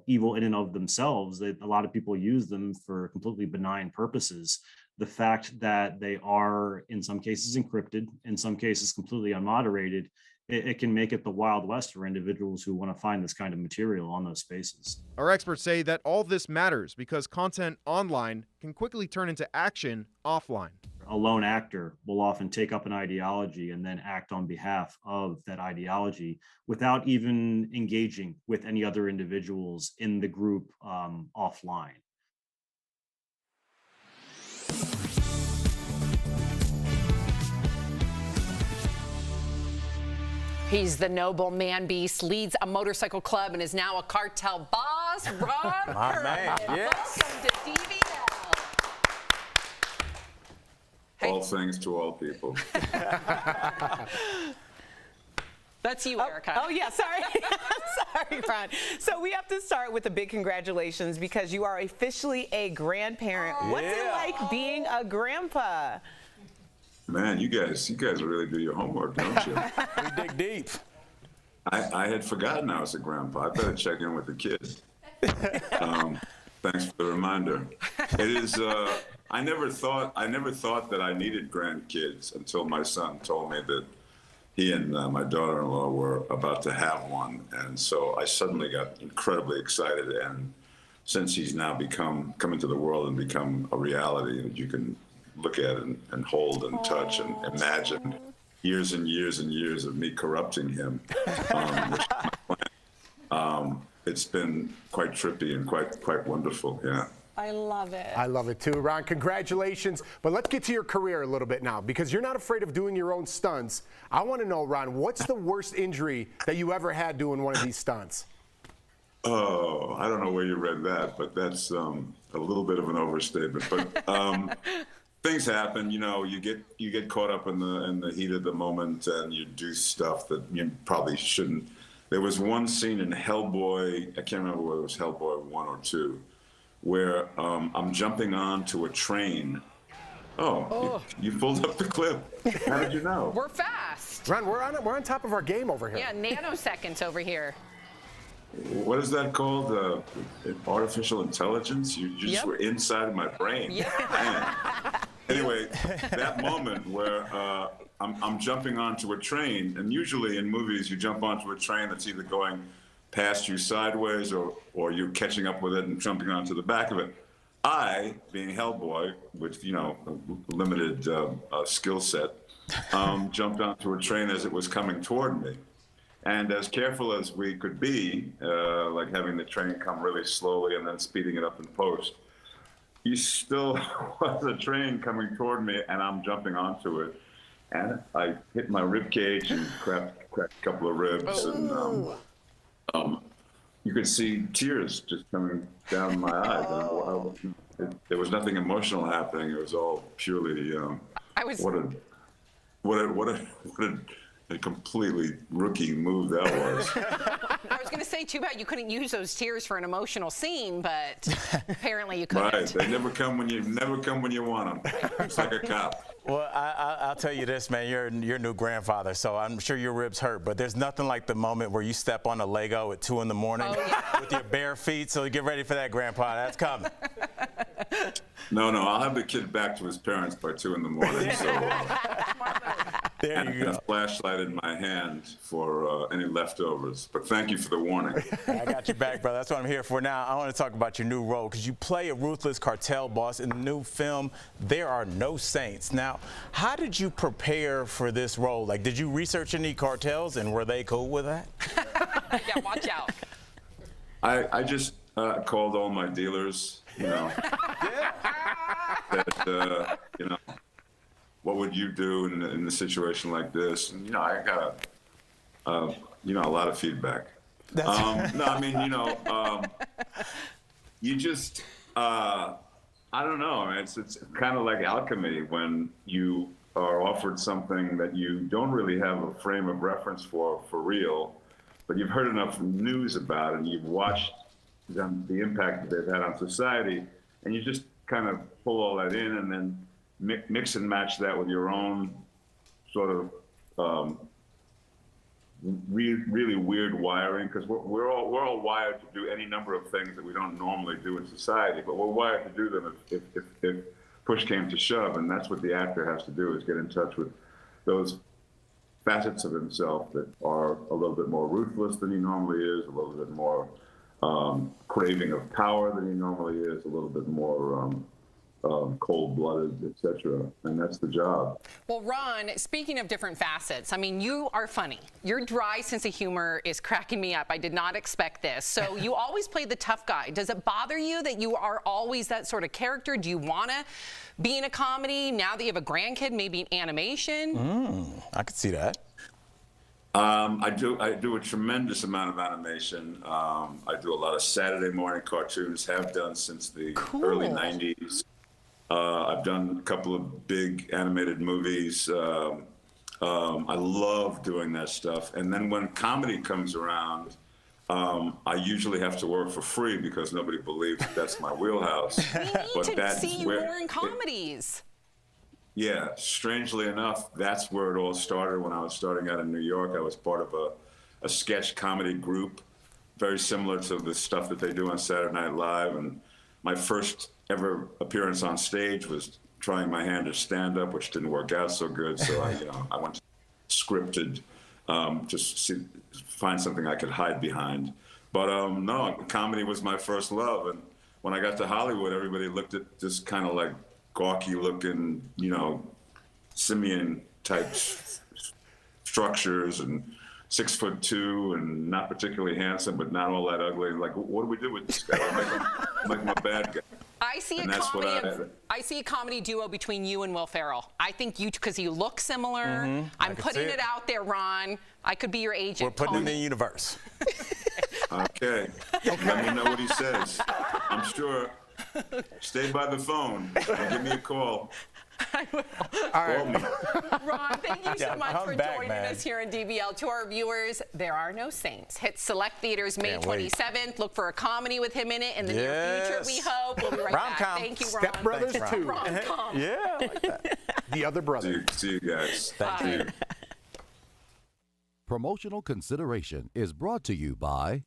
[SPEAKER 8] evil in and of themselves, a lot of people use them for completely benign purposes. The fact that they are, in some cases, encrypted, in some cases, completely unmoderated, it can make it the Wild West for individuals who want to find this kind of material on those spaces.
[SPEAKER 6] Our experts say that all this matters because content online can quickly turn into action offline.
[SPEAKER 8] A lone actor will often take up an ideology and then act on behalf of that ideology without even engaging with any other individuals in the group offline.
[SPEAKER 9] He's the noble man beast, leads a motorcycle club, and is now a cartel boss. Ron Perlman.
[SPEAKER 11] Yes.
[SPEAKER 9] Welcome to DBL.
[SPEAKER 19] All things to all people.
[SPEAKER 9] That's you, Erica.
[SPEAKER 18] Oh, yeah, sorry. Sorry, Ron. So we have to start with a big congratulations because you are officially a grandparent. What's it like being a grandpa?
[SPEAKER 19] Man, you guys really do your homework, don't you?
[SPEAKER 11] We dig deep.
[SPEAKER 19] I had forgotten I was a grandpa. I better check in with the kids. Thanks for the reminder. It is. I never thought that I needed grandkids until my son told me that he and my daughter-in-law were about to have one, and so I suddenly got incredibly excited. And since he's now come into the world and become a reality that you can look at and hold and touch and imagine years and years and years of me corrupting him. Which is my plan. It's been quite trippy and quite wonderful. Yeah.
[SPEAKER 9] I love it.
[SPEAKER 3] I love it too, Ron. Congratulations. But let's get to your career a little bit now, because you're not afraid of doing your own stunts. I want to know, Ron, what's the worst injury that you ever had doing one of these stunts?
[SPEAKER 19] Oh, I don't know where you read that, but that's a little bit of an overstatement. But things happen, you know. You get caught up in the heat of the moment, and you do stuff that you probably shouldn't. There was one scene in Hellboy. I can't remember whether it was Hellboy 1 or 2, where I'm jumping onto a train. You pulled up the clip. How did you know?
[SPEAKER 9] We're fast.
[SPEAKER 3] Ron, we're on top of our game over here.
[SPEAKER 9] Yeah, nanoseconds over here.
[SPEAKER 19] What is that called? Artificial intelligence? You just were inside my brain. Yeah. Anyway, that moment where I'm jumping onto a train, and usually in movies you jump onto a train that's either going past you sideways or you're catching up with it and jumping onto the back of it. I, being Hellboy, with limited skill set, jumped onto a train as it was coming toward me. And as careful as we could be, like having the train come really slowly and then speeding it up in post, you still was a train coming toward me, and I'm jumping onto it. And I hit my rib cage and cracked a couple of ribs. And you could see tears just coming down my eyes. There was nothing emotional happening. It was all purely what a completely rookie move that was.
[SPEAKER 9] I was going to say, too bad you couldn't use those tears for an emotional scene, but apparently you couldn't.
[SPEAKER 19] Right, they never come when you want them. It's like a cop.
[SPEAKER 11] Well, I'll tell you this, man. You're a new grandfather, so I'm sure your ribs hurt. But there's nothing like the moment where you step on a Lego at 2 in the morning with your bare feet. So get ready for that, Grandpa. That's coming.
[SPEAKER 19] No, I'll have the kid back to his parents by 2 in the morning. So,
[SPEAKER 11] there you go.
[SPEAKER 19] A flashlight in my hand for any leftovers. But thank you for the warning.
[SPEAKER 11] I got your back, brother. That's what I'm here for. Now, I want to talk about your new role, because you play a ruthless cartel boss in the new film, There Are No Saints. Now, how did you prepare for this role? Like, did you research any cartels, and were they cool with that?
[SPEAKER 9] Yeah, watch out.
[SPEAKER 19] I just called all my dealers, that, what would you do in a situation like this? And, I got a lot of feedback. No, I mean, you just, I don't know. It's kind of like alchemy when you are offered something that you don't really have a frame of reference for real, but you've heard enough news about it and you've watched the impact that they've had on society, and you just kind of pull all that in and then mix and match that with your own sort of really weird wiring, because we're all wired to do any number of things that we don't normally do in society, but we're wired to do them if push came to shove, and that's what the actor has to do, is get in touch with those facets of himself that are a little bit more ruthless than he normally is, a little bit more craving of power than he normally is, a little bit more cold-blooded, etc. And that's the job.
[SPEAKER 9] Well, Ron, speaking of different facets, I mean, you are funny. Your dry sense of humor is cracking me up. I did not expect this. So you always play the tough guy. Does it bother you that you are always that sort of character? Do you want to be in a comedy now that you have a grandkid, maybe in animation?
[SPEAKER 11] I could see that.
[SPEAKER 19] I do a tremendous amount of animation. I do a lot of Saturday morning cartoons, have done since the early 90s. I've done a couple of big animated movies. I love doing that stuff. And then when comedy comes around, I usually have to work for free because nobody believes that's my wheelhouse.
[SPEAKER 9] We need to see you more in comedies.
[SPEAKER 19] Yeah, strangely enough, that's where it all started. When I was starting out in New York, I was part of a sketch comedy group, very similar to the stuff that they do on Saturday Night Live. And my first ever appearance on stage was trying my hand at stand-up, which didn't work out so good. So I went to scripted, just to find something I could hide behind. But no, comedy was my first love. And when I got to Hollywood, everybody looked at this kind of like gawky looking, simian type structures, and 6'2" and not particularly handsome, but not all that ugly. Like, what do we do with this guy? Make him a bad guy.
[SPEAKER 9] I see a comedy duo between you and Will Ferrell. I think you, because you look similar. I'm putting it out there, Ron. I could be your agent.
[SPEAKER 11] We're putting it in the universe.
[SPEAKER 19] Okay. Let me know what he says. I'm sure. Stay by the phone and give me a call.
[SPEAKER 9] I will.
[SPEAKER 3] All right.
[SPEAKER 19] Call me.
[SPEAKER 9] Ron, thank you so much for joining us here in DBL. To our viewers, there are no saints. Hit select theaters May 27th. Look for a comedy with him in it in the near future, we hope. We'll be right back. Thank you, Ron.
[SPEAKER 3] Step Brothers 2.
[SPEAKER 9] Rom-com.
[SPEAKER 11] Yeah, I like that.
[SPEAKER 3] The other brother.
[SPEAKER 19] See you guys.
[SPEAKER 11] Thank you.
[SPEAKER 12] Promotional consideration is brought to you by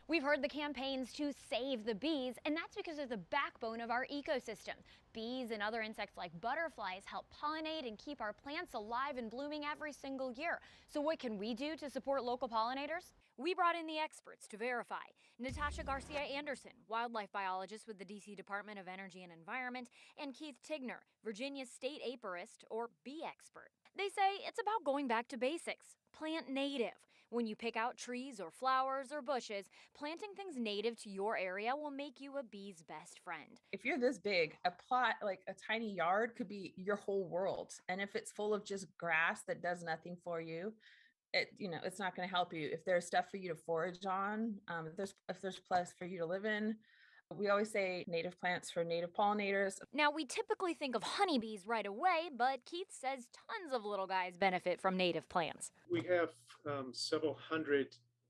[SPEAKER 13] We've heard the campaigns to save the bees, and that's because they're the backbone of our ecosystem. Bees and other insects like butterflies help pollinate and keep our plants alive and blooming every single year. So what can we do to support local pollinators? We brought in the experts to verify. Natasha Garcia Anderson, wildlife biologist with the DC Department of Energy and Environment, and Keith Tigner, Virginia state apiarist or bee expert. They say it's about going back to basics. Plant native. When you pick out trees or flowers or bushes, planting things native to your area will make you a bee's best friend.
[SPEAKER 14] If you're this big, a plot, like a tiny yard, could be your whole world. And if it's full of just grass that does nothing for you, it's not going to help you. If there's stuff for you to forage on, if there's place for you to live in. We always say native plants for native pollinators.
[SPEAKER 13] Now, we typically think of honeybees right away, but Keith says tons of little guys benefit from native plants.
[SPEAKER 15] We have several hundred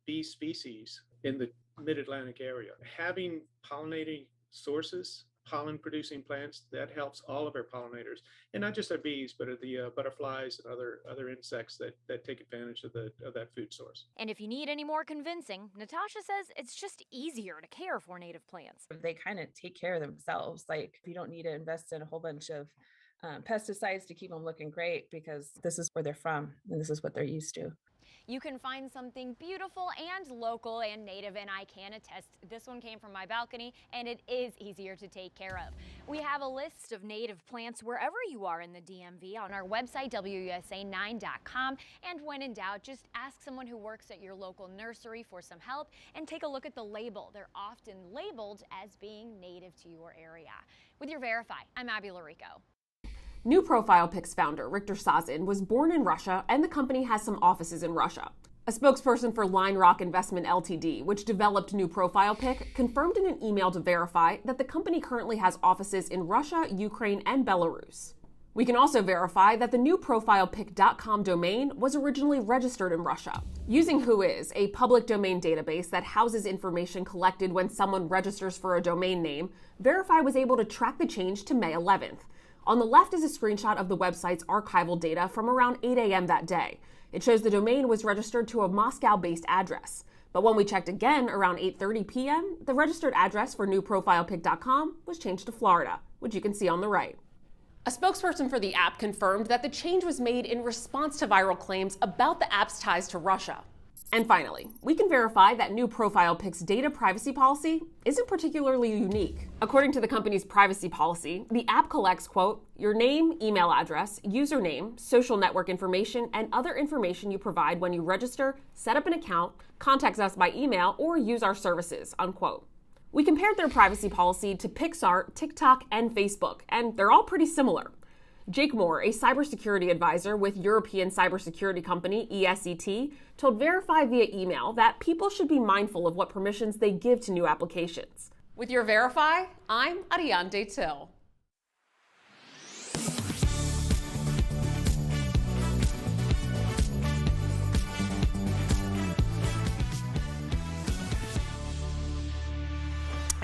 [SPEAKER 15] bee species in the mid-Atlantic area. Having pollinating sources, pollen-producing plants, that helps all of our pollinators, and not just our bees, but the butterflies and other insects that take advantage of that food source.
[SPEAKER 13] And if you need any more convincing, Natasha says it's just easier to care for native plants.
[SPEAKER 14] They kind of take care of themselves. Like, you don't need to invest in a whole bunch of pesticides to keep them looking great, because this is where they're from and this is what they're used to.
[SPEAKER 13] You can find something beautiful and local and native, and I can attest this one came from my balcony, and it is easier to take care of. We have a list of native plants wherever you are in the DMV on our website, WUSA9.com, and when in doubt, just ask someone who works at your local nursery for some help and take a look at the label. They're often labeled as being native to your area. With your Verify, I'm Abby Larico.
[SPEAKER 16] New Profile Pics founder Richter Sazin was born in Russia, and the company has some offices in Russia. A spokesperson for Line Rock Investment Ltd, which developed New Profile Pic, confirmed in an email to Verify that the company currently has offices in Russia, Ukraine, and Belarus. We can also verify that the newprofilepic.com domain was originally registered in Russia. Using Whois, a public domain database that houses information collected when someone registers for a domain name, Verify was able to track the change to May 11th. On the left is a screenshot of the website's archival data from around 8 a.m. that day. It shows the domain was registered to a Moscow-based address. But when we checked again around 8:30 p.m., the registered address for newprofilepic.com was changed to Florida, which you can see on the right. A spokesperson for the app confirmed that the change was made in response to viral claims about the app's ties to Russia. And finally, we can verify that New Profile Pic's data privacy policy isn't particularly unique. According to the company's privacy policy, the app collects, quote, your name, email address, username, social network information, and other information you provide when you register, set up an account, contact us by email, or use our services, unquote. We compared their privacy policy to Pixar, TikTok, and Facebook, and they're all pretty similar. Jake Moore, a cybersecurity advisor with European cybersecurity company ESET, told Verify via email that people should be mindful of what permissions they give to new applications. With your Verify, I'm Ariane Till.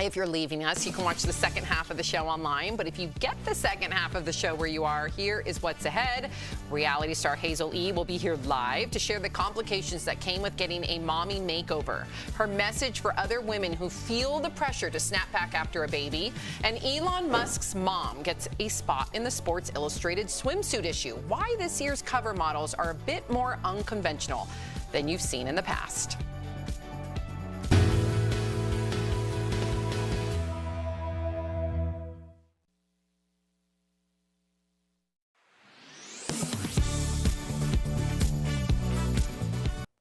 [SPEAKER 9] If you're leaving us, you can watch the second half of the show online. But if you get the second half of the show where you are, here is what's ahead. Reality star Hazel E will be here live to share the complications that came with getting a mommy makeover. Her message for other women who feel the pressure to snap back after a baby. And Elon Musk's mom gets a spot in the Sports Illustrated swimsuit issue. Why this year's cover models are a bit more unconventional than you've seen in the past.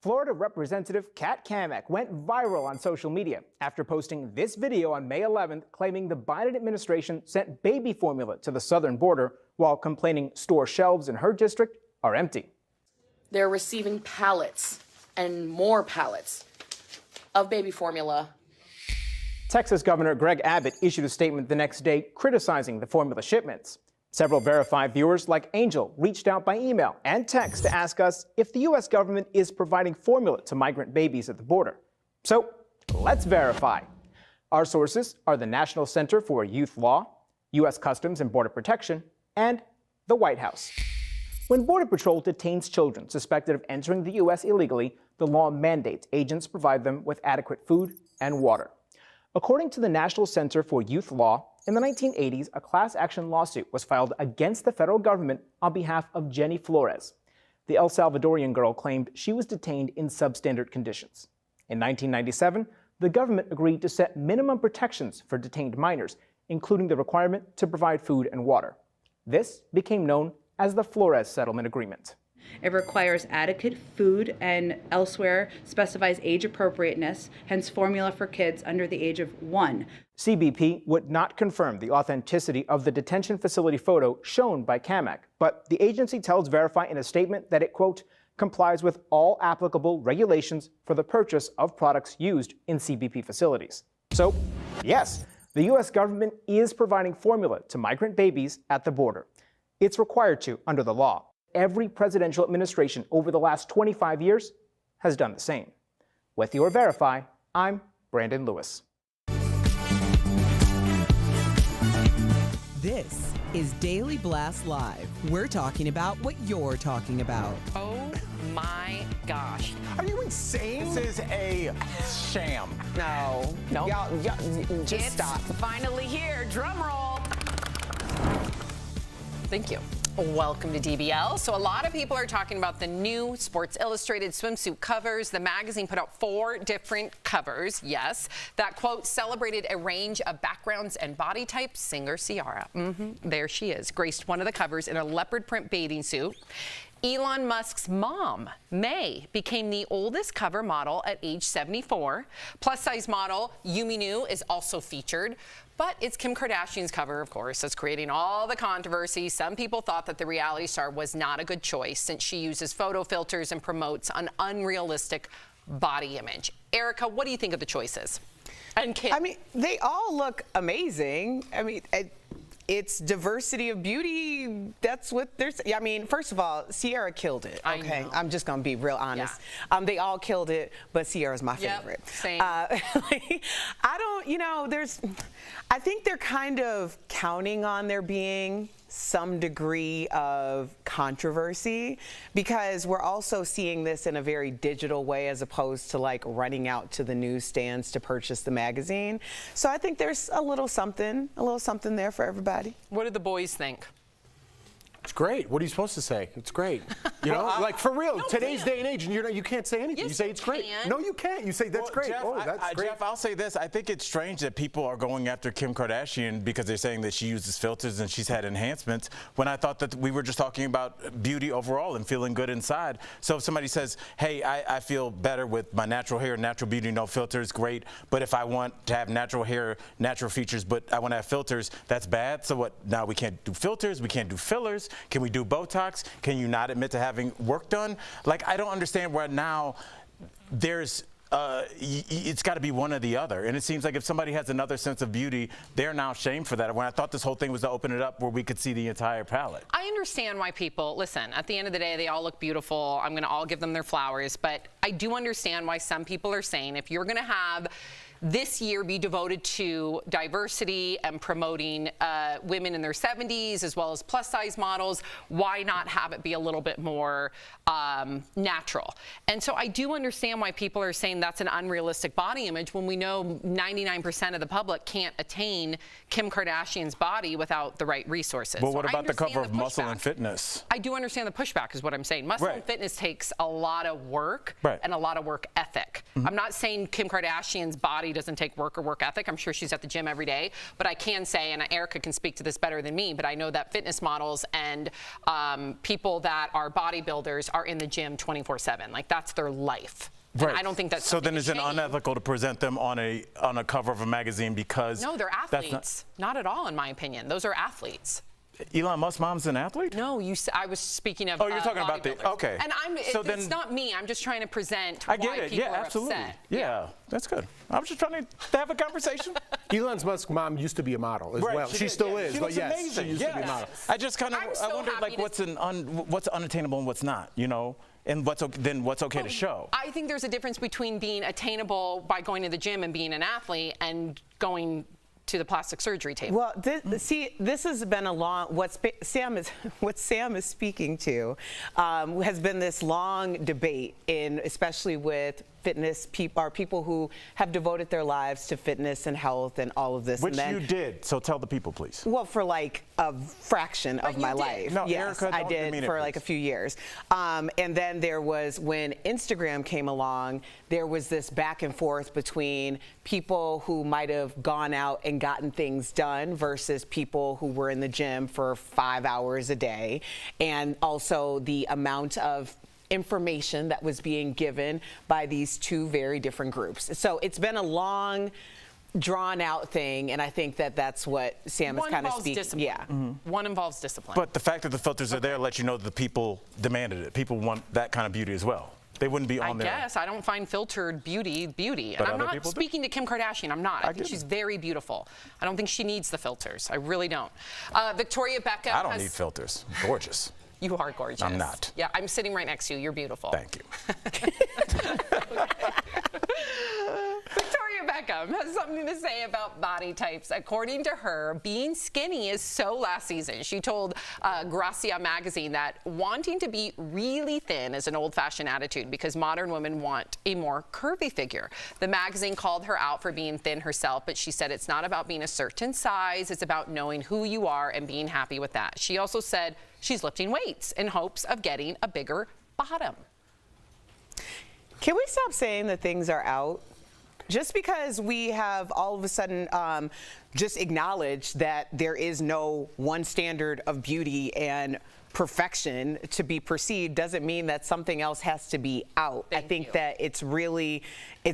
[SPEAKER 20] Florida Representative Kat Cammack went viral on social media after posting this video on May 11th claiming the Biden administration sent baby formula to the southern border while complaining store shelves in her district are empty.
[SPEAKER 5] They're receiving pallets and more pallets of baby formula.
[SPEAKER 20] Texas Governor Greg Abbott issued a statement the next day criticizing the formula shipments. Several verified viewers like Angel reached out by email and text to ask us if the U.S. government is providing formula to migrant babies at the border. So let's verify. Our sources are the National Center for Youth Law, U.S. Customs and Border Protection, and the White House. When Border Patrol detains children suspected of entering the U.S. illegally, the law mandates agents provide them with adequate food and water. According to the National Center for Youth Law, in the 1980s, a class action lawsuit was filed against the federal government on behalf of Jenny Flores. The El Salvadorian girl claimed she was detained in substandard conditions. In 1997, the government agreed to set minimum protections for detained minors, including the requirement to provide food and water. This became known as the Flores Settlement Agreement.
[SPEAKER 22] It requires adequate food and elsewhere specifies age appropriateness, hence formula for kids under the age of 1.
[SPEAKER 20] CBP would not confirm the authenticity of the detention facility photo shown by Cammack, but the agency tells Verify in a statement that it, quote, complies with all applicable regulations for the purchase of products used in CBP facilities. So, yes, the U.S. government is providing formula to migrant babies at the border. It's required to under the law. Every presidential administration over the last 25 years has done the same. With your Verify, I'm Brandon Lewis.
[SPEAKER 1] This is Daily Blast Live. We're talking about what you're talking about.
[SPEAKER 9] Oh my gosh.
[SPEAKER 11] Are you insane? This is a sham.
[SPEAKER 2] No.
[SPEAKER 11] Y'all, just
[SPEAKER 2] It's
[SPEAKER 11] stop.
[SPEAKER 2] finally here. Drum roll.
[SPEAKER 9] Thank you. Welcome to DBL. So a lot of people are talking about the new Sports Illustrated swimsuit covers. The magazine put out 4 different covers. Yes, that quote celebrated a range of backgrounds and body types. Singer Ciara, there she is, graced one of the covers in a leopard print bathing suit. Elon Musk's mom, May, became the oldest cover model at age 74. Plus-size model Yumi Nu is also featured. But it's Kim Kardashian's cover, of course, that's creating all the controversy. Some people thought that the reality star was not a good choice since she uses photo filters and promotes an unrealistic body image. Erica, what do you think of the choices? And Kim?
[SPEAKER 18] I mean, they all look amazing. I mean, it's diversity of beauty. That's what there's. I mean, first of all, Ciara killed it. Okay, I'm just gonna be real honest. Yeah. They all killed it, but Ciara's my favorite.
[SPEAKER 9] Same.
[SPEAKER 18] I don't. You know, I think they're kind of counting on there being some degree of controversy because we're also seeing this in a very digital way as opposed to like running out to the newsstands to purchase the magazine. So I think there's a little something there for everybody.
[SPEAKER 9] What do the boys think?
[SPEAKER 3] It's great. What are you supposed to say? It's great. You know, like for real, today's day and age, and you can't say anything.
[SPEAKER 9] Yes,
[SPEAKER 3] you say it's great. No, you can't. You say that's great.
[SPEAKER 11] Jeff,
[SPEAKER 3] That's great.
[SPEAKER 11] Jeff, I'll say this. I think it's strange that people are going after Kim Kardashian because they're saying that she uses filters and she's had enhancements when I thought that we were just talking about beauty overall and feeling good inside. So if somebody says, hey, I feel better with my natural hair, natural beauty, no filters, great. But if I want to have natural hair, natural features, but I want to have filters, that's bad. So what, now we can't do filters, we can't do fillers. Can we do Botox? Can you not admit to having work done? Like, I don't understand why now there's it's got to be one or the other. And it seems like if somebody has another sense of beauty, they're now shamed for that. When I thought this whole thing was to open it up where we could see the entire palette.
[SPEAKER 9] I understand why people, listen, at the end of the day, they all look beautiful. I'm going to all give them their flowers. But I do understand why some people are saying if you're going to have this year be devoted to diversity and promoting women in their 70s as well as plus-size models, why not have it be a little bit more natural? And so I do understand why people are saying that's an unrealistic body image when we know 99% of the public can't attain Kim Kardashian's body without the right resources.
[SPEAKER 11] Well, what about the cover of Muscle and Fitness?
[SPEAKER 9] I do understand the pushback is what I'm saying. Muscle and Fitness takes a lot of work and a lot of work ethic. I'm not saying Kim Kardashian's body body doesn't take work or work ethic. I'm sure she's at the gym every day. But I can say, and Erica can speak to this better than me, but I know that fitness models and people that are bodybuilders are in the gym 24/7. Like, that's their life.
[SPEAKER 11] Right.
[SPEAKER 9] And I don't think that's
[SPEAKER 11] so. Then is it unethical to present them on a cover of a magazine because?
[SPEAKER 9] No, they're athletes. Not at all, in my opinion. Those are athletes.
[SPEAKER 11] Elon Musk's mom's an athlete?
[SPEAKER 9] No, I was speaking of.
[SPEAKER 11] Oh, you're talking about the. Okay.
[SPEAKER 9] And it's not me. I'm just trying to present
[SPEAKER 11] I get
[SPEAKER 9] why
[SPEAKER 11] it.
[SPEAKER 9] people
[SPEAKER 11] Yeah,
[SPEAKER 9] are
[SPEAKER 11] absolutely.
[SPEAKER 9] upset.
[SPEAKER 11] Yeah, that's good. I was just trying to have a conversation.
[SPEAKER 3] Elon Musk's mom used to be a model as well. She still is,
[SPEAKER 11] She
[SPEAKER 3] but
[SPEAKER 11] looks
[SPEAKER 3] yes,
[SPEAKER 11] amazing.
[SPEAKER 3] she used to be a model.
[SPEAKER 11] I just kind of I wondered like what's unattainable and what's not, you know, and what's okay to show.
[SPEAKER 9] I think there's a difference between being attainable by going to the gym and being an athlete and going to the plastic surgery table.
[SPEAKER 18] Well, this has been a long. What Sam is speaking to has been this long debate especially with fitness people who have devoted their lives to fitness and health and all of this.
[SPEAKER 11] Which you did. So tell the people, please.
[SPEAKER 18] Well, for like a fraction of my life.
[SPEAKER 11] No,
[SPEAKER 18] yes,
[SPEAKER 11] Erica,
[SPEAKER 18] I did for like a few years. And then there was, when Instagram came along, there was this back and forth between people who might have gone out and gotten things done versus people who were in the gym for 5 hours a day. And also the amount of information that was being given by these two very different groups. So it's been a long, drawn out thing, and I think that's what Sam is kind of speaking.
[SPEAKER 9] Yeah. Mm-hmm. One involves discipline.
[SPEAKER 11] But the fact that the filters are there lets you know that the people demanded it. People want that kind of beauty as well. They wouldn't be on there.
[SPEAKER 9] I guess I don't find filtered beauty.
[SPEAKER 11] But
[SPEAKER 9] And I'm not speaking to Kim Kardashian. I'm not. I think she's very beautiful. I don't think she needs the filters. I really don't. Victoria Beckham.
[SPEAKER 11] I don't need filters. Gorgeous.
[SPEAKER 9] You are gorgeous.
[SPEAKER 11] I'm not.
[SPEAKER 9] Yeah, I'm sitting right next to you. You're beautiful.
[SPEAKER 11] Thank you.
[SPEAKER 9] Victoria Beckham has something to say about body types. According to her, being skinny is so last season. She told Gracia magazine that wanting to be really thin is an old-fashioned attitude because modern women want a more curvy figure. The magazine called her out for being thin herself, but she said it's not about being a certain size. It's about knowing who you are and being happy with that. She also said she's lifting weights in hopes of getting a bigger bottom.
[SPEAKER 18] Can we stop saying that things are out? Just because we have all of a sudden just acknowledged that there is no one standard of beauty and perfection to be perceived doesn't mean that something else has to be out. I think that it's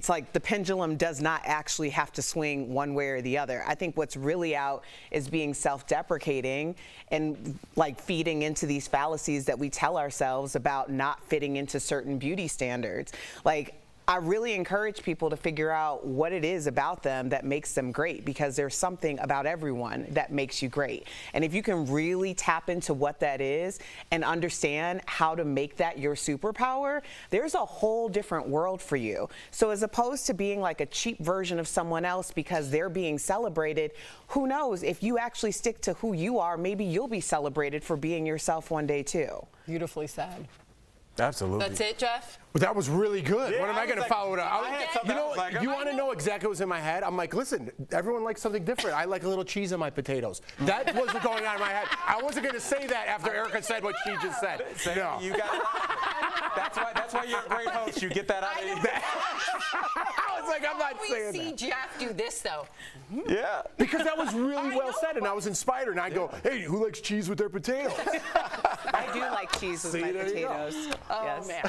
[SPEAKER 18] like the pendulum does not actually have to swing one way or the other. I think what's really out is being self-deprecating and like feeding into these fallacies that we tell ourselves about not fitting into certain beauty standards. Like, I really encourage people to figure out what it is about them that makes them great, because there's something about everyone that makes you great. And if you can really tap into what that is and understand how to make that your superpower, there's a whole different world for you. So as opposed to being like a cheap version of someone else because they're being celebrated, who knows, if you actually stick to who you are, maybe you'll be celebrated for being yourself one day too.
[SPEAKER 9] Beautifully said.
[SPEAKER 11] Absolutely.
[SPEAKER 9] That's it, Jeff?
[SPEAKER 3] Well, that was really good.
[SPEAKER 11] Yeah,
[SPEAKER 3] what am I going to follow it up? You know,
[SPEAKER 11] like,
[SPEAKER 3] you want to know exactly what's in my head? I'm like, listen, everyone likes something different. I like a little cheese in my potatoes. That wasn't going on in my head. I wasn't going to say that after Erica said what she just said. No.
[SPEAKER 11] You got it. That's why you're a great host. You get that out of you.
[SPEAKER 3] I was like, I'm not saying
[SPEAKER 9] We see
[SPEAKER 3] that.
[SPEAKER 9] Jeff do this, though.
[SPEAKER 11] Yeah.
[SPEAKER 3] Because that was really well said, and I was inspired. And I go, hey, who likes cheese with their potatoes?
[SPEAKER 18] I do like cheese with my potatoes.
[SPEAKER 9] Oh,
[SPEAKER 18] yes.
[SPEAKER 9] man.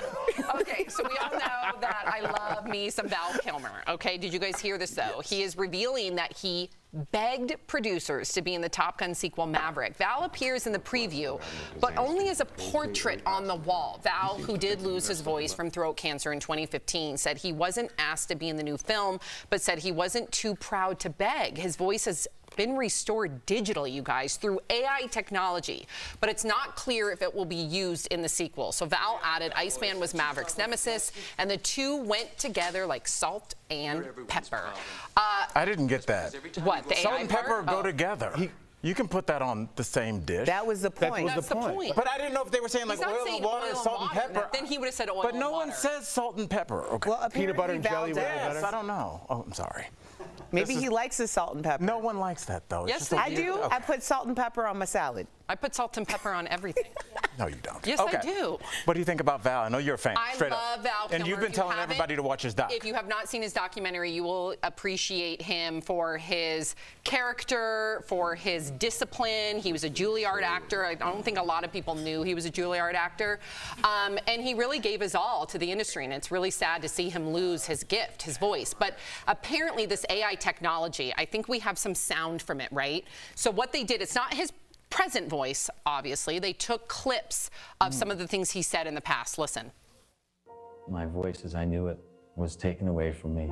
[SPEAKER 9] Okay, so we all know that I love me some Val Kilmer. Okay, did you guys hear this, though? Yes. He is revealing that he begged producers to be in the Top Gun sequel Maverick. Val appears in the preview, but only as a portrait on the wall. Val, who did lose his voice from throat cancer in 2015, said he wasn't asked to be in the new film, but said he wasn't too proud to beg. His voice has been restored digitally, you guys, through AI technology, but it's not clear if it will be used in the sequel. So Val added Iceman was Maverick's nemesis, and the two went together like salt and pepper.
[SPEAKER 11] I didn't get that.
[SPEAKER 9] What, the
[SPEAKER 11] Salt
[SPEAKER 9] AI
[SPEAKER 11] and pepper
[SPEAKER 9] part?
[SPEAKER 11] go together. You can put that on the same dish.
[SPEAKER 18] That was the point.
[SPEAKER 9] That's the point.
[SPEAKER 11] But I didn't know if they were saying like
[SPEAKER 9] He's not
[SPEAKER 11] oil
[SPEAKER 9] saying
[SPEAKER 11] and water,
[SPEAKER 9] oil and
[SPEAKER 11] salt and
[SPEAKER 9] water.
[SPEAKER 11] pepper.
[SPEAKER 9] Then he would have said oil
[SPEAKER 11] But
[SPEAKER 9] and
[SPEAKER 11] no
[SPEAKER 9] water.
[SPEAKER 11] one says salt and pepper. Okay.
[SPEAKER 18] Well,
[SPEAKER 3] Peanut butter and jelly with
[SPEAKER 11] Yes,
[SPEAKER 3] butter.
[SPEAKER 11] I don't know. Oh, I'm sorry.
[SPEAKER 18] Maybe he likes the salt and pepper.
[SPEAKER 11] No one likes that though.
[SPEAKER 9] Yes,
[SPEAKER 11] It's just
[SPEAKER 9] they
[SPEAKER 11] a
[SPEAKER 18] I
[SPEAKER 11] weird-
[SPEAKER 18] do.
[SPEAKER 11] Okay.
[SPEAKER 18] I put salt and pepper on my salad.
[SPEAKER 9] I put salt and pepper on everything.
[SPEAKER 11] No, you don't.
[SPEAKER 9] Yes, I do.
[SPEAKER 11] What do you think about Val? I know you're a fan.
[SPEAKER 9] I
[SPEAKER 11] Straight
[SPEAKER 9] love
[SPEAKER 11] up.
[SPEAKER 9] Val Kilmer.
[SPEAKER 11] And you've been telling everybody to watch his doc.
[SPEAKER 9] If you have not seen his documentary, you will appreciate him for his character, for his discipline. He was a Juilliard actor. I don't think a lot of people knew he was a Juilliard actor. And he really gave his all to the industry, and it's really sad to see him lose his gift, his voice. But apparently this AI technology, I think we have some sound from it, right? So what they did, it's not his present voice, obviously. They took clips of some of the things he said in the past. Listen.
[SPEAKER 17] My voice as I knew it was taken away from me.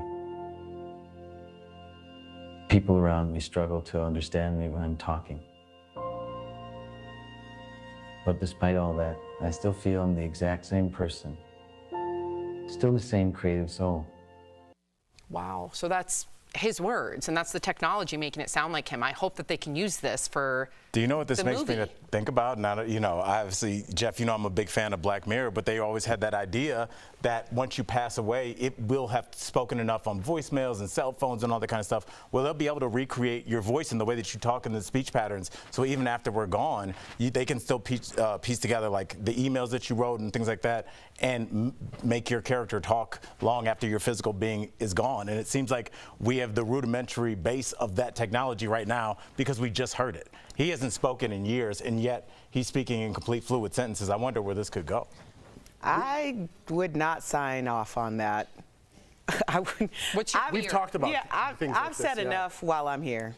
[SPEAKER 17] People around me struggle to understand me when I'm talking. But despite all that, I still feel I'm the exact same person. Still the same creative soul.
[SPEAKER 9] Wow. So that's his words, and that's the technology making it sound like him. I hope that they can use this for
[SPEAKER 11] Do you know what this
[SPEAKER 9] the
[SPEAKER 11] makes
[SPEAKER 9] movie.
[SPEAKER 11] me think about? Now, you know, obviously, Jeff, you know I'm a big fan of Black Mirror, but they always had that idea that once you pass away, it will have spoken enough on voicemails and cell phones and all that kind of stuff. Well, they'll be able to recreate your voice and the way that you talk and the speech patterns. So even after we're gone, they can still piece together like the emails that you wrote and things like that, and make your character talk long after your physical being is gone. And it seems like we have the rudimentary base of that technology right now because we just heard it. He hasn't spoken in years, and yet he's speaking in complete fluid sentences. I wonder where this could go.
[SPEAKER 18] I would not sign off on that.
[SPEAKER 11] We've talked about things like
[SPEAKER 18] I've said
[SPEAKER 11] this,
[SPEAKER 18] enough while I'm here.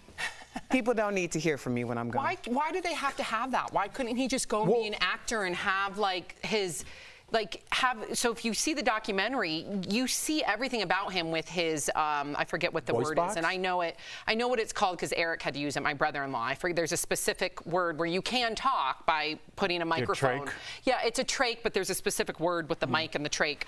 [SPEAKER 18] People don't need to hear from me when I'm gone.
[SPEAKER 9] Why do they have to have that? Why couldn't he just go be an actor and have like his so if you see the documentary, you see everything about him with his I forget what the
[SPEAKER 3] Voice
[SPEAKER 9] word
[SPEAKER 3] box?
[SPEAKER 9] is, and I know what it's called because Eric had to use it, my brother-in-law. I forget, there's a specific word where you can talk by putting a microphone.
[SPEAKER 11] trach?
[SPEAKER 9] Yeah, it's a trach, but there's a specific word with the mic and the trach.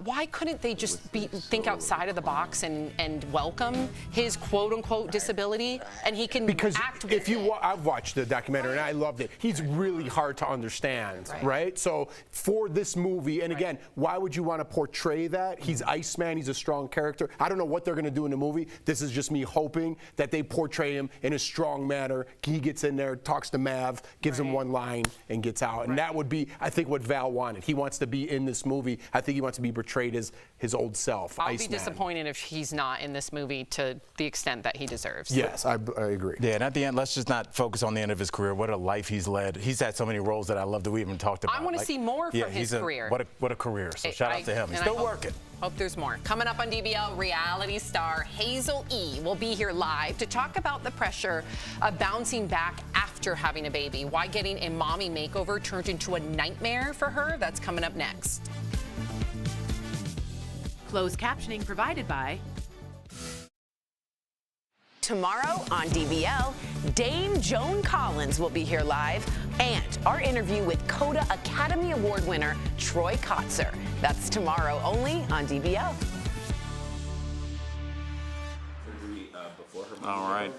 [SPEAKER 9] Why couldn't they just think outside of the box and welcome his quote-unquote disability, and he can act with
[SPEAKER 3] if you I've watched the documentary and I loved it. He's really hard to understand, right? So for this movie, and again, why would you want to portray that? He's Iceman, he's a strong character. I don't know what they're going to do in the movie. This is just me hoping that they portray him in a strong manner. He gets in there, talks to Mav, gives him one line, and gets out. And that would be, I think, what Val wanted. He wants to be in this movie. I think he wants to be portrayed as his old self,
[SPEAKER 9] I'll
[SPEAKER 3] Iceman.
[SPEAKER 9] be disappointed if he's not in this movie to the extent that he deserves.
[SPEAKER 3] Yes, I agree.
[SPEAKER 11] Yeah, and at the end, let's just not focus on the end of his career. What a life he's led. He's had so many roles that I love that we even talked about.
[SPEAKER 9] I want to see more from his career.
[SPEAKER 11] What a career. So shout out to him. He's still working.
[SPEAKER 9] Hope there's more. Coming up on DBL, reality star Hazel E will be here live to talk about the pressure of bouncing back after having a baby. Why getting a mommy makeover turned into a nightmare for her? That's coming up next.
[SPEAKER 21] Closed captioning provided by
[SPEAKER 2] Tomorrow on DBL, Dame Joan Collins will be here live, and our interview with CODA Academy Award winner Troy Kotzer. That's tomorrow only on DBL.
[SPEAKER 11] All right.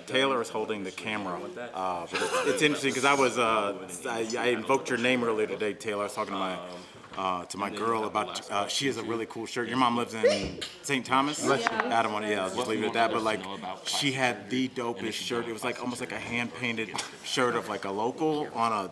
[SPEAKER 11] Taylor is holding the camera. It's interesting because I invoked your name earlier today, Taylor. I was talking to my girl about she has a really cool shirt. Your mom lives in St. Thomas? I don't want to, I'll just leave it at that. But like, she had the dopest shirt. It was like almost like a hand-painted shirt of like a local on a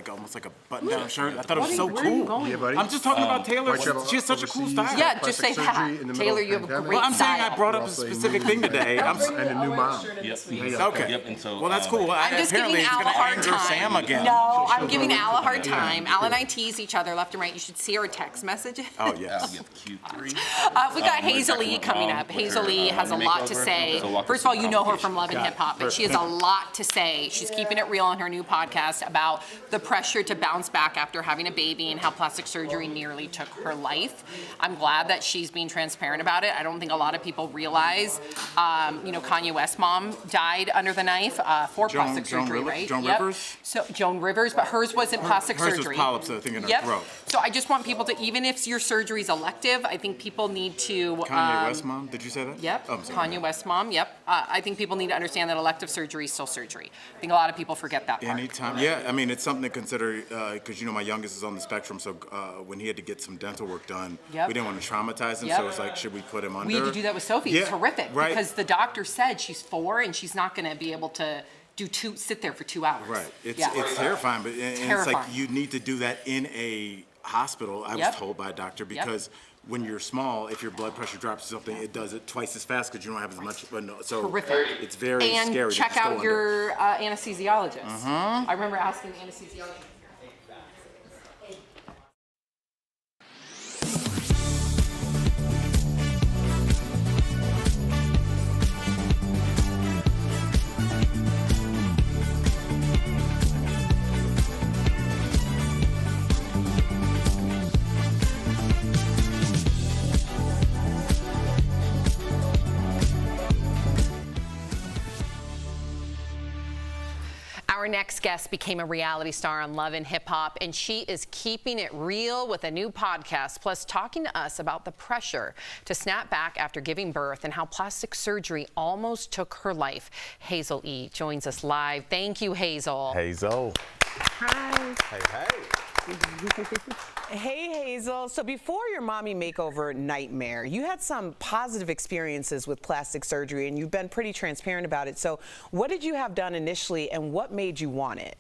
[SPEAKER 11] almost like a button-down shirt. I thought it was so cool.
[SPEAKER 6] Yeah, buddy.
[SPEAKER 11] I'm just talking about Taylor. She has such a cool style.
[SPEAKER 9] Yeah, just say that. Taylor, you have a great
[SPEAKER 11] Well, I'm saying
[SPEAKER 9] style.
[SPEAKER 11] I brought up a specific thing today.
[SPEAKER 6] And a new mom.
[SPEAKER 11] Okay.
[SPEAKER 21] Yep, and so,
[SPEAKER 11] well, that's cool.
[SPEAKER 9] I'm just
[SPEAKER 11] Apparently,
[SPEAKER 9] giving
[SPEAKER 11] it's
[SPEAKER 9] Al
[SPEAKER 11] going
[SPEAKER 9] a
[SPEAKER 11] to
[SPEAKER 9] hard
[SPEAKER 11] anger
[SPEAKER 9] time.
[SPEAKER 11] Sam again.
[SPEAKER 9] No, I'm giving Al a hard time. Al and I tease each other left and right. You should see our text messages.
[SPEAKER 11] Oh, yes.
[SPEAKER 21] Q3.
[SPEAKER 9] We got Hazel E coming up. Hazel E has a lot to say. First of all, you know her from Love and Hip Hop, but she has a lot to say. She's keeping it real on her new podcast about the pressure to bounce back after having a baby and how plastic surgery nearly took her life. I'm glad that she's being transparent about it. I don't think a lot of people realize, Kanye West's mom died under the knife for plastic surgery, right?
[SPEAKER 11] Joan Rivers?
[SPEAKER 9] So Joan Rivers, but hers wasn't plastic
[SPEAKER 11] hers
[SPEAKER 9] surgery.
[SPEAKER 11] Hers was polyps, I think, in her throat.
[SPEAKER 9] So I just want people to, even if your surgery is elective, I think people need to...
[SPEAKER 11] Kanye West's mom? Did you say that?
[SPEAKER 9] Yep.
[SPEAKER 11] Oh, I'm sorry.
[SPEAKER 9] Kanye West's mom, yep. I think people need to understand that elective surgery is still surgery. I think a lot of people forget that part.
[SPEAKER 11] Anytime. Yeah, I mean, it's something to consider because, my youngest is on the spectrum, so when he had to get some dental work done, we didn't want to traumatize him, so it's like, should we put him under?
[SPEAKER 9] We had to do that with Sophie. It's horrific
[SPEAKER 11] right.
[SPEAKER 9] because the doctor said she's 4 and she's not going to be able to sit there for 2 hours.
[SPEAKER 11] Right. It's terrifying, but and it's like you need to do that in a hospital. I was told by a doctor because when you're small, if your blood pressure drops or something, it does it twice as fast because you don't have as much. So
[SPEAKER 9] Horrific.
[SPEAKER 11] It's very scary.
[SPEAKER 9] And check out your anesthesiologist.
[SPEAKER 11] Mm-hmm.
[SPEAKER 9] I remember asking the anesthesiologist. Our next guest became a reality star on Love and Hip Hop, and she is keeping it real with a new podcast, plus talking to us about the pressure to snap back after giving birth and how plastic surgery almost took her life. Hazel E joins us live. Thank you, Hazel.
[SPEAKER 11] Hazel.
[SPEAKER 18] Hi.
[SPEAKER 11] Hey.
[SPEAKER 18] Hey, Hazel. So before your mommy makeover nightmare, you had some positive experiences with plastic surgery, and you've been pretty transparent about it. So what did you have done initially, and what made you want it?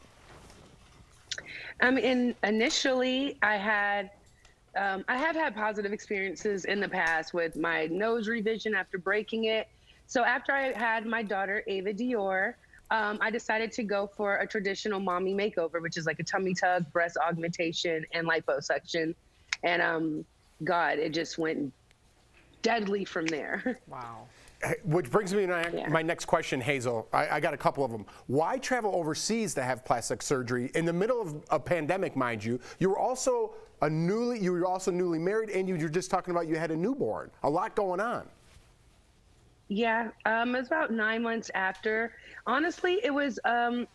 [SPEAKER 4] Initially, I have had positive experiences in the past with my nose revision after breaking it. So after I had my daughter, Ava Dior, I decided to go for a traditional mommy makeover, which is like a tummy tuck, breast augmentation, and liposuction. And God, it just went deadly from there.
[SPEAKER 9] Wow.
[SPEAKER 3] Which brings me to my next question, Hazel. I got a couple of them. Why travel overseas to have plastic surgery in the middle of a pandemic, mind you? You were also newly married, and you were just talking about you had a newborn. A lot going on.
[SPEAKER 4] Yeah, it was about 9 months after. Honestly, it was an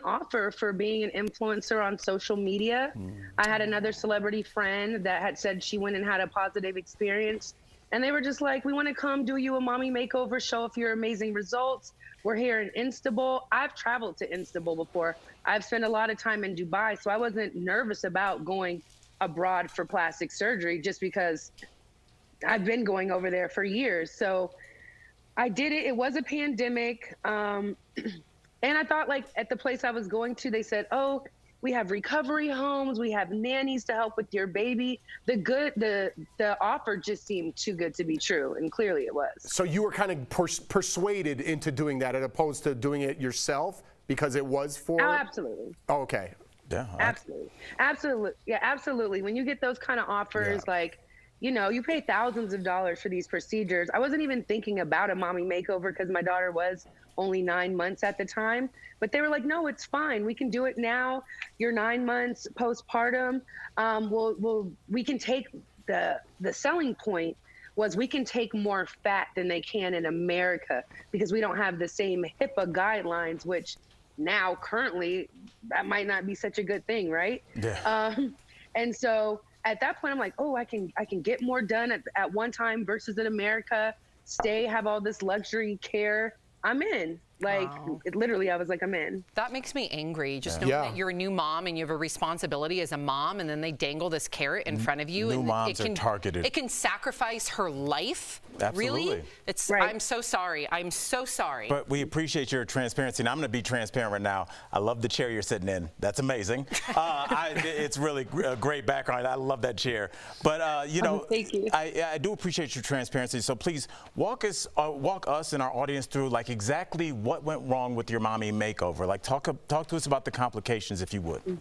[SPEAKER 4] offer for being an influencer on social media. I had another celebrity friend that had said she went and had a positive experience, and they were just like, "We want to come do you a mommy makeover, show off your amazing results. We're here in Istanbul." I've traveled to Istanbul before. I've spent a lot of time in Dubai, so I wasn't nervous about going abroad for plastic surgery just because I've been going over there for years. So I did it. It was a pandemic. And I thought, like, at the place I was going to, they said, "Oh, we have recovery homes. We have nannies to help with your baby." The offer just seemed too good to be true. And clearly it was.
[SPEAKER 3] So you were kind of persuaded into doing that as opposed to doing it yourself because it was for?
[SPEAKER 4] Oh, absolutely.
[SPEAKER 3] Oh, okay.
[SPEAKER 11] Yeah.
[SPEAKER 4] Absolutely. Absolutely. Yeah, absolutely. When you get those kind of offers, like, you know, you pay thousands of dollars for these procedures. I wasn't even thinking about a mommy makeover because my daughter was only 9 months at the time. But they were like, "No, it's fine. We can do it now. You're 9 months postpartum. We can take the selling point was we can take more fat than they can in America because we don't have the same HIPAA guidelines, which now currently that might not be such a good thing, right?"
[SPEAKER 11] Yeah.
[SPEAKER 4] And so at that point, I'm like, "Oh, I can get more done at one time versus in America, have all this luxury care. I'm in." Like, literally, I was like, "I'm in."
[SPEAKER 9] That makes me angry. Just knowing that you're a new mom and you have a responsibility as a mom, and then they dangle this carrot in front of you.
[SPEAKER 11] New
[SPEAKER 9] and
[SPEAKER 11] moms are targeted.
[SPEAKER 9] It can sacrifice her life.
[SPEAKER 11] Absolutely.
[SPEAKER 9] Really? I'm so sorry. I'm so sorry.
[SPEAKER 11] But we appreciate your transparency, and I'm going to be transparent right now. I love the chair you're sitting in. That's amazing. It's really a great background. I love that chair. But you know,
[SPEAKER 4] thank you.
[SPEAKER 11] I do appreciate your transparency. So please walk us and our audience through like exactly what went wrong with your mommy makeover. Like talk to us about the complications, if you would.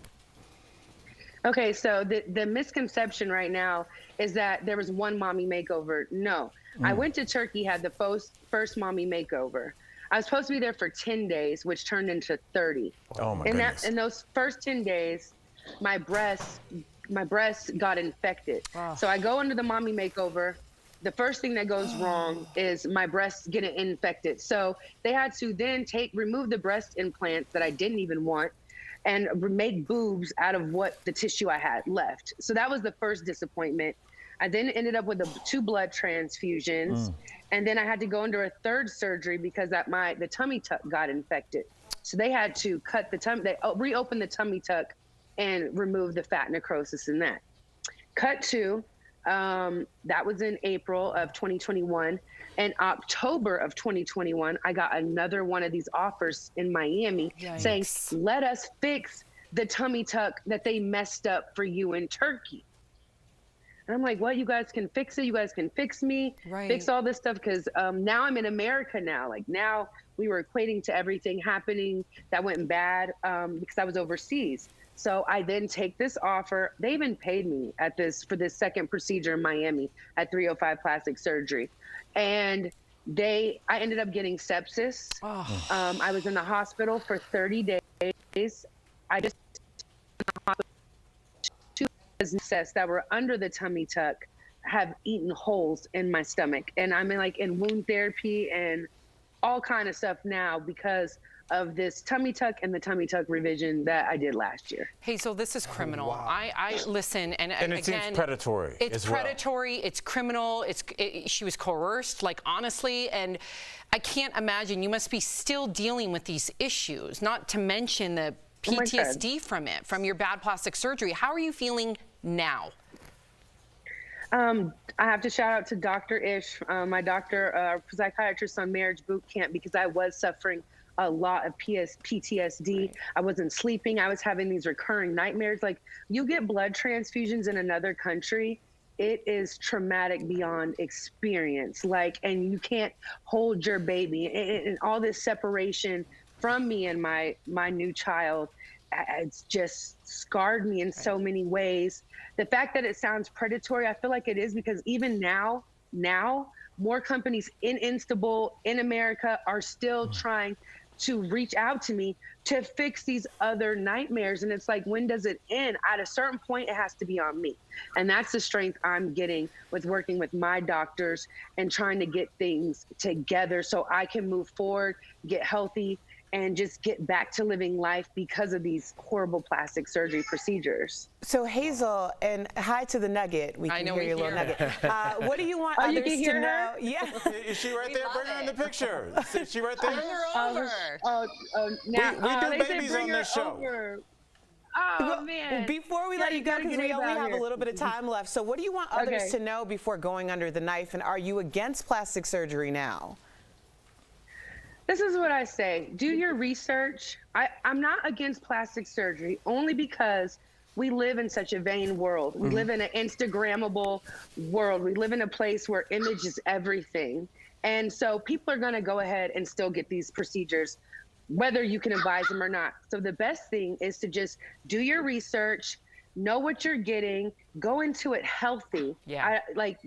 [SPEAKER 4] Okay, so the misconception right now is that there was one mommy makeover. No, I went to Turkey, had the first mommy makeover. I was supposed to be there for 10 days, which turned into 30.
[SPEAKER 11] Oh my goodness.
[SPEAKER 4] In those first 10 days, my breasts got infected. So I go into the mommy makeover. The first thing that goes wrong is my breasts get infected. So they had to then remove the breast implants that I didn't even want and make boobs out of what the tissue I had left. So that was the first disappointment. I then ended up with 2 blood transfusions. And then I had to go under a third surgery because the tummy tuck got infected. So they had to cut the tummy, they reopened the tummy tuck and remove the fat necrosis in that. Cut to, That was in April of 2021. In October of 2021, I got another one of these offers in Miami saying, let us fix the tummy tuck that they messed up for you in Turkey. And I'm like, what? You guys can fix it? You guys can fix me? Fix all this stuff? Because now I'm in America now. Like now we were equating to everything happening that went bad because I was overseas. So I then take this offer. They even paid me for this second procedure in Miami at 305 Plastic Surgery. And I ended up getting sepsis. I was in the hospital for 30 days. I just two cysts that were under the tummy tuck have eaten holes in my stomach. And I'm in wound therapy and all kind of stuff now because of this tummy tuck and the tummy tuck revision that I did last year.
[SPEAKER 9] Hazel, this is criminal. I listen, and
[SPEAKER 11] it
[SPEAKER 9] again,
[SPEAKER 11] seems predatory.
[SPEAKER 9] It's predatory. It's criminal. She was coerced, like honestly, and I can't imagine. You must be still dealing with these issues, not to mention the PTSD from your bad plastic surgery. How are you feeling now?
[SPEAKER 4] I have to shout out to Dr. Ish, my doctor, psychiatrist on marriage boot camp, because I was suffering a lot of PTSD. I wasn't sleeping. I was having these recurring nightmares. Like, you get blood transfusions in another country, it is traumatic beyond experience. Like, and you can't hold your baby, and all this separation from me and my new child, it's just scarred me in so many ways. The fact that it sounds predatory, I feel like it is, because even now, more companies in Instable, in America, are still trying to reach out to me to fix these other nightmares. And it's like, when does it end? At a certain point, it has to be on me. And that's the strength I'm getting with working with my doctors and trying to get things together so I can move forward, get healthy, and just get back to living life because of these horrible plastic surgery procedures.
[SPEAKER 18] So Hazel, and hi to the Nugget. We can hear your little Nugget. What do you want others
[SPEAKER 4] you can hear
[SPEAKER 18] to know?
[SPEAKER 4] her?
[SPEAKER 18] Yeah.
[SPEAKER 11] Is she right there? Bring her in the picture. Is she right there?
[SPEAKER 9] Bring her over.
[SPEAKER 4] Now,
[SPEAKER 11] we do babies on this show.
[SPEAKER 4] Over. Oh, man.
[SPEAKER 18] Before we let you go, because we only have a little bit of time left. So what do you want others to know before going under the knife? And are you against plastic surgery now?
[SPEAKER 4] This is what I say. Do your research. I'm not against plastic surgery, only because we live in such a vain world. We live in an Instagrammable world. We live in a place where image is everything. And so people are going to go ahead and still get these procedures, whether you can advise them or not. So the best thing is to just do your research, know what you're getting, go into it healthy.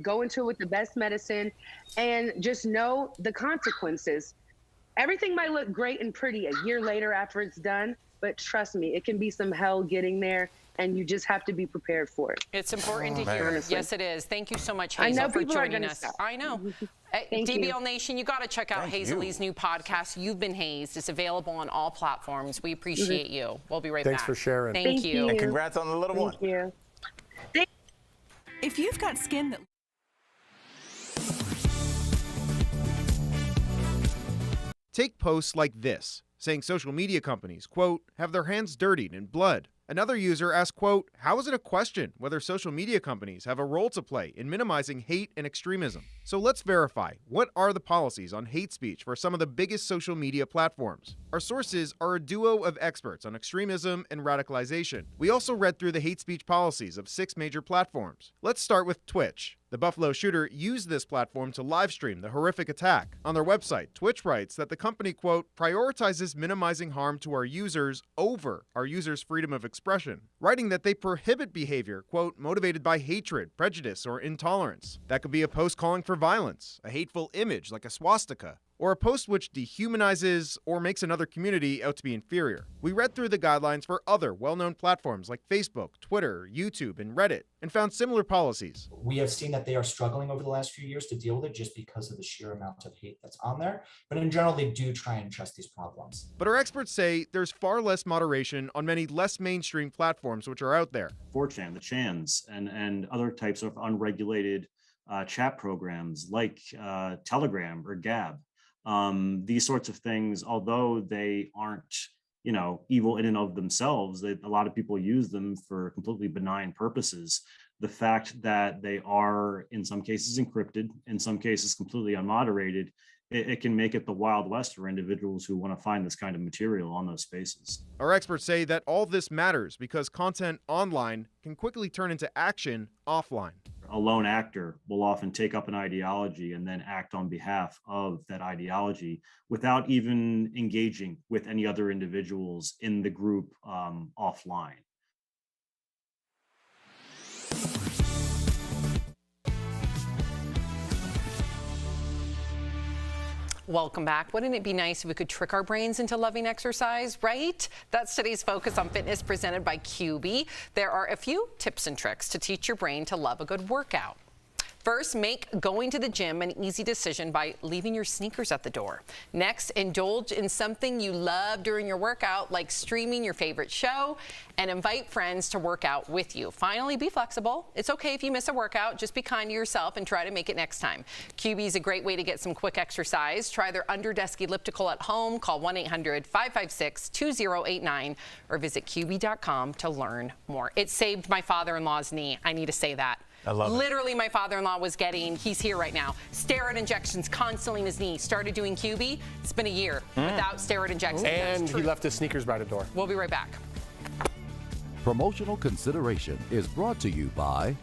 [SPEAKER 4] Go into it with the best medicine, and just know the consequences. Everything might look great and pretty a year later after it's done, but trust me, it can be some hell getting there, and you just have to be prepared for it.
[SPEAKER 9] It's important to hear.
[SPEAKER 4] Honestly.
[SPEAKER 9] Yes, it is. Thank you so much,
[SPEAKER 4] I know
[SPEAKER 9] Hazel, for
[SPEAKER 4] people are
[SPEAKER 9] joining
[SPEAKER 4] gonna
[SPEAKER 9] us.
[SPEAKER 4] stop.
[SPEAKER 9] I know.
[SPEAKER 4] Thank
[SPEAKER 9] DBL
[SPEAKER 4] you.
[SPEAKER 9] Nation, you got to check out Hazel E's new podcast, You've Been Hazed. It's available on all platforms. We appreciate you. We'll be right back.
[SPEAKER 3] Thanks for sharing.
[SPEAKER 9] Thank you.
[SPEAKER 11] And congrats on the little one.
[SPEAKER 4] Thank you.
[SPEAKER 1] If you've got skin that
[SPEAKER 6] Take posts like this, saying social media companies, quote, have their hands dirtied in blood. Another user asked, quote, how is it a question whether social media companies have a role to play in minimizing hate and extremism? So let's verify, what are the policies on hate speech for some of the biggest social media platforms? Our sources are a duo of experts on extremism and radicalization. We also read through the hate speech policies of 6 major platforms. Let's start with Twitch. The Buffalo shooter used this platform to livestream the horrific attack. On their website, Twitch writes that the company, quote, prioritizes minimizing harm to our users over our users' freedom of expression, writing that they prohibit behavior, quote, motivated by hatred, prejudice, or intolerance. That could be a post calling for violence, a hateful image like a swastika, or a post which dehumanizes or makes another community out to be inferior. We read through the guidelines for other well-known platforms like Facebook, Twitter, YouTube, and Reddit, and found similar policies.
[SPEAKER 7] We have seen that they are struggling over the last few years to deal with it just because of the sheer amount of hate that's on there. But in general, they do try and address these problems.
[SPEAKER 6] But our experts say there's far less moderation on many less mainstream platforms which are out there.
[SPEAKER 8] 4chan, the Chans, and other types of unregulated chat programs like Telegram or Gab. These sorts of things, although they aren't evil in and of themselves. A lot of people use them for completely benign purposes. The fact that they are, in some cases, encrypted, in some cases, completely unmoderated, it can make it the Wild West for individuals who want to find this kind of material on those spaces.
[SPEAKER 6] Our experts say that all this matters because content online can quickly turn into action offline.
[SPEAKER 8] A lone actor will often take up an ideology and then act on behalf of that ideology without even engaging with any other individuals in the group offline.
[SPEAKER 9] Welcome back. Wouldn't it be nice if we could trick our brains into loving exercise, right? That's today's Focus on Fitness presented by QB. There are a few tips and tricks to teach your brain to love a good workout. First, make going to the gym an easy decision by leaving your sneakers at the door. Next, indulge in something you love during your workout, like streaming your favorite show, and invite friends to work out with you. Finally, be flexible. It's okay if you miss a workout. Just be kind to yourself and try to make it next time. QB is a great way to get some quick exercise. Try their under-desk elliptical at home. Call 1-800-556-2089 or visit QB.com to learn more. It saved my father-in-law's knee. I need to say that.
[SPEAKER 11] I love it.
[SPEAKER 9] Literally, my father-in-law was getting, he's here right now, steroid injections constantly in his knee. Started doing QB. It's been a year without steroid injections.
[SPEAKER 3] And he left his sneakers by the door.
[SPEAKER 9] We'll be right back.
[SPEAKER 12] Promotional consideration is brought to you by...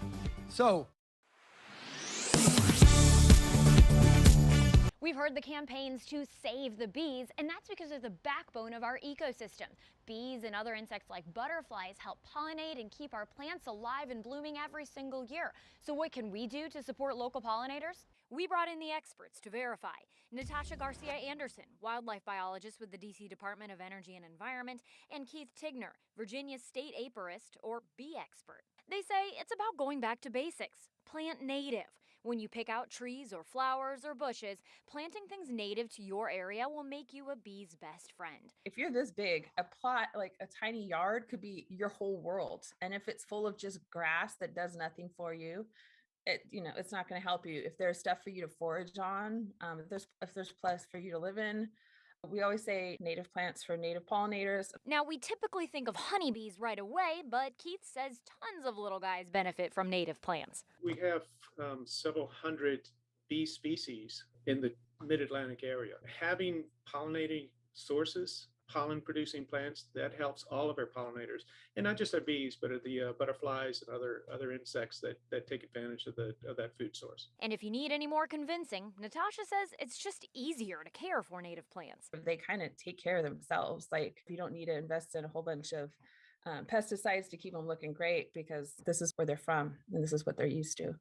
[SPEAKER 13] We've heard the campaigns to save the bees, and that's because they're the backbone of our ecosystem. Bees and other insects like butterflies help pollinate and keep our plants alive and blooming every single year. So what can we do to support local pollinators? We brought in the experts to verify. Natasha Garcia Anderson, wildlife biologist with the D.C. Department of Energy and Environment, and Keith Tigner, Virginia's state apiarist or bee expert. They say it's about going back to basics. Plant native. When you pick out trees or flowers or bushes, planting things native to your area will make you a bee's best friend.
[SPEAKER 14] If you're this big, a plot, like a tiny yard, could be your whole world. And if it's full of just grass that does nothing for you, it's not going to help you. If there's stuff for you to forage on, if there's place for you to live in. We always say native plants for native pollinators.
[SPEAKER 13] Now, we typically think of honeybees right away, but Keith says tons of little guys benefit from native plants.
[SPEAKER 15] We have several hundred bee species in the mid-Atlantic area. Having pollinating sources, pollen-producing plants, that helps all of our pollinators, and not just our bees, but the butterflies and other insects that take advantage of that food source.
[SPEAKER 13] And if you need any more convincing, Natasha says it's just easier to care for native plants.
[SPEAKER 14] They kind of take care of themselves. Like, you don't need to invest in a whole bunch of pesticides to keep them looking great, because this is where they're from and this is what they're used to.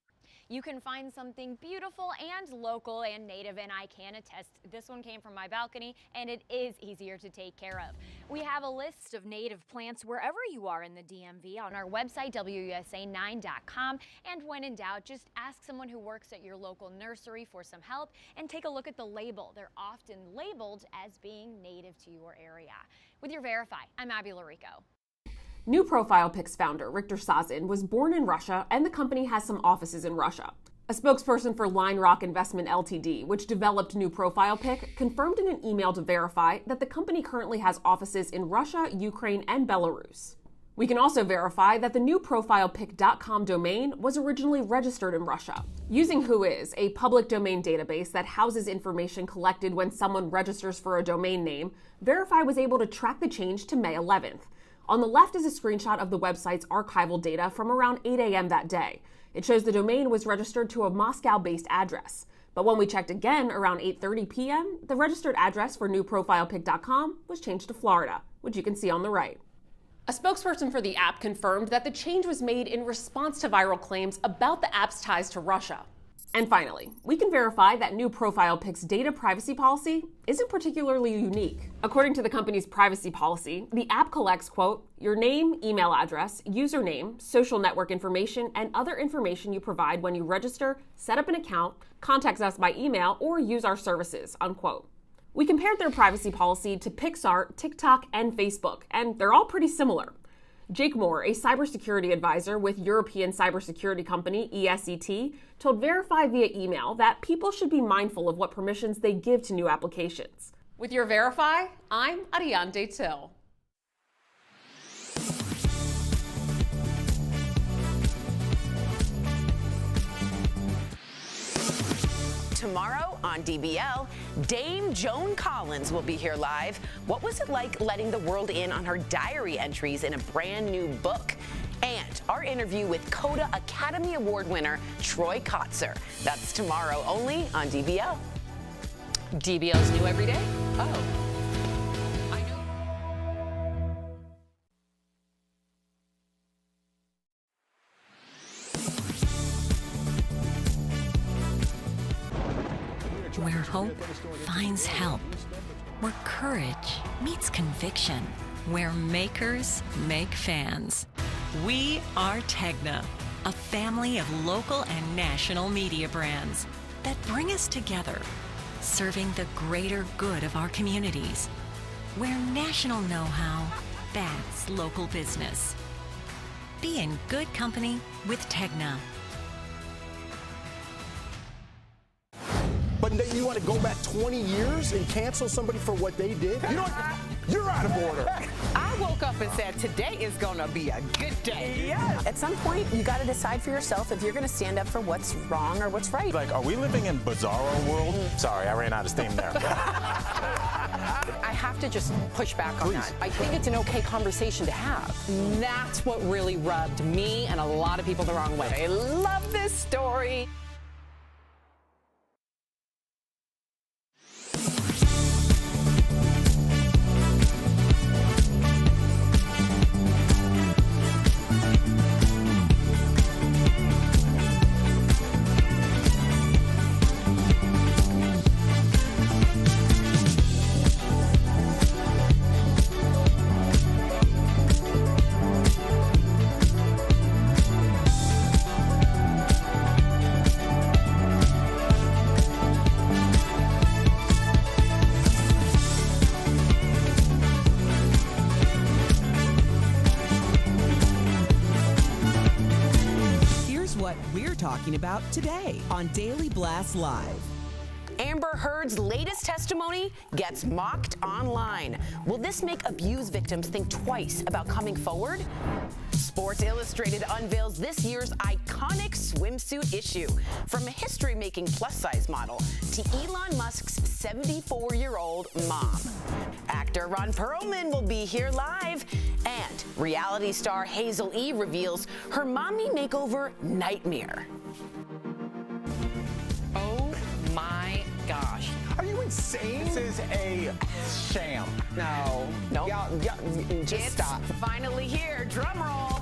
[SPEAKER 13] You can find something beautiful and local and native, and I can attest this one came from my balcony, and it is easier to take care of. We have a list of native plants wherever you are in the DMV on our website, WUSA9.com, and when in doubt, just ask someone who works at your local nursery for some help and take a look at the label. They're often labeled as being native to your area. With your Verify, I'm Abby Larico.
[SPEAKER 16] New Profile Pics founder Richter Sazin was born in Russia, and the company has some offices in Russia. A spokesperson for Line Rock Investment Ltd, which developed New Profile Pic, confirmed in an email to Verify that the company currently has offices in Russia, Ukraine, and Belarus. We can also verify that the newprofilepic.com domain was originally registered in Russia. Using Whois, a public domain database that houses information collected when someone registers for a domain name, Verify was able to track the change to May 11th. On the left is a screenshot of the website's archival data from around 8 a.m. that day. It shows the domain was registered to a Moscow-based address. But when we checked again around 8:30 p.m., the registered address for newprofilepic.com was changed to Florida, which you can see on the right. A spokesperson for the app confirmed that the change was made in response to viral claims about the app's ties to Russia. And finally, we can verify that New Profile Pic's data privacy policy isn't particularly unique. According to the company's privacy policy, the app collects, quote, your name, email address, username, social network information, and other information you provide when you register, set up an account, contact us by email, or use our services, unquote. We compared their privacy policy to Pixar, TikTok, and Facebook, and they're all pretty similar. Jake Moore, a cybersecurity advisor with European cybersecurity company ESET, told Verify via email that people should be mindful of what permissions they give to new applications. With your Verify, I'm Ariane Till.
[SPEAKER 2] Tomorrow on DBL, Dame Joan Collins will be here live. What was it like letting the world in on her diary entries in a brand new book? And our interview with CODA Academy Award winner Troy Kotzer. That's tomorrow only on DBL.
[SPEAKER 9] DBL's new every day? Oh.
[SPEAKER 10] Where hope finds help. Where courage meets conviction. Where makers make fans. We are Tegna, a family of local and national media brands that bring us together, serving the greater good of our communities. Where national know-how backs local business. Be in good company with Tegna.
[SPEAKER 3] But then you want to go back 20 years and cancel somebody for what they did? You know what? You're out of order.
[SPEAKER 18] I woke up and said, today is going to be a good day.
[SPEAKER 2] Yeah. At some point, you got to decide for yourself if you're going to stand up for what's wrong or what's right.
[SPEAKER 11] Like, are we living in bizarro world? Sorry, I ran out of steam there.
[SPEAKER 9] I have to just push back on that. I think it's an okay conversation to have. That's what really rubbed me and a lot of people the wrong way. I love this story.
[SPEAKER 1] Talking about today on Daily Blast Live.
[SPEAKER 2] Amber Heard's latest testimony gets mocked online. Will this make abuse victims think twice about coming forward? Sports Illustrated unveils this year's iconic swimsuit issue. From a history-making plus-size model to Elon Musk's 74-year-old mom. Actor Ron Perlman will be here live. And reality star Hazel E reveals her mommy makeover nightmare.
[SPEAKER 9] Oh my gosh.
[SPEAKER 3] Are you insane?
[SPEAKER 11] This is a sham.
[SPEAKER 18] No.
[SPEAKER 2] Nope.
[SPEAKER 18] Y'all, just
[SPEAKER 2] It's
[SPEAKER 18] stop.
[SPEAKER 2] finally here. Drum roll.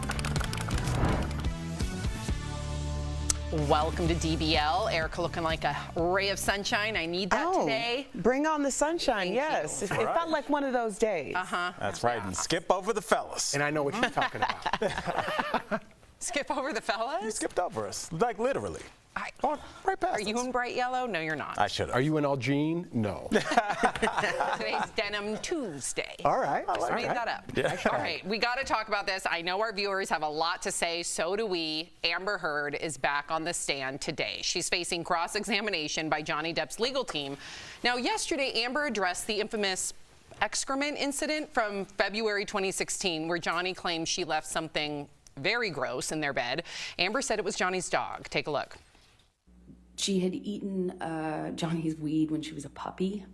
[SPEAKER 9] Welcome to DBL. Erica looking like a ray of sunshine. I need that today.
[SPEAKER 18] Bring on the sunshine, yes. It
[SPEAKER 11] Right.
[SPEAKER 18] felt like one of those days.
[SPEAKER 9] Uh-huh.
[SPEAKER 11] That's right. And skip over the fellas.
[SPEAKER 3] And I know what you're talking about.
[SPEAKER 9] Skip over the fellas?
[SPEAKER 11] You skipped over us, like literally. Right past
[SPEAKER 9] Are you
[SPEAKER 11] us.
[SPEAKER 9] in bright yellow? No, you're not.
[SPEAKER 11] I should.
[SPEAKER 3] Are you in all jean? No.
[SPEAKER 9] Today's Denim Tuesday.
[SPEAKER 3] All right.
[SPEAKER 9] Just made that up.
[SPEAKER 11] Yeah.
[SPEAKER 9] All right, we got to talk about this. I know our viewers have a lot to say. So do we. Amber Heard is back on the stand today. She's facing cross-examination by Johnny Depp's legal team. Now, yesterday, Amber addressed the infamous excrement incident from February 2016, where Johnny claims she left something very gross in their bed. Amber said it was Johnny's dog. Take a look.
[SPEAKER 19] She had eaten Johnny's weed when she was a puppy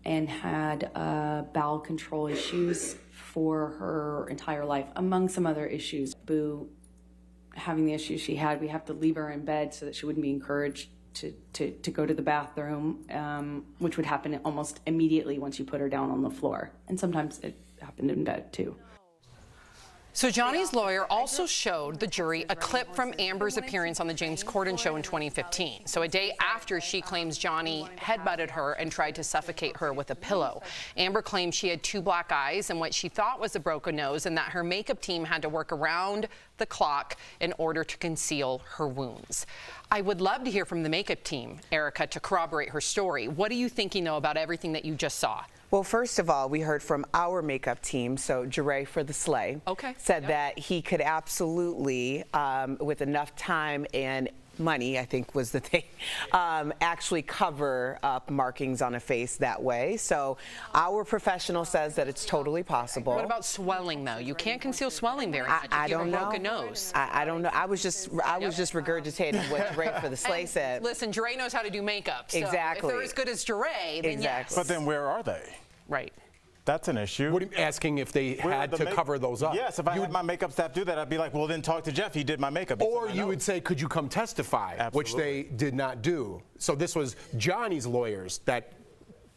[SPEAKER 19] and had bowel control issues for her entire life, among some other issues. Boo, having the issues she had, we have to leave her in bed so that she wouldn't be encouraged to go to the bathroom, which would happen almost immediately once you put her down on the floor. And sometimes it happened in bed too.
[SPEAKER 9] So Johnny's lawyer also showed the jury a clip from Amber's appearance on the James Corden show in 2015. So a day after she claims Johnny headbutted her and tried to suffocate her with a pillow. Amber claimed she had 2 black eyes and what she thought was a broken nose, and that her makeup team had to work around the clock in order to conceal her wounds. I would love to hear from the makeup team, Erica, to corroborate her story. What are you thinking, though, about everything that you just saw?
[SPEAKER 18] Well, first of all, we heard from our makeup team, so Jure for the Slay, said that he could absolutely, with enough time and money, I think was the thing, actually cover up markings on a face that way. So our professional says that it's totally possible.
[SPEAKER 9] What about swelling, though? You can't conceal swelling very much if you have a broken nose.
[SPEAKER 18] I don't know. I was just regurgitating what Ray for the Slay said.
[SPEAKER 9] Listen, Dre knows how to do makeup. So
[SPEAKER 18] exactly.
[SPEAKER 9] if they're as good as Dre, then yes.
[SPEAKER 11] But then where are they?
[SPEAKER 9] Right.
[SPEAKER 11] That's an issue.
[SPEAKER 3] What are you asking if they had to cover those up?
[SPEAKER 11] Yes, if I had my makeup staff do that, I'd be like, well, then talk to Jeff. He did my makeup.
[SPEAKER 3] Or you would say, could you come testify?
[SPEAKER 11] Absolutely.
[SPEAKER 3] Which they did not do. So this was Johnny's lawyers that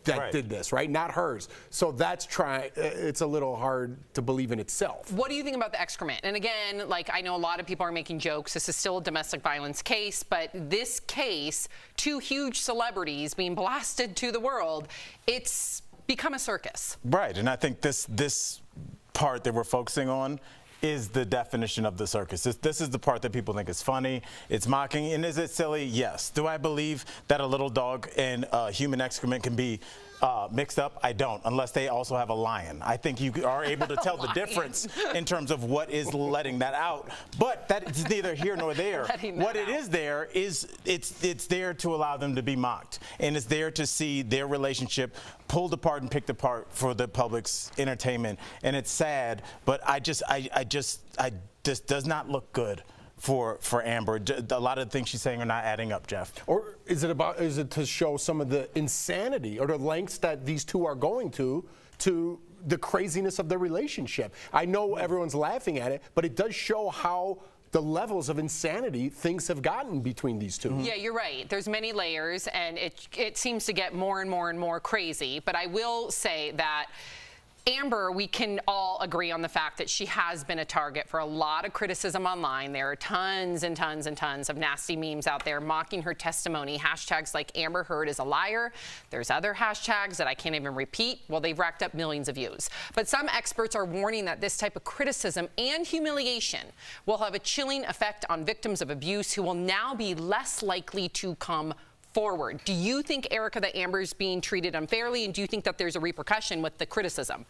[SPEAKER 3] did this, right? Not hers. So that's it's a little hard to believe in itself.
[SPEAKER 9] What do you think about the excrement? And again, like, I know a lot of people are making jokes. This is still a domestic violence case, but this case, 2 huge celebrities being blasted to the world, it's become a circus.
[SPEAKER 11] Right, and I think this part that we're focusing on is the definition of the circus. This is the part that people think is funny, it's mocking, and is it silly? Yes. Do I believe that a little dog and human excrement can be mixed up? I don't, unless they also have a lion. I think you are able to tell the difference in terms of what is letting that out, but that is neither here nor there. What it is there is it's there to allow them to be mocked, and it's there to see their relationship pulled apart and picked apart for the public's entertainment, and it's sad, but this does not look good for Amber. A lot of the things she's saying are not adding up, Jeff.
[SPEAKER 3] Or is it to show some of the insanity or the lengths that these two are going to the craziness of their relationship? I know everyone's laughing at it, but it does show how the levels of insanity things have gotten between these two.
[SPEAKER 9] Yeah, you're right. There's many layers, and it seems to get more and more and more crazy. But I will say that Amber, we can all agree on the fact that she has been a target for a lot of criticism online. There are tons and tons and tons of nasty memes out there mocking her testimony. Hashtags like Amber Heard is a liar. There's other hashtags that I can't even repeat. Well, they've racked up millions of views. But some experts are warning that this type of criticism and humiliation will have a chilling effect on victims of abuse who will now be less likely to come forward. Do you think, Erica, that Amber's being treated unfairly, and do you think that there's a repercussion with the criticism?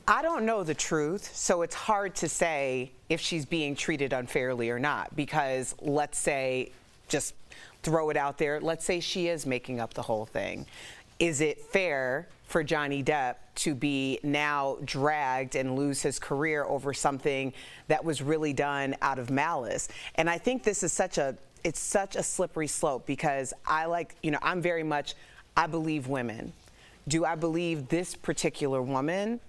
[SPEAKER 18] I don't know the truth, so it's hard to say if she's being treated unfairly or not, because let's say, just throw it out there, let's say she is making up the whole thing. Is it fair for Johnny Depp to be now dragged and lose his career over something that was really done out of malice? And I think this is such a slippery slope, because I'm very much, I believe women. Do I believe this particular woman?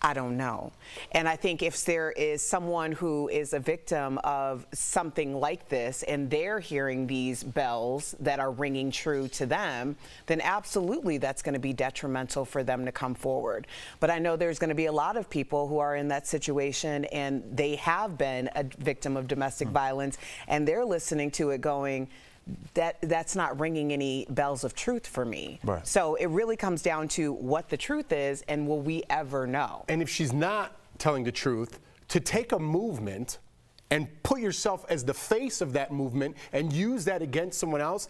[SPEAKER 18] I don't know. And I think if there is someone who is a victim of something like this and they're hearing these bells that are ringing true to them, then absolutely that's going to be detrimental for them to come forward. But I know there's going to be a lot of people who are in that situation and they have been a victim of domestic violence, and they're listening to it going, that's not ringing any bells of truth for me.
[SPEAKER 3] Right.
[SPEAKER 18] So it really comes down to what the truth is, and will we ever know?
[SPEAKER 3] And if she's not telling the truth, to take a movement and put yourself as the face of that movement and use that against someone else,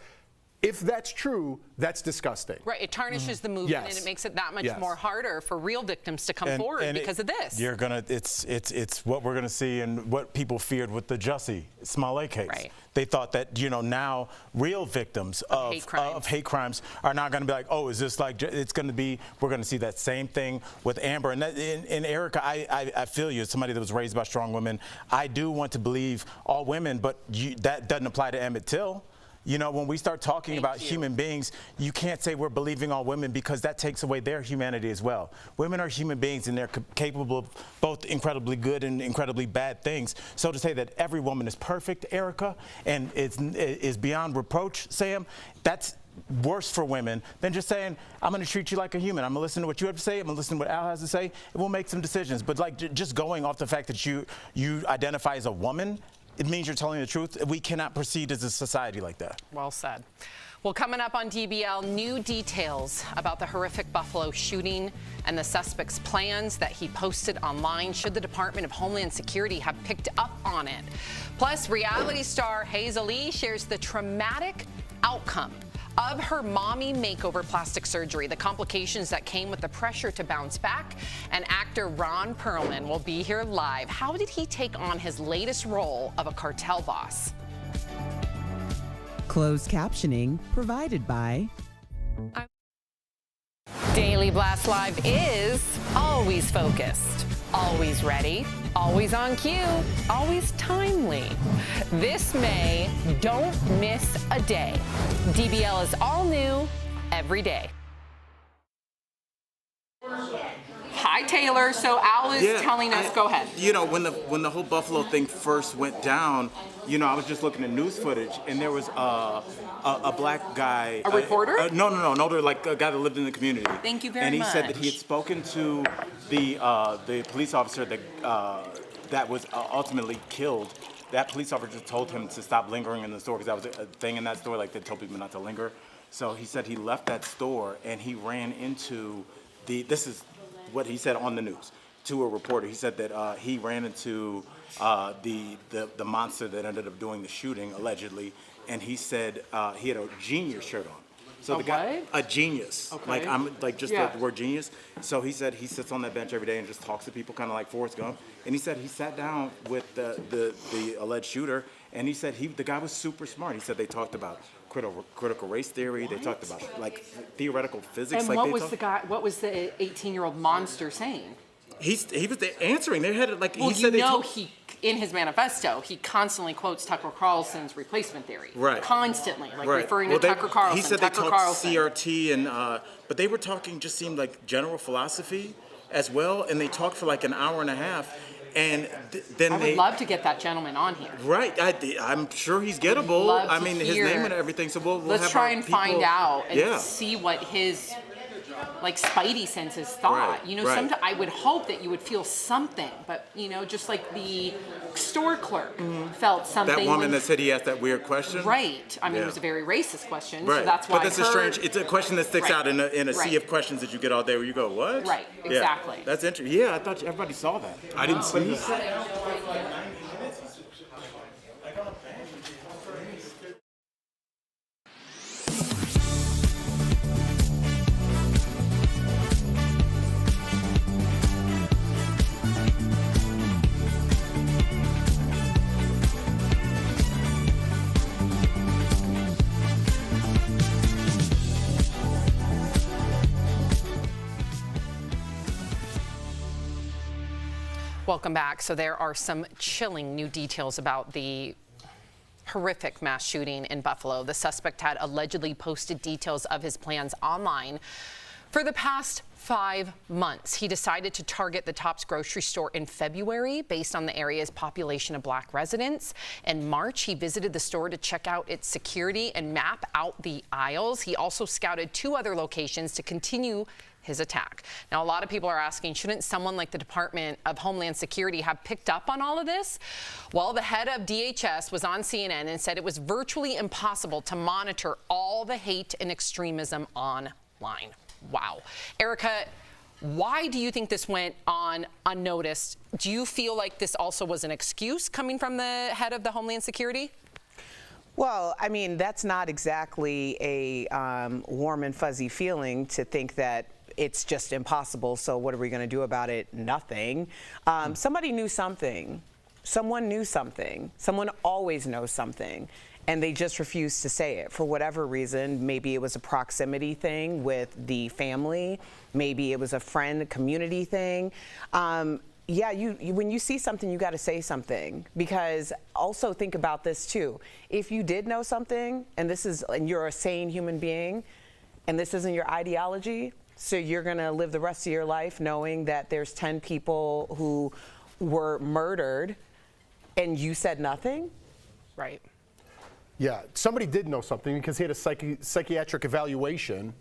[SPEAKER 3] if that's true, that's disgusting.
[SPEAKER 9] Right, it tarnishes the movement, and it makes it that much more harder for real victims to come forward because of this.
[SPEAKER 11] It's what we're gonna see, and what people feared with the Jussie Smollett case.
[SPEAKER 9] Right.
[SPEAKER 11] They thought that now real victims of hate crimes are not gonna be like, oh, is this like, it's gonna be, we're gonna see that same thing with Amber. And Erica, I feel you, as somebody that was raised by strong women, I do want to believe all women, but that doesn't apply to Emmett Till. When we start talking about human beings, you can't say we're believing all women, because that takes away their humanity as well. Women are human beings, and they're capable of both incredibly good and incredibly bad things. So to say that every woman is perfect, Erica, and is beyond reproach, Sam, that's worse for women than just saying, I'm going to treat you like a human. I'm going to listen to what you have to say. I'm going to listen to what Al has to say, and we'll make some decisions. But just going off the fact that you identify as a woman, it means you're telling the truth. We cannot proceed as a society like that.
[SPEAKER 9] Well said. Well, coming up on DBL, new details about the horrific Buffalo shooting and the suspect's plans that he posted online. Should the Department of Homeland Security have picked up on it? Plus, reality star Hazel E shares the traumatic outcome of her mommy makeover plastic surgery, the complications that came with the pressure to bounce back. And actor Ron Perlman will be here live. How did he take on his latest role of a cartel boss?
[SPEAKER 1] Closed captioning provided by
[SPEAKER 9] Daily Blast Live is always focused, always ready, always on cue, always timely. This May, don't miss a day. DBL is all new every day. Hi, Taylor. So Al is telling us, go ahead.
[SPEAKER 11] You know, when the whole Buffalo thing first went down, you know, I was just looking at news footage, and there was a black guy.
[SPEAKER 9] A reporter?
[SPEAKER 11] No, like a guy that lived in the community.
[SPEAKER 9] Thank you very
[SPEAKER 11] much. And he
[SPEAKER 9] much.
[SPEAKER 11] said that he had spoken to the police officer that was ultimately killed. That police officer told him to stop lingering in the store because that was a thing in that store, like they told people not to linger. So he said he left that store and he ran into this is what he said on the news to a reporter. He said that he ran into the monster that ended up doing the shooting, allegedly, and he said he had a genius shirt on. So the guy, a genius,
[SPEAKER 9] Okay.
[SPEAKER 11] the word genius. So he said he sits on that bench every day and just talks to people, kind of like Forrest Gump. And he said he sat down with the alleged shooter, and he said the guy was super smart. He said they talked about critical race theory. They talked about like theoretical physics.
[SPEAKER 9] And
[SPEAKER 11] like
[SPEAKER 9] what was the 18-year-old monster saying?
[SPEAKER 11] He was answering. They had like
[SPEAKER 9] Well,
[SPEAKER 11] he said.
[SPEAKER 9] he in his manifesto, he constantly quotes Tucker Carlson's replacement theory.
[SPEAKER 11] Right.
[SPEAKER 9] Constantly, like
[SPEAKER 11] Right.
[SPEAKER 9] referring
[SPEAKER 11] Well,
[SPEAKER 9] to Tucker Carlson.
[SPEAKER 11] He said
[SPEAKER 9] Tucker
[SPEAKER 11] they talked
[SPEAKER 9] Carlson.
[SPEAKER 11] CRT and but they were talking just seemed like general philosophy as well, and they talked for like an hour and a half, and then
[SPEAKER 9] I would love to get that gentleman on here.
[SPEAKER 11] Right, I'm sure he's gettable.
[SPEAKER 9] Love
[SPEAKER 11] I
[SPEAKER 9] to
[SPEAKER 11] mean, his
[SPEAKER 9] hear.
[SPEAKER 11] name and everything. So we'll
[SPEAKER 9] Let's
[SPEAKER 11] have
[SPEAKER 9] try
[SPEAKER 11] our
[SPEAKER 9] and
[SPEAKER 11] people,
[SPEAKER 9] find out and
[SPEAKER 11] yeah.
[SPEAKER 9] see what his like spidey senses thought.
[SPEAKER 11] Right,
[SPEAKER 9] You know,
[SPEAKER 11] right.
[SPEAKER 9] sometimes I would hope that you would feel something, but you know, just like the store clerk felt something.
[SPEAKER 11] That woman
[SPEAKER 9] when-
[SPEAKER 11] that said he asked that weird question.
[SPEAKER 9] Right. I mean,
[SPEAKER 11] Yeah.
[SPEAKER 9] it was a very racist question,
[SPEAKER 11] Right.
[SPEAKER 9] so that's why.
[SPEAKER 11] But that's
[SPEAKER 9] I heard,
[SPEAKER 11] it's a question that sticks
[SPEAKER 9] Right.
[SPEAKER 11] out in a sea
[SPEAKER 9] Right.
[SPEAKER 11] of questions that you get all day where you go, what?
[SPEAKER 9] Right,
[SPEAKER 11] Yeah.
[SPEAKER 9] exactly.
[SPEAKER 11] That's interesting. Yeah, I thought everybody saw that.
[SPEAKER 3] I didn't see
[SPEAKER 11] But he
[SPEAKER 3] that.
[SPEAKER 11] said-
[SPEAKER 9] Welcome back. So there are some chilling new details about the horrific mass shooting in Buffalo. The suspect had allegedly posted details of his plans online. For the past 5 months, he decided to target the Tops grocery store in February based on the area's population of black residents. In March, he visited the store to check out its security and map out the aisles. He also scouted 2 other locations to continue his attack. Now, a lot of people are asking, shouldn't someone like the Department of Homeland Security have picked up on all of this? Well, the head of DHS was on CNN and said it was virtually impossible to monitor all the hate and extremism online. Wow. Erica, why do you think this went on unnoticed? Do you feel like this also was an excuse coming from the head of the Homeland Security?
[SPEAKER 18] Well, I mean, that's not exactly a warm and fuzzy feeling to think that it's just impossible, so what are we going to do about it? Nothing. Somebody knew something. Someone knew something. Someone always knows something. And they just refused to say it for whatever reason. Maybe it was a proximity thing with the family. Maybe it was a friend, community thing. Yeah, when you see something, you got to say something, because also think about this too. If you did know something, and you're a sane human being, and this isn't your ideology, so you're going to live the rest of your life knowing that there's 10 people who were murdered, and you said nothing?
[SPEAKER 9] Right.
[SPEAKER 3] Yeah, somebody did know something because he had a psychiatric evaluation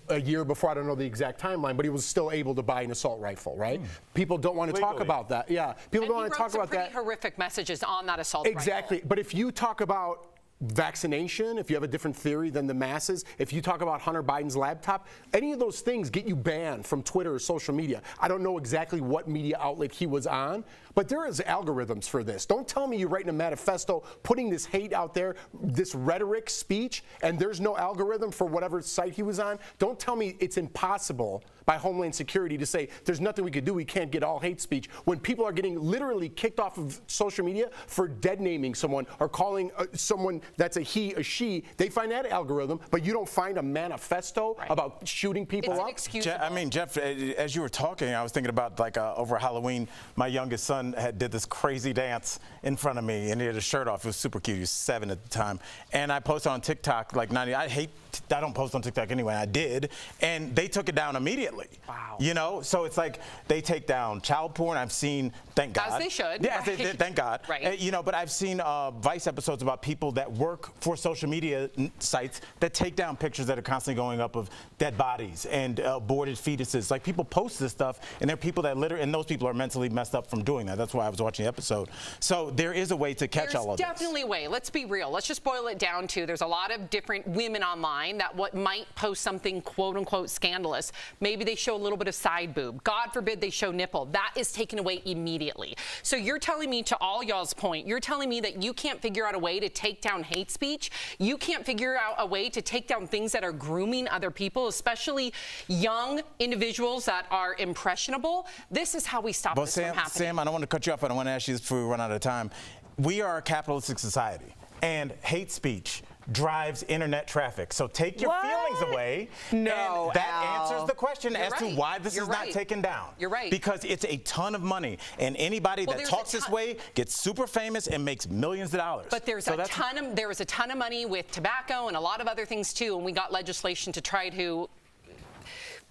[SPEAKER 3] a year before. I don't know the exact timeline, but he was still able to buy an assault rifle, right? People don't want to talk about that. Yeah, people don't want to talk about that.
[SPEAKER 9] Pretty horrific messages on that assault
[SPEAKER 3] Exactly,
[SPEAKER 9] rifle.
[SPEAKER 3] but if you talk about vaccination, if you have a different theory than the masses, if you talk about Hunter Biden's laptop, any of those things get you banned from Twitter or social media. I don't know exactly what media outlet he was on, but there is algorithms for this. Don't tell me you're writing a manifesto, putting this hate out there, this rhetoric speech, and there's no algorithm for whatever site he was on. Don't tell me it's impossible, by Homeland Security to say there's nothing we could do, we can't get all hate speech, when people are getting literally kicked off of social media for dead naming someone or calling someone that's a he, a she. They find that algorithm, but you don't find a manifesto about shooting people up?
[SPEAKER 11] I mean, Jeff, as you were talking, I was thinking about like over Halloween, my youngest son did this crazy dance in front of me, and he had his shirt off. It was super cute. He was 7 at the time, and I posted on TikTok like 90. I don't post on TikTok anyway. I did, and they took it down immediately.
[SPEAKER 9] Wow.
[SPEAKER 11] You know, so it's like they take down child porn. I've seen, thank God.
[SPEAKER 9] As they should.
[SPEAKER 11] Yeah,
[SPEAKER 9] Right.
[SPEAKER 11] thank God.
[SPEAKER 9] Right.
[SPEAKER 11] You know, but I've seen Vice episodes about people that work for social media sites that take down pictures that are constantly going up of dead bodies and aborted fetuses. Like, people post this stuff, and there are people that literally, and those people are mentally messed up from doing that. That's why I was watching the episode. So there is a way to catch all of this.
[SPEAKER 9] There's definitely a way. Let's be real. Let's just boil it down to there's a lot of different women online that might post something quote unquote scandalous. Maybe they show a little bit of side boob. God forbid they show nipple. That is taken away immediately. So you're telling me, to all y'all's point, you're telling me that you can't figure out a way to take down hate speech? You can't figure out a way to take down things that are grooming other people, especially young individuals that are impressionable? This is how we stop this from happening.
[SPEAKER 11] Sam, I don't want to cut you off. I don't want to ask you this before we run out of time. We are a capitalistic society, and hate speech drives internet traffic. So take your feelings away.
[SPEAKER 18] No,
[SPEAKER 11] and that answers the question as to why this is not taken down.
[SPEAKER 9] You're right.
[SPEAKER 11] Because it's a ton of money, and anybody that talks this way gets super famous and makes millions of dollars.
[SPEAKER 9] But there was a ton of money with tobacco and a lot of other things too, and we got legislation to try to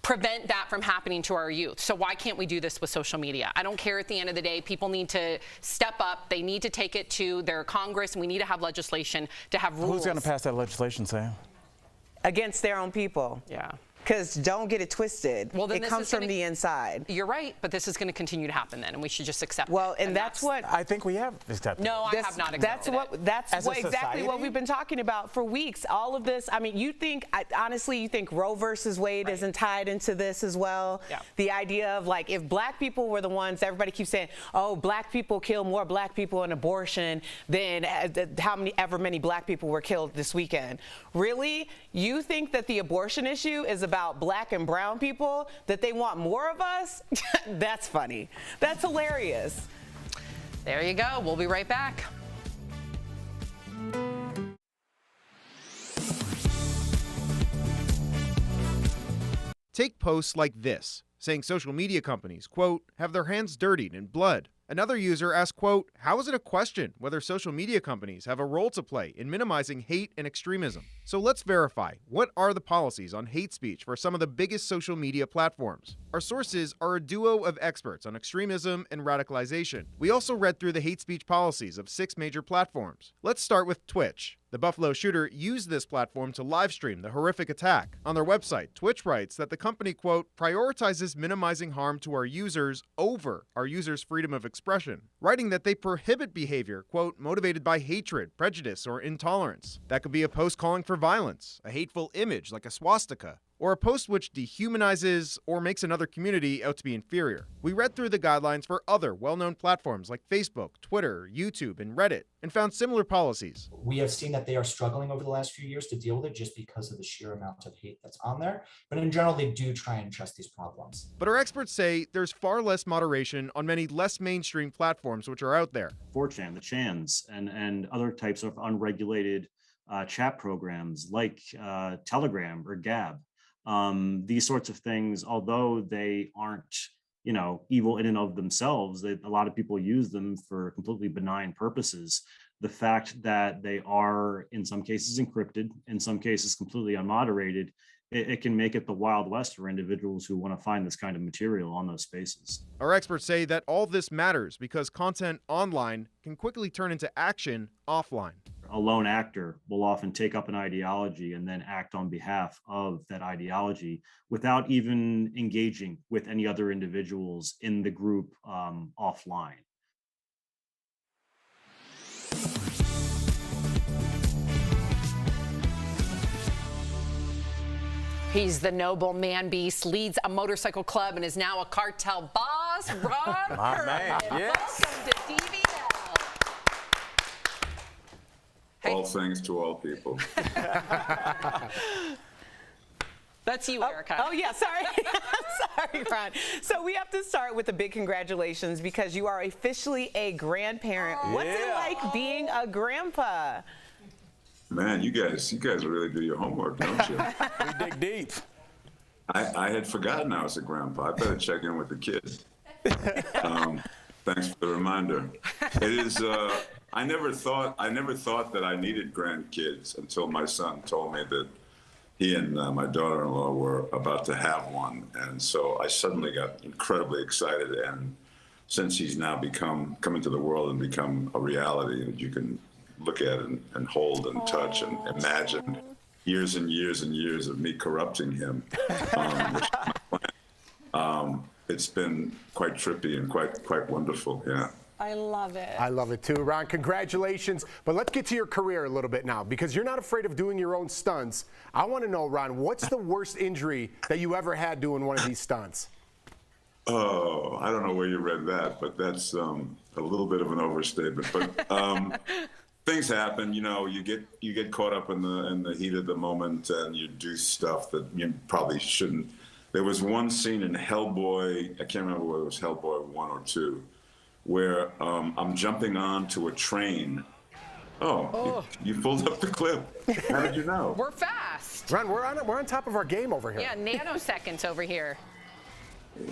[SPEAKER 9] prevent that from happening to our youth. So why can't we do this with social media? I don't care. At the end of the day, people need to step up. They need to take it to their Congress, and we need to have legislation to have rules.
[SPEAKER 11] Who's going to pass that legislation, Sam?
[SPEAKER 18] Against their own people.
[SPEAKER 9] Yeah.
[SPEAKER 18] Because don't get it twisted.
[SPEAKER 9] Well, then
[SPEAKER 18] it comes from the inside.
[SPEAKER 9] You're right, but this is going to continue to happen then, and we should just accept it.
[SPEAKER 18] Well, and that's what
[SPEAKER 11] I think we have accepted.
[SPEAKER 9] No, I have not accepted it.
[SPEAKER 18] That's exactly what we've been talking about for weeks. All of this. I mean, honestly, you think Roe versus Wade isn't tied into this as well?
[SPEAKER 9] Yeah.
[SPEAKER 18] The idea of, like, if black people were the ones, everybody keeps saying, oh, black people kill more black people in abortion than however many black people were killed this weekend. Really? You think that the abortion issue is about black and brown people, that they want more of us? That's funny. That's hilarious.
[SPEAKER 9] There you go. We'll be right back.
[SPEAKER 6] Take posts like this, saying social media companies, quote, have their hands dirtied in blood. Another user asked, quote, how is it a question whether social media companies have a role to play in minimizing hate and extremism? So let's verify, what are the policies on hate speech for some of the biggest social media platforms? Our sources are a duo of experts on extremism and radicalization. We also read through the hate speech policies of 6 major platforms. Let's start with Twitch. The Buffalo shooter used this platform to livestream the horrific attack. On their website, Twitch writes that the company, quote, prioritizes minimizing harm to our users over our users' freedom of expression, writing that they prohibit behavior, quote, motivated by hatred, prejudice, or intolerance. That could be a post calling for violence, a hateful image like a swastika, or a post which dehumanizes or makes another community out to be inferior. We read through the guidelines for other well-known platforms like Facebook, Twitter, YouTube, and Reddit, and found similar policies.
[SPEAKER 7] We have seen that they are struggling over the last few years to deal with it just because of the sheer amount of hate that's on there. But in general, they do try and address these problems.
[SPEAKER 6] But our experts say there's far less moderation on many less mainstream platforms which are out there.
[SPEAKER 8] 4chan, the Chans, and other types of unregulated chat programs like Telegram or Gab. These sorts of things, although they aren't, evil in and of themselves, a lot of people use them for completely benign purposes. The fact that they are, in some cases, encrypted, in some cases, completely unmoderated, it can make it the Wild West for individuals who want to find this kind of material on those spaces.
[SPEAKER 6] Our experts say that all this matters because content online can quickly turn into action offline.
[SPEAKER 8] A lone actor will often take up an ideology and then act on behalf of that ideology without even engaging with any other individuals in the group offline.
[SPEAKER 9] He's the noble man beast, leads a motorcycle club, and is now a cartel boss. Ron Perlman.
[SPEAKER 11] Yes.
[SPEAKER 9] Welcome to DBL.
[SPEAKER 5] All things to all people.
[SPEAKER 9] That's you, Erica.
[SPEAKER 18] Oh yeah, sorry. Sorry, Ron. So we have to start with a big congratulations because you are officially a grandparent. What's it like being a grandpa?
[SPEAKER 5] Man, you guys really do your homework, don't you?
[SPEAKER 11] We dig deep.
[SPEAKER 5] I had forgotten I was a grandpa. I better check in with the kids. Thanks for the reminder. It is. I never thought that I needed grandkids until my son told me that he and my daughter-in-law were about to have one, and so I suddenly got incredibly excited. And since he's now come into the world and become a reality that you can look at and hold and touch and imagine, years and years and years of me corrupting him, which is my plan. It's been quite trippy and quite wonderful. Yeah.
[SPEAKER 18] I love it.
[SPEAKER 3] I love it too, Ron. Congratulations. But let's get to your career a little bit now, because you're not afraid of doing your own stunts. I want to know, Ron, what's the worst injury that you ever had doing one of these stunts?
[SPEAKER 5] Oh, I don't know where you read that, but that's a little bit of an overstatement. But things happen. You know, you get caught up in the heat of the moment, and you do stuff that you probably shouldn't. There was one scene in Hellboy. I can't remember whether it was Hellboy 1 or 2. Where I'm jumping onto a train. You pulled up the clip. How did you know?
[SPEAKER 9] We're fast.
[SPEAKER 3] Ron, we're on top of our game over here.
[SPEAKER 9] Yeah, nanoseconds over here.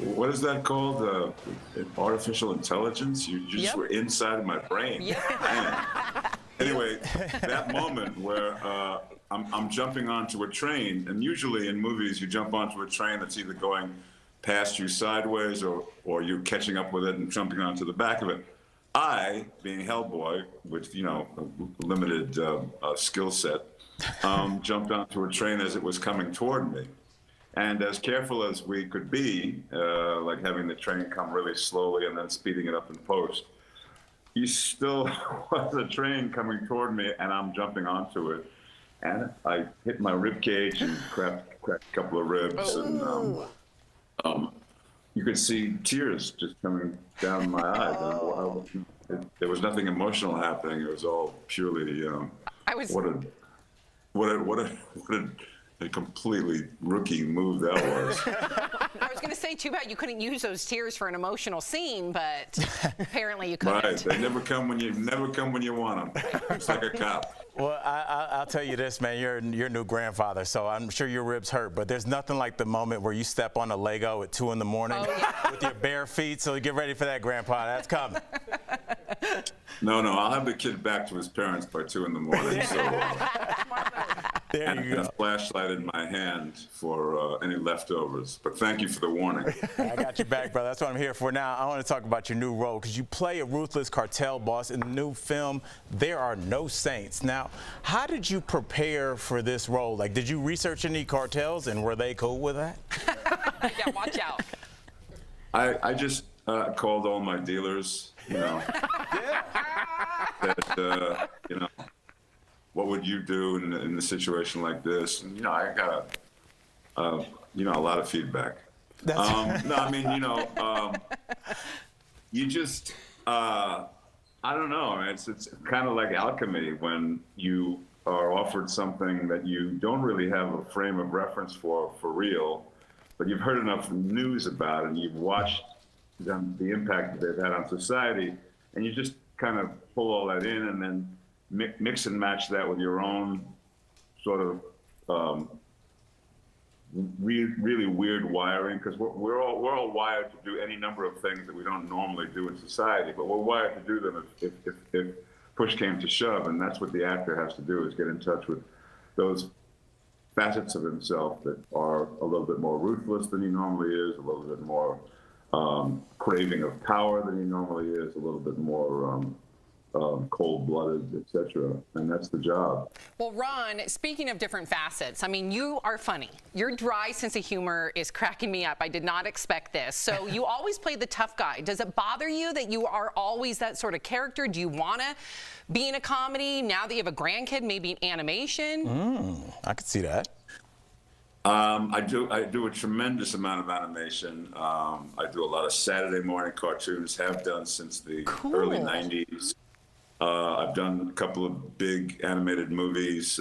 [SPEAKER 5] What is that called? Artificial intelligence? You just were inside of my brain. Yeah. Anyway, that moment where I'm jumping onto a train, and usually in movies you jump onto a train that's either going past you sideways or you're catching up with it and jumping onto the back of it. I, being Hellboy, with a limited skill set, jumped onto a train as it was coming toward me. And as careful as we could be, like having the train come really slowly and then speeding it up in post, you still was a train coming toward me and I'm jumping onto it. And I hit my rib cage and cracked a couple of ribs. And you could see tears just coming down my eyes. There was nothing emotional happening. It was all purely what a completely rookie move that was.
[SPEAKER 9] I was going to say, too bad you couldn't use those tears for an emotional scene, but apparently you couldn't.
[SPEAKER 5] Right, they never come when you want them. It's like a cop.
[SPEAKER 11] Well, I'll tell you this, man. You're a new grandfather, so I'm sure your ribs hurt. But there's nothing like the moment where you step on a Lego at 2 in the morning with your bare feet. So get ready for that, Grandpa. That's coming.
[SPEAKER 5] No, I'll have the kid back to his parents by 2 in the morning. So,
[SPEAKER 11] there you go.
[SPEAKER 5] A flashlight in my hand for any leftovers. But thank you for the warning.
[SPEAKER 11] I got your back, brother. That's what I'm here for. Now, I want to talk about your new role, because you play a ruthless cartel boss in the new film, There Are No Saints. Now, how did you prepare for this role? Like, did you research any cartels, and were they cool with that?
[SPEAKER 9] Yeah, watch out.
[SPEAKER 5] I just called all my dealers, that, what would you do in a situation like this? And, I got a lot of feedback. You just, I don't know. It's kind of like alchemy when you are offered something that you don't really have a frame of reference for real, but you've heard enough news about it and you've watched the impact that they've had on society, and you just kind of pull all that in and then mix and match that with your own sort of really weird wiring, because we're all wired to do any number of things that we don't normally do in society, but we're wired to do them if push came to shove, and that's what the actor has to do, is get in touch with those facets of himself that are a little bit more ruthless than he normally is, a little bit more craving of power than he normally is, a little bit more cold-blooded, etc. And that's the job.
[SPEAKER 9] Well, Ron, speaking of different facets, I mean, you are funny. Your dry sense of humor is cracking me up. I did not expect this. So you always play the tough guy. Does it bother you that you are always that sort of character? Do you want to be in a comedy now that you have a grandkid, maybe in animation?
[SPEAKER 11] I could see that.
[SPEAKER 5] I do a tremendous amount of animation. I do a lot of Saturday morning cartoons, have done since the early 90s. I've done a couple of big animated movies.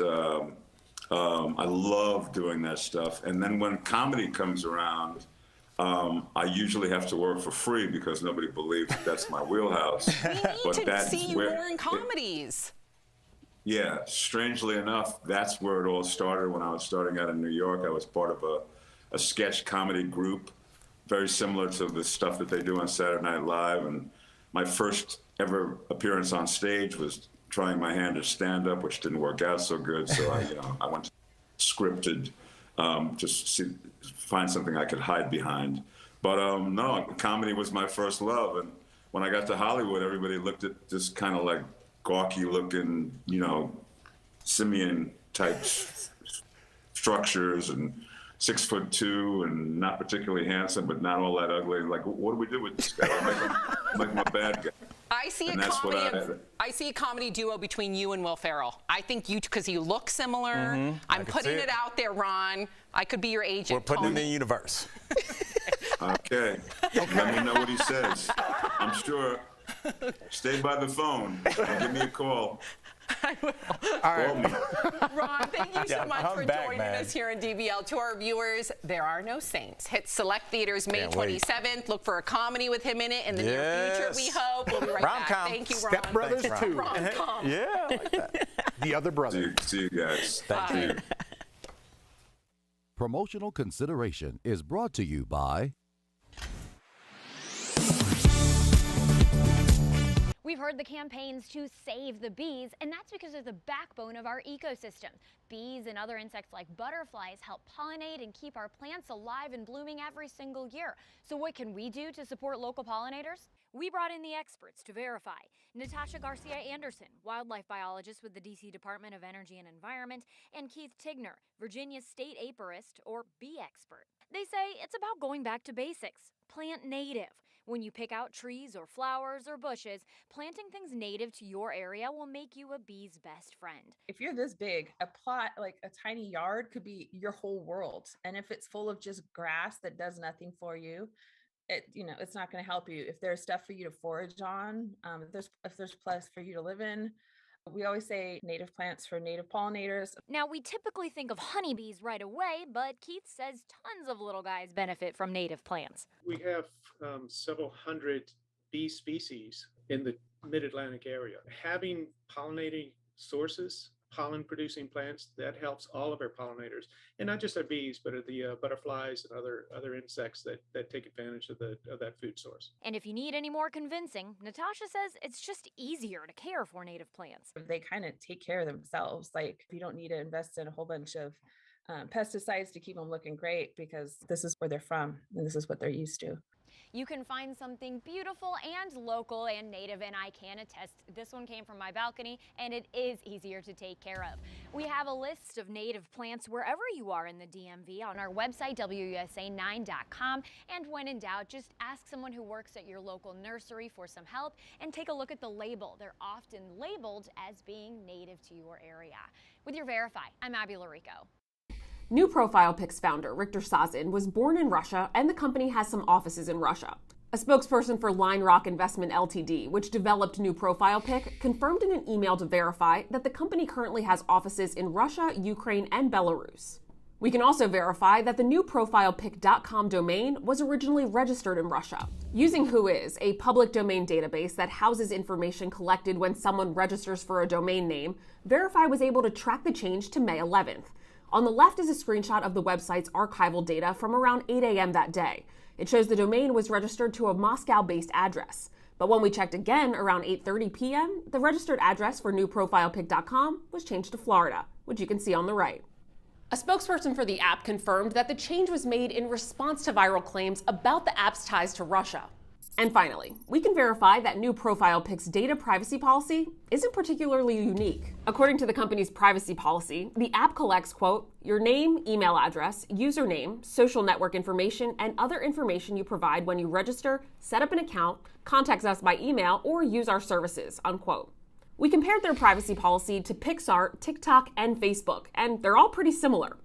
[SPEAKER 5] I love doing that stuff. And then when comedy comes around, I usually have to work for free because nobody believes that's my wheelhouse.
[SPEAKER 9] We need to see you more in comedies.
[SPEAKER 5] Yeah, strangely enough, that's where it all started. When I was starting out in New York, I was part of a sketch comedy group, very similar to the stuff that they do on Saturday Night Live. And my first ever appearance on stage was trying my hand at stand-up, which didn't work out so good. So I went to scripted, just find something I could hide behind. But no, comedy was my first love. And when I got to Hollywood, everybody looked at this kind of like gawky looking, simian type structures, and 6'2" and not particularly handsome, but not all that ugly. Like, what do we do with this guy? Make him a bad guy.
[SPEAKER 9] I see a comedy duo between you and Will Ferrell. I think you, because you look similar. I'm putting it out there, Ron. I could be your agent.
[SPEAKER 11] We're putting it in the universe.
[SPEAKER 5] Okay. Let me know what he says. I'm sure. Stay by the phone and give me a call.
[SPEAKER 9] I will.
[SPEAKER 5] All right.
[SPEAKER 9] Ron, thank you so much for joining us here in DBL. To our viewers, there are no saints. Hit select theaters May 27th. Look for a comedy with him in it in the near future, we hope. We'll be right back. Thank you, Ron.
[SPEAKER 3] Step Brothers 2.
[SPEAKER 9] Rom-com.
[SPEAKER 11] Yeah, I like that.
[SPEAKER 3] The other brother.
[SPEAKER 5] See you guys.
[SPEAKER 11] Thank you.
[SPEAKER 12] Promotional consideration is brought to you by
[SPEAKER 13] We've heard the campaigns to save the bees, and that's because they're the backbone of our ecosystem. Bees and other insects like butterflies help pollinate and keep our plants alive and blooming every single year. So what can we do to support local pollinators? We brought in the experts to verify. Natasha Garcia Anderson, wildlife biologist with the DC Department of Energy and Environment, and Keith Tigner, Virginia state apiarist or bee expert. They say it's about going back to basics. Plant native. When you pick out trees or flowers or bushes, planting things native to your area will make you a bee's best friend.
[SPEAKER 14] If you're this big, a plot, like a tiny yard, could be your whole world. And if it's full of just grass that does nothing for you, it's not going to help you. If there's stuff for you to forage on, if there's place for you to live in. We always say native plants for native pollinators.
[SPEAKER 13] Now, we typically think of honeybees right away, but Keith says tons of little guys benefit from native plants.
[SPEAKER 15] We have several hundred bee species in the mid-Atlantic area. Having pollinating sources, pollen-producing plants, that helps all of our pollinators, and not just our bees, but the butterflies and other insects that take advantage of that food source.
[SPEAKER 13] And if you need any more convincing, Natasha says it's just easier to care for native plants.
[SPEAKER 14] They kind of take care of themselves. Like, you don't need to invest in a whole bunch of pesticides to keep them looking great, because this is where they're from and this is what they're used to.
[SPEAKER 13] You can find something beautiful and local and native, and I can attest this one came from my balcony, and it is easier to take care of. We have a list of native plants wherever you are in the DMV on our website, WUSA9.com, and when in doubt, just ask someone who works at your local nursery for some help and take a look at the label. They're often labeled as being native to your area. With your Verify, I'm Abby Larico.
[SPEAKER 16] New Profile Pics founder Richter Sazin was born in Russia, and the company has some offices in Russia. A spokesperson for Line Rock Investment Ltd, which developed New Profile Pic, confirmed in an email to Verify that the company currently has offices in Russia, Ukraine, and Belarus. We can also verify that the newprofilepic.com domain was originally registered in Russia. Using Whois, a public domain database that houses information collected when someone registers for a domain name, Verify was able to track the change to May 11th. On the left is a screenshot of the website's archival data from around 8 a.m. that day. It shows the domain was registered to a Moscow-based address. But when we checked again around 8:30 p.m., the registered address for newprofilepic.com was changed to Florida, which you can see on the right. A spokesperson for the app confirmed that the change was made in response to viral claims about the app's ties to Russia. And finally, we can verify that New Profile Pic's data privacy policy isn't particularly unique. According to the company's privacy policy, the app collects, quote, your name, email address, username, social network information, and other information you provide when you register, set up an account, contact us by email, or use our services, unquote. We compared their privacy policy to Pixar, TikTok, and Facebook, and they're all pretty similar.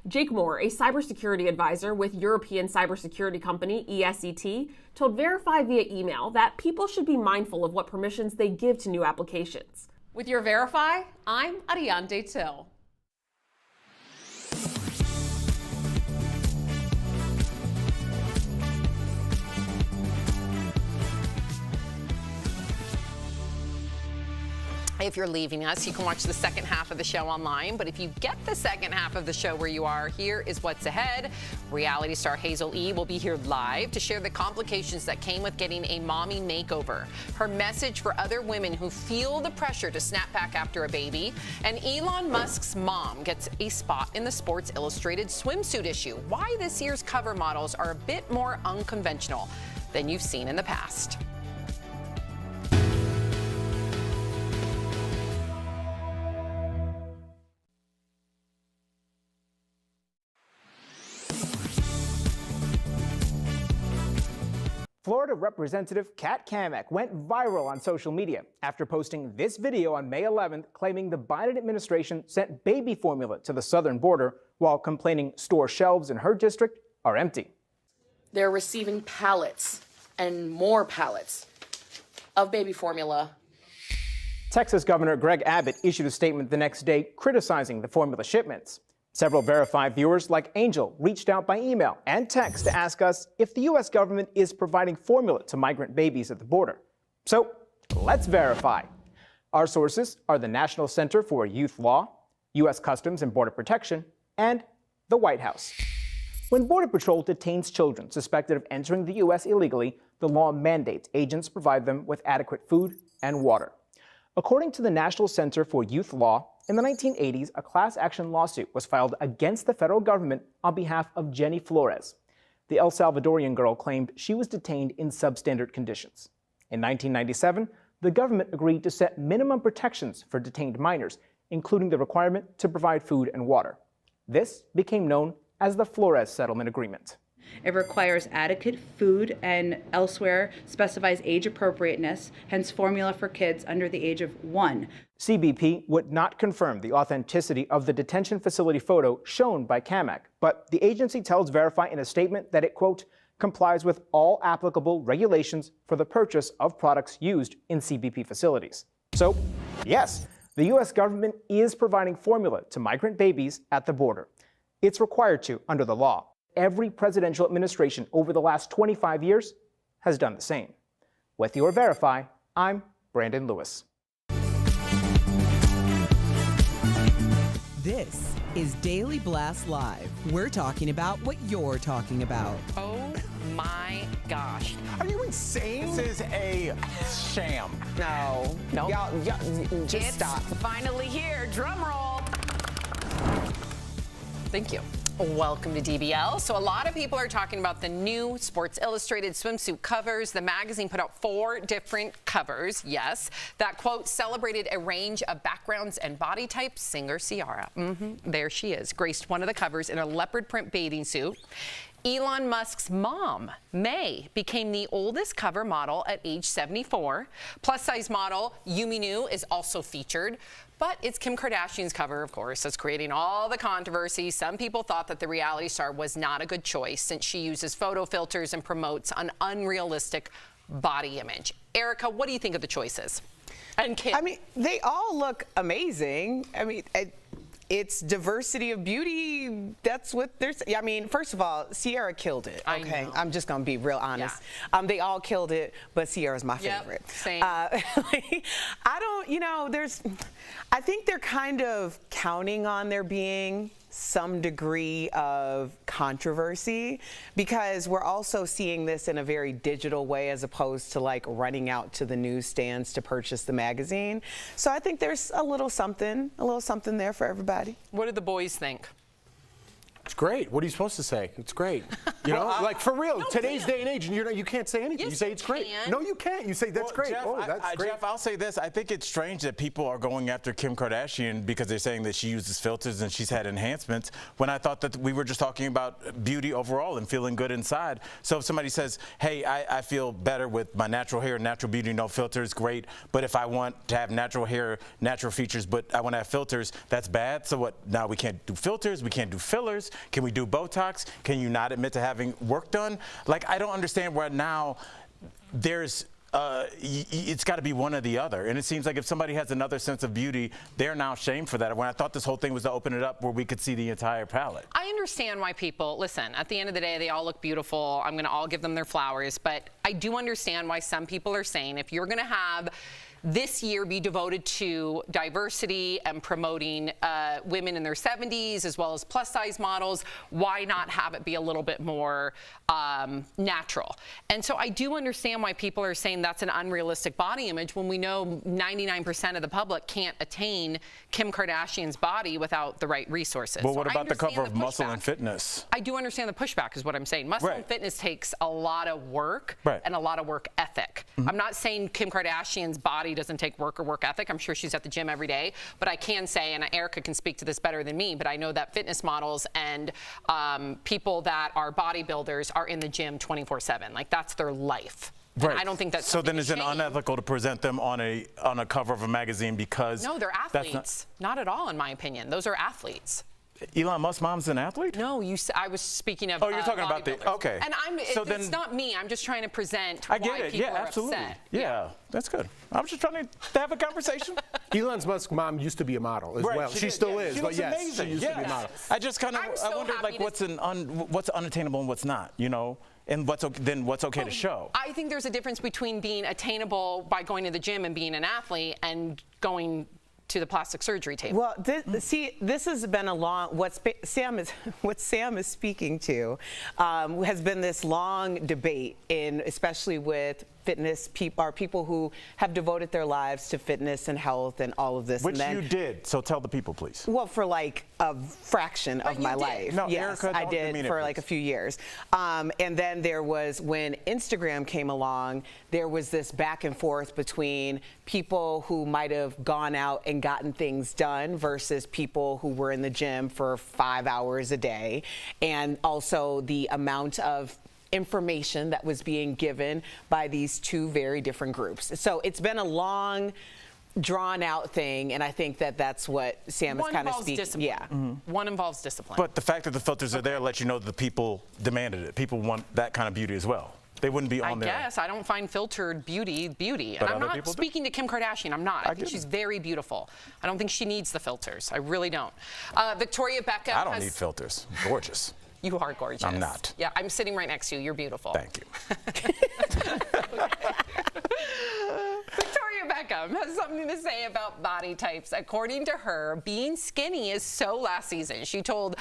[SPEAKER 16] Jake Moore, a cybersecurity advisor with European cybersecurity company ESET, told Verify via email that people should be mindful of what permissions they give to new applications. With your Verify, I'm Ariane Till.
[SPEAKER 9] If you're leaving us, you can watch the second half of the show online. But if you get the second half of the show where you are, here is what's ahead. Reality star Hazel E will be here live to share the complications that came with getting a mommy makeover. Her message for other women who feel the pressure to snap back after a baby. And Elon Musk's mom gets a spot in the Sports Illustrated swimsuit issue. Why this year's cover models are a bit more unconventional than you've seen in the past.
[SPEAKER 20] Florida Representative Kat Cammack went viral on social media after posting this video on May 11th claiming the Biden administration sent baby formula to the southern border while complaining store shelves in her district are empty.
[SPEAKER 22] They're receiving pallets and more pallets of baby formula.
[SPEAKER 20] Texas Governor Greg Abbott issued a statement the next day criticizing the formula shipments. Several verified viewers like Angel reached out by email and text to ask us if the U.S. government is providing formula to migrant babies at the border. So let's verify. Our sources are the National Center for Youth Law, U.S. Customs and Border Protection, and the White House. When Border Patrol detains children suspected of entering the U.S. illegally, the law mandates agents provide them with adequate food and water. According to the National Center for Youth Law, in the 1980s, a class action lawsuit was filed against the federal government on behalf of Jenny Flores. The El Salvadorian girl claimed she was detained in substandard conditions. In 1997, the government agreed to set minimum protections for detained minors, including the requirement to provide food and water. This became known as the Flores Settlement Agreement.
[SPEAKER 23] It requires adequate food and elsewhere specifies age appropriateness, hence formula for kids under the age of 1.
[SPEAKER 20] CBP would not confirm the authenticity of the detention facility photo shown by Cammack, but the agency tells Verify in a statement that it, quote, complies with all applicable regulations for the purchase of products used in CBP facilities. So, yes, the U.S. government is providing formula to migrant babies at the border. It's required to under the law. Every presidential administration over the last 25 years has done the same. With your Verify, I'm Brandon Lewis.
[SPEAKER 1] This is Daily Blast Live. We're talking about what you're talking about.
[SPEAKER 9] Oh my gosh.
[SPEAKER 3] Are you insane?
[SPEAKER 11] This is a sham.
[SPEAKER 2] No. Y'all, just stop.
[SPEAKER 9] Finally here. Drum roll. Thank you. Welcome to DBL. So a lot of people are talking about the new Sports Illustrated swimsuit covers. The magazine put out 4 different covers, yes, that, quote, celebrated a range of backgrounds and body types. Singer Ciara, there she is, graced one of the covers in a leopard print bathing suit. Elon Musk's mom, May, became the oldest cover model at age 74. Plus-size model Yumi Nu is also featured. But it's Kim Kardashian's cover, of course, that's creating all the controversy. Some people thought that the reality star was not a good choice since she uses photo filters and promotes an unrealistic body image. Erica, what do you think of the choices? And Kim?
[SPEAKER 18] I mean, they all look amazing. I mean, it's diversity of beauty. That's what they're saying. I mean, first of all, Ciara killed it. Okay, I'm just gonna be real honest. Yeah. They all killed it, but Ciara's my favorite.
[SPEAKER 9] Same.
[SPEAKER 18] I don't, you know, I think they're kind of counting on there being some degree of controversy because we're also seeing this in a very digital way as opposed to like running out to the newsstands to purchase the magazine. So I think there's a little something there for everybody.
[SPEAKER 9] What did the boys think?
[SPEAKER 3] It's great. What are you supposed to say? It's great. You know, like for real,
[SPEAKER 9] no,
[SPEAKER 3] today's day and age, you can't say anything.
[SPEAKER 9] Yes,
[SPEAKER 3] you say it's great. No, you can't. You say that's great.
[SPEAKER 11] Jeff,
[SPEAKER 3] That's great.
[SPEAKER 11] Jeff, I'll say this. I think it's strange that people are going after Kim Kardashian because they're saying that she uses filters and she's had enhancements when I thought that we were just talking about beauty overall and feeling good inside. So if somebody says, hey, I feel better with my natural hair, natural beauty, no filters, great. But if I want to have natural hair, natural features, but I want to have filters, that's bad. So what, now we can't do filters, we can't do fillers. Can we do Botox? Can you not admit to having work done? Like, I don't understand why now there's it's got to be one or the other. And it seems like if somebody has another sense of beauty, they're now shamed for that. When I thought this whole thing was to open it up where we could see the entire palette.
[SPEAKER 9] I understand why people, listen, at the end of the day, they all look beautiful. I'm going to all give them their flowers. But I do understand why some people are saying if you're going to have this year be devoted to diversity and promoting women in their 70s as well as plus size models, why not have it be a little bit more natural? And so I do understand why people are saying that's an unrealistic body image when we know 99% of the public can't attain Kim Kardashian's body without the right resources.
[SPEAKER 11] Well, what about the cover of Muscle and Fitness?
[SPEAKER 9] I do understand the pushback is what I'm saying. Muscle and Fitness takes a lot of work and a lot of work ethic. I'm not saying Kim Kardashian's body doesn't take work or work ethic. I'm sure she's at the gym every day. But I can say, and Erica can speak to this better than me, but I know that fitness models and people that are bodybuilders are in the gym 24/7. Like, that's their life. And I don't think that's
[SPEAKER 11] so. Then is it unethical to present them on a cover of a magazine because?
[SPEAKER 9] No, they're athletes. Not at all, in my opinion. Those are athletes.
[SPEAKER 11] Elon Musk's mom's an athlete?
[SPEAKER 9] No, I was speaking of.
[SPEAKER 11] Oh, you're talking about the. Okay.
[SPEAKER 9] And it's not me. I'm just trying to present
[SPEAKER 11] I get
[SPEAKER 9] why
[SPEAKER 11] it.
[SPEAKER 9] people
[SPEAKER 11] Yeah,
[SPEAKER 9] are
[SPEAKER 11] absolutely.
[SPEAKER 9] upset.
[SPEAKER 11] Yeah, that's good. I was just trying to have a conversation.
[SPEAKER 3] Elon Musk's mom used to be a model as well. She still is,
[SPEAKER 11] She
[SPEAKER 3] but
[SPEAKER 11] looks
[SPEAKER 3] yes,
[SPEAKER 11] amazing.
[SPEAKER 3] she used to be a model.
[SPEAKER 11] I just kind of I wondered like what's unattainable and what's not, you know, and what's okay to show.
[SPEAKER 9] I think there's a difference between being attainable by going to the gym and being an athlete and going to the plastic surgery table.
[SPEAKER 18] Well, this has been a long. What Sam is speaking to has been this long debate, especially with fitness people who have devoted their lives to fitness and health and all of this.
[SPEAKER 11] Which you did. So tell the people, please.
[SPEAKER 18] Well, for like a fraction of my life.
[SPEAKER 11] No,
[SPEAKER 18] yes,
[SPEAKER 11] Erica,
[SPEAKER 18] I did for like a few years. And then there was, when Instagram came along, there was this back and forth between people who might have gone out and gotten things done versus people who were in the gym for 5 hours a day. And also the amount of information that was being given by these two very different groups. So it's been a long, drawn-out thing, and I think that's what Sam is kind of speaking.
[SPEAKER 9] Discipline. Yeah. One involves discipline.
[SPEAKER 11] But the fact that the filters are there lets you know that the people demanded it. People want that kind of beauty as well. They wouldn't be on there.
[SPEAKER 9] I guess I don't find filtered beauty.
[SPEAKER 11] But
[SPEAKER 9] And I'm not speaking to Kim Kardashian. I'm not. I think she's very beautiful. I don't think she needs the filters. I really don't. Victoria Beckham.
[SPEAKER 11] I don't need filters. Gorgeous.
[SPEAKER 9] You are gorgeous.
[SPEAKER 11] I'm not.
[SPEAKER 9] Yeah, I'm sitting right next to you. You're beautiful.
[SPEAKER 11] Thank you.
[SPEAKER 9] Victoria Beckham has something to say about body types. According to her, being skinny is so last season. She told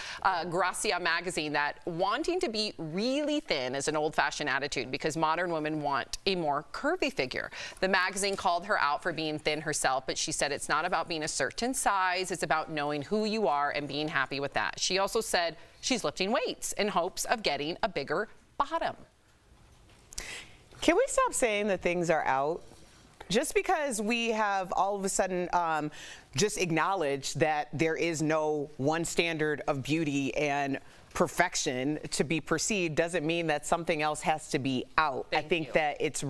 [SPEAKER 9] Gracia magazine that wanting to be really thin is an old-fashioned attitude because modern women want a more curvy figure. The magazine called her out for being thin herself, but she said it's not about being a certain size. It's about knowing who you are and being happy with that. She also said she's lifting weights in hopes of getting a bigger bottom.
[SPEAKER 18] Can we stop saying that things are out? Just because we have all of a sudden just acknowledged that there is no one standard of beauty and perfection to be perceived doesn't mean that something else has to be out. I think that it's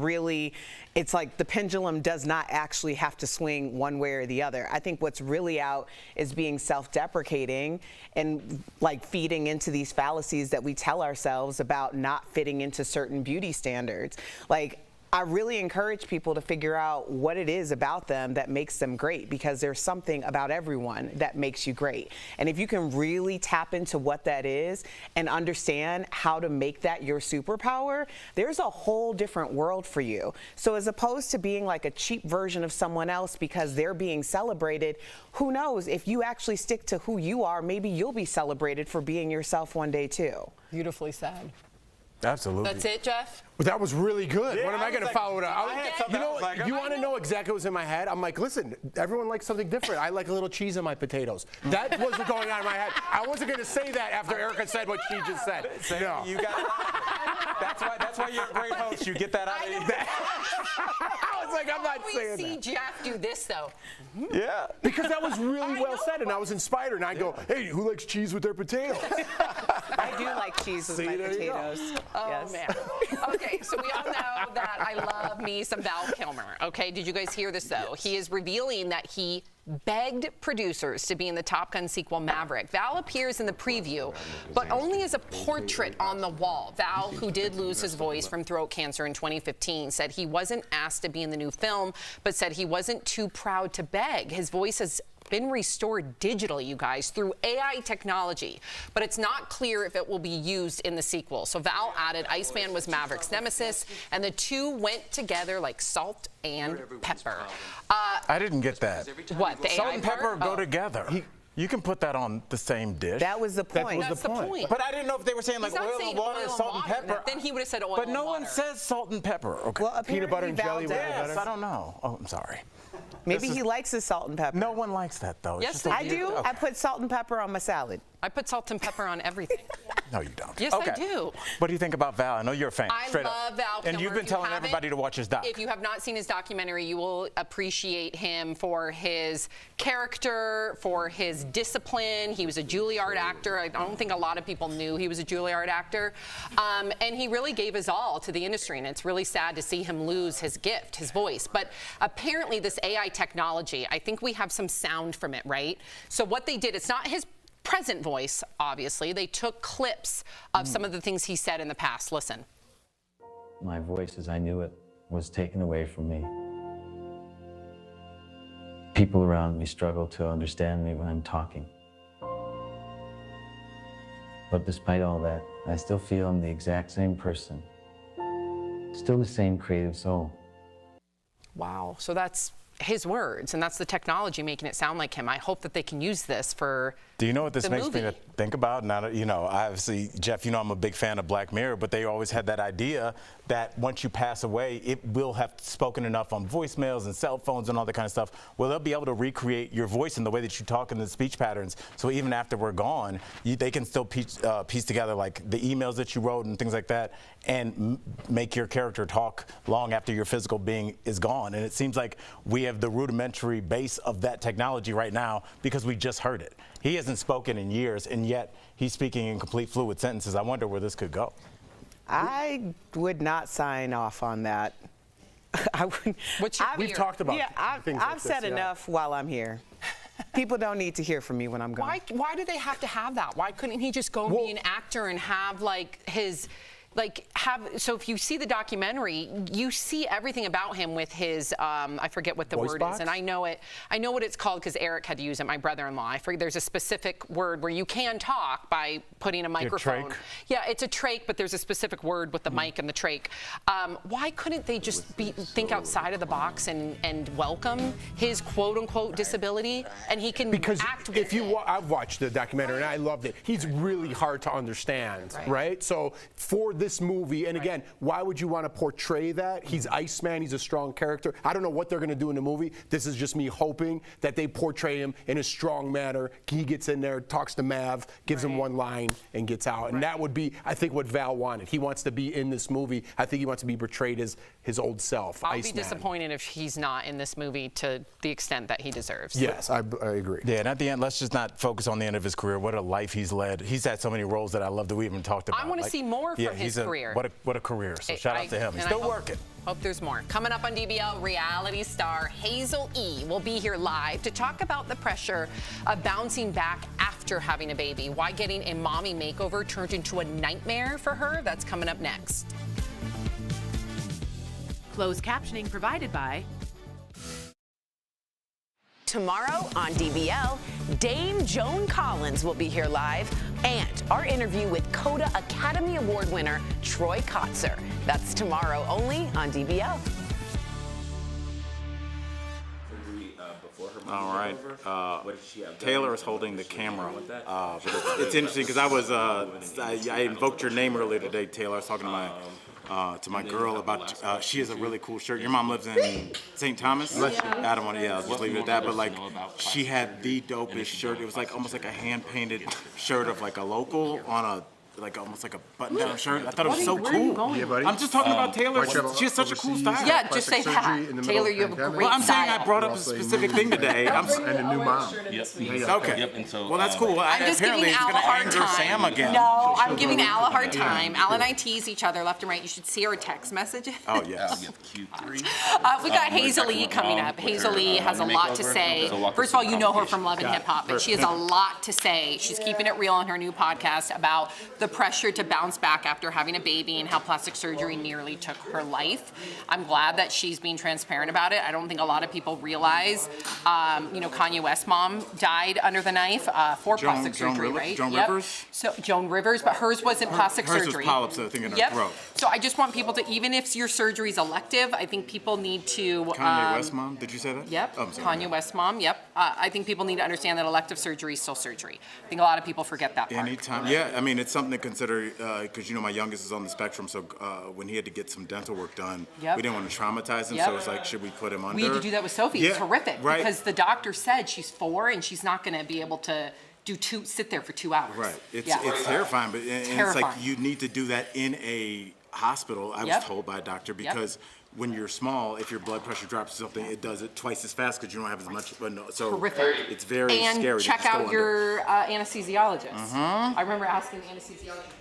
[SPEAKER 18] like the pendulum does not actually have to swing one way or the other. I think what's really out is being self-deprecating and like feeding into these fallacies that we tell ourselves about not fitting into certain beauty standards. Like, I really encourage people to figure out what it is about them that makes them great, because there's something about everyone that makes you great. And if you can really tap into what that is and understand how to make that your superpower, there's a whole different world for you. So as opposed to being like a cheap version of someone else because they're being celebrated, who knows, if you actually stick to who you are, maybe you'll be celebrated for being yourself one day too.
[SPEAKER 9] Beautifully said.
[SPEAKER 11] Absolutely.
[SPEAKER 9] That's it, Jeff?
[SPEAKER 3] Well, that was really good.
[SPEAKER 11] Yeah,
[SPEAKER 3] what am I going to follow it up? You know,
[SPEAKER 11] like,
[SPEAKER 3] you want to know exactly what was in my head? I'm like, listen, everyone likes something different. I like a little cheese in my potatoes. That wasn't going on in my head. I wasn't going to say that after Erica said what she just said. No.
[SPEAKER 11] You got it. That's why you're a great host. You get that out of you.
[SPEAKER 3] I was like, I'm not saying
[SPEAKER 9] see
[SPEAKER 3] that.
[SPEAKER 9] Jeff do this, though.
[SPEAKER 11] Yeah.
[SPEAKER 3] Because that was really well said, and I was inspired. And I go, hey, who likes cheese with their potatoes?
[SPEAKER 18] I do like cheese with my potatoes.
[SPEAKER 9] Oh,
[SPEAKER 18] yes.
[SPEAKER 9] man. Okay, so we all know that I love me some Val Kilmer. Okay, did you guys hear this, though? Yes. He is revealing that he begged producers to be in the Top Gun sequel Maverick. Val appears in the preview, but only as a portrait on the wall. Val, who did lose his voice from throat cancer in 2015, said he wasn't asked to be in the new film, but said he wasn't too proud to beg. His voice has been restored digitally, you guys, through AI technology, but it's not clear if it will be used in the sequel. So Val added Iceman was Maverick's nemesis, and the two went together like salt and pepper.
[SPEAKER 11] I didn't get that.
[SPEAKER 9] What, the
[SPEAKER 11] Salt
[SPEAKER 9] AI
[SPEAKER 11] and pepper
[SPEAKER 9] part?
[SPEAKER 11] go together. You can put that on the same dish.
[SPEAKER 18] That was the point.
[SPEAKER 9] That's the point.
[SPEAKER 11] But I didn't know if they were saying like
[SPEAKER 9] He's not
[SPEAKER 11] oil
[SPEAKER 9] saying
[SPEAKER 11] and water,
[SPEAKER 9] oil and
[SPEAKER 11] salt and
[SPEAKER 9] water.
[SPEAKER 11] pepper.
[SPEAKER 9] Then he would have said oil
[SPEAKER 11] But
[SPEAKER 9] and
[SPEAKER 11] no
[SPEAKER 9] water.
[SPEAKER 11] one says salt and pepper. Okay.
[SPEAKER 18] Well,
[SPEAKER 3] Peanut butter and
[SPEAKER 18] Val
[SPEAKER 3] jelly with
[SPEAKER 18] does.
[SPEAKER 3] butter.
[SPEAKER 11] I don't know. Oh, I'm sorry.
[SPEAKER 18] Maybe he likes the salt and pepper.
[SPEAKER 11] No one likes that though. It's
[SPEAKER 9] Yes,
[SPEAKER 11] just
[SPEAKER 9] they
[SPEAKER 11] a
[SPEAKER 18] I
[SPEAKER 11] weird-
[SPEAKER 18] do.
[SPEAKER 11] Okay.
[SPEAKER 18] I put salt and pepper on my salad.
[SPEAKER 9] I put salt and pepper on everything.
[SPEAKER 11] No, you don't.
[SPEAKER 9] Yes,
[SPEAKER 11] okay.
[SPEAKER 9] I do.
[SPEAKER 11] What do you think about Val? I know you're a fan.
[SPEAKER 9] I
[SPEAKER 11] Straight
[SPEAKER 9] love
[SPEAKER 11] up.
[SPEAKER 9] Val Kilmer.
[SPEAKER 11] And you've been
[SPEAKER 9] You
[SPEAKER 11] telling
[SPEAKER 9] haven't?
[SPEAKER 11] everybody to watch his doc.
[SPEAKER 9] If you have not seen his documentary, you will appreciate him for his character, for his discipline. He was a Juilliard actor. I don't think a lot of people knew he was a Juilliard actor. And he really gave his all to the industry, and it's really sad to see him lose his gift, his voice. But apparently this AI technology, I think we have some sound from it, right? So what they did, it's not his present voice, obviously. They took clips of some of the things he said in the past. Listen.
[SPEAKER 4] My voice as I knew it was taken away from me. People around me struggle to understand me when I'm talking. But despite all that, I still feel I'm the exact same person. Still the same creative soul.
[SPEAKER 9] Wow. So that's his words, and that's the technology making it sound like him. I hope that they can use this for
[SPEAKER 11] Do you know what this
[SPEAKER 9] the
[SPEAKER 11] makes
[SPEAKER 9] movie.
[SPEAKER 11] me think about? Now, you know, obviously, Jeff, you know I'm a big fan of Black Mirror, but they always had that idea that once you pass away, it will have spoken enough on voicemails and cell phones and all that kind of stuff. Well, they'll be able to recreate your voice and the way that you talk and the speech patterns. So even after we're gone, they can still piece together like the emails that you wrote and things like that, and make your character talk long after your physical being is gone. And it seems like we have the rudimentary base of that technology right now because we just heard it. He hasn't spoken in years, and yet he's speaking in complete fluid sentences. I wonder where this could go.
[SPEAKER 18] I would not sign off on that. I would.
[SPEAKER 3] We've talked about things like
[SPEAKER 18] I've said
[SPEAKER 3] this, yeah.
[SPEAKER 18] enough while I'm here. People don't need to hear from me when I'm gone.
[SPEAKER 9] Why do they have to have that? Why couldn't he just go and be an actor and have like his so if you see the documentary, you see everything about him with his I forget what the
[SPEAKER 3] Voice
[SPEAKER 9] word
[SPEAKER 3] box?
[SPEAKER 9] is, and I know what it's called because Eric had to use it, my brother-in-law. I forget, there's a specific word where you can talk by putting a microphone.
[SPEAKER 11] trach?
[SPEAKER 9] Yeah, it's a trach, but there's a specific word with the mic and the trach. Why couldn't they just think outside of the box and welcome his quote-unquote disability, and he can act with
[SPEAKER 3] if you I've watched the documentary and I loved it. He's really hard to understand, right? So for this movie, and again, why would you want to portray that? He's Iceman, he's a strong character. I don't know what they're going to do in the movie. This is just me hoping that they portray him in a strong manner. He gets in there, talks to Mav, gives him one line, and gets out. And that would be, I think, what Val wanted. He wants to be in this movie. I think he wants to be portrayed as his old self,
[SPEAKER 9] I'll
[SPEAKER 3] Iceman.
[SPEAKER 9] be disappointed if he's not in this movie to the extent that he deserves.
[SPEAKER 3] Yes, I agree.
[SPEAKER 11] Yeah, and at the end, let's just not focus on the end of his career. What a life he's led. He's had so many roles that I love that we even talked about.
[SPEAKER 9] I want to see more from his career.
[SPEAKER 11] What a career. So shout out to him. He's still working.
[SPEAKER 9] Hope there's more. Coming up on DBL, reality star Hazel E will be here live to talk about the pressure of bouncing back after having a baby. Why getting a mommy makeover turned into a nightmare for her. That's coming up next.
[SPEAKER 17] Closed captioning provided by
[SPEAKER 2] Tomorrow on DBL, Dame Joan Collins will be here live, and our interview with CODA Academy Award winner Troy Kotzer. That's tomorrow only on DBL.
[SPEAKER 11] All right. Taylor is holding the camera. It's interesting because I invoked your name earlier today, Taylor. I was talking to my girl about she has a really cool shirt. Your mom lives in St. Thomas. I don't want to. I'll just leave it at that. But like, she had the dopest shirt. It was like almost like a hand painted shirt of like a local on a like almost like a button-down shirt. I thought it was
[SPEAKER 10] Buddy,
[SPEAKER 11] so
[SPEAKER 10] where are you
[SPEAKER 11] cool.
[SPEAKER 10] going?
[SPEAKER 11] Yeah, buddy. I'm just talking about Taylor. She has such a cool style.
[SPEAKER 9] Yeah, just say that. Taylor, you have a great
[SPEAKER 11] Well, I'm saying I
[SPEAKER 9] style.
[SPEAKER 11] brought up a specific thing today.
[SPEAKER 10] And a new mom.
[SPEAKER 11] Okay.
[SPEAKER 10] Yep. And so,
[SPEAKER 11] well, that's cool.
[SPEAKER 9] I'm just giving
[SPEAKER 11] Apparently, it's
[SPEAKER 9] Al a
[SPEAKER 11] going to
[SPEAKER 9] hard
[SPEAKER 11] anger
[SPEAKER 9] time.
[SPEAKER 11] Sam again.
[SPEAKER 9] No, I'm giving Al a hard time. Al and I tease each other left and right. You should see our text messages.
[SPEAKER 11] Oh, yes.
[SPEAKER 10] Q3.
[SPEAKER 9] We got Hazel E coming up. Hazel E has a lot to say. First of all, you know her from Love and Hip Hop, but she has a lot to say. She's keeping it real on her new podcast about the pressure to bounce back after having a baby and how plastic surgery nearly took her life. I'm glad that she's being transparent about it. I don't think a lot of people realize, Kanye West's mom died under the knife for plastic surgery, right?
[SPEAKER 11] Joan Rivers?
[SPEAKER 9] So Joan Rivers, but hers wasn't plastic
[SPEAKER 11] hers
[SPEAKER 9] surgery.
[SPEAKER 11] was polyps, I think, in her throat.
[SPEAKER 9] So I just want people to, even if your surgery is elective, I think people need to.
[SPEAKER 11] Kanye West's mom? Did you say that?
[SPEAKER 9] Yep.
[SPEAKER 11] Oh, I'm sorry.
[SPEAKER 9] Kanye West's mom. Yep. I think people need to understand that elective surgery is still surgery. I think a lot of people forget that part.
[SPEAKER 11] Anytime. Yeah, I mean, it's something to consider because, my youngest is on the spectrum. So when he had to get some dental work done, we didn't want to traumatize him. So it's like, should we put him under?
[SPEAKER 9] We had to do that with Sophie. It's horrific
[SPEAKER 11] right.
[SPEAKER 9] because the doctor said she's 4 and she's not going to be able to sit there for 2 hours.
[SPEAKER 11] Right. It's terrifying, but and it's like you need to do that in a hospital. I was told by a doctor because when you're small, if your blood pressure drops or something, it does it twice as fast because you don't have as much. So
[SPEAKER 9] horrific.
[SPEAKER 11] It's very
[SPEAKER 9] and
[SPEAKER 11] scary.
[SPEAKER 9] And check out your anesthesiologist.
[SPEAKER 11] Mm-hmm.
[SPEAKER 9] I remember asking the anesthesiologist.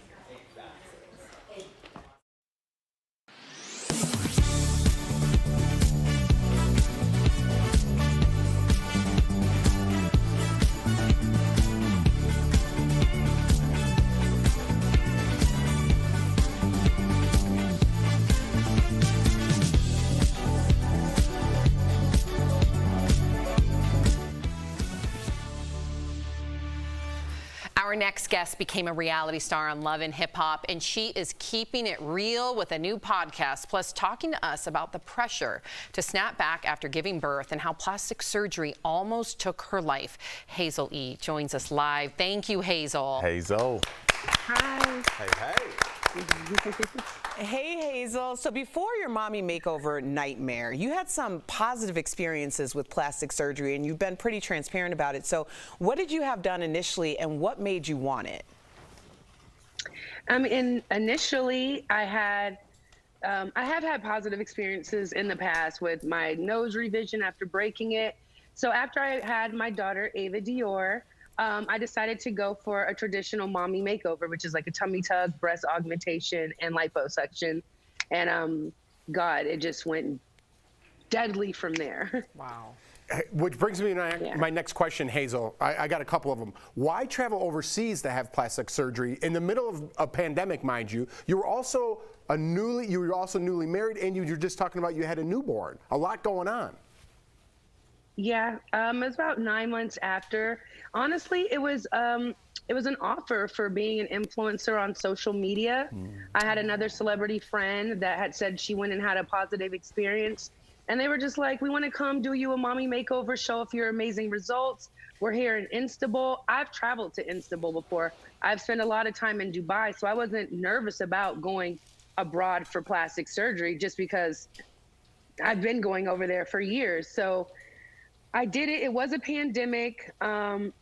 [SPEAKER 9] Our next guest became a reality star on Love and Hip Hop, and she is keeping it real with a new podcast, plus talking to us about the pressure to snap back after giving birth and how plastic surgery almost took her life. Hazel E joins us live. Thank you, Hazel.
[SPEAKER 11] Hazel.
[SPEAKER 18] Hi.
[SPEAKER 11] Hey.
[SPEAKER 18] Hey, Hazel. So before your mommy makeover nightmare, you had some positive experiences with plastic surgery, and you've been pretty transparent about it. So what did you have done initially, and what made you want it?
[SPEAKER 19] Initially, I have had positive experiences in the past with my nose revision after breaking it. So after I had my daughter, Ava Dior, I decided to go for a traditional mommy makeover, which is like a tummy tuck, breast augmentation, and liposuction. And God, it just went deadly from there.
[SPEAKER 9] Wow.
[SPEAKER 3] Which brings me to my next question, Hazel. I got a couple of them. Why travel overseas to have plastic surgery in the middle of a pandemic, mind you? You were also newly married, and you were just talking about you had a newborn. A lot going on.
[SPEAKER 19] Yeah, it was about 9 months after. Honestly, it was an offer for being an influencer on social media. I had another celebrity friend that had said she went and had a positive experience. And they were just like, we want to come do you a mommy makeover, show off your amazing results. We're here in Istanbul. I've traveled to Istanbul before. I've spent a lot of time in Dubai, so I wasn't nervous about going abroad for plastic surgery just because I've been going over there for years. So I did it. It was a pandemic. And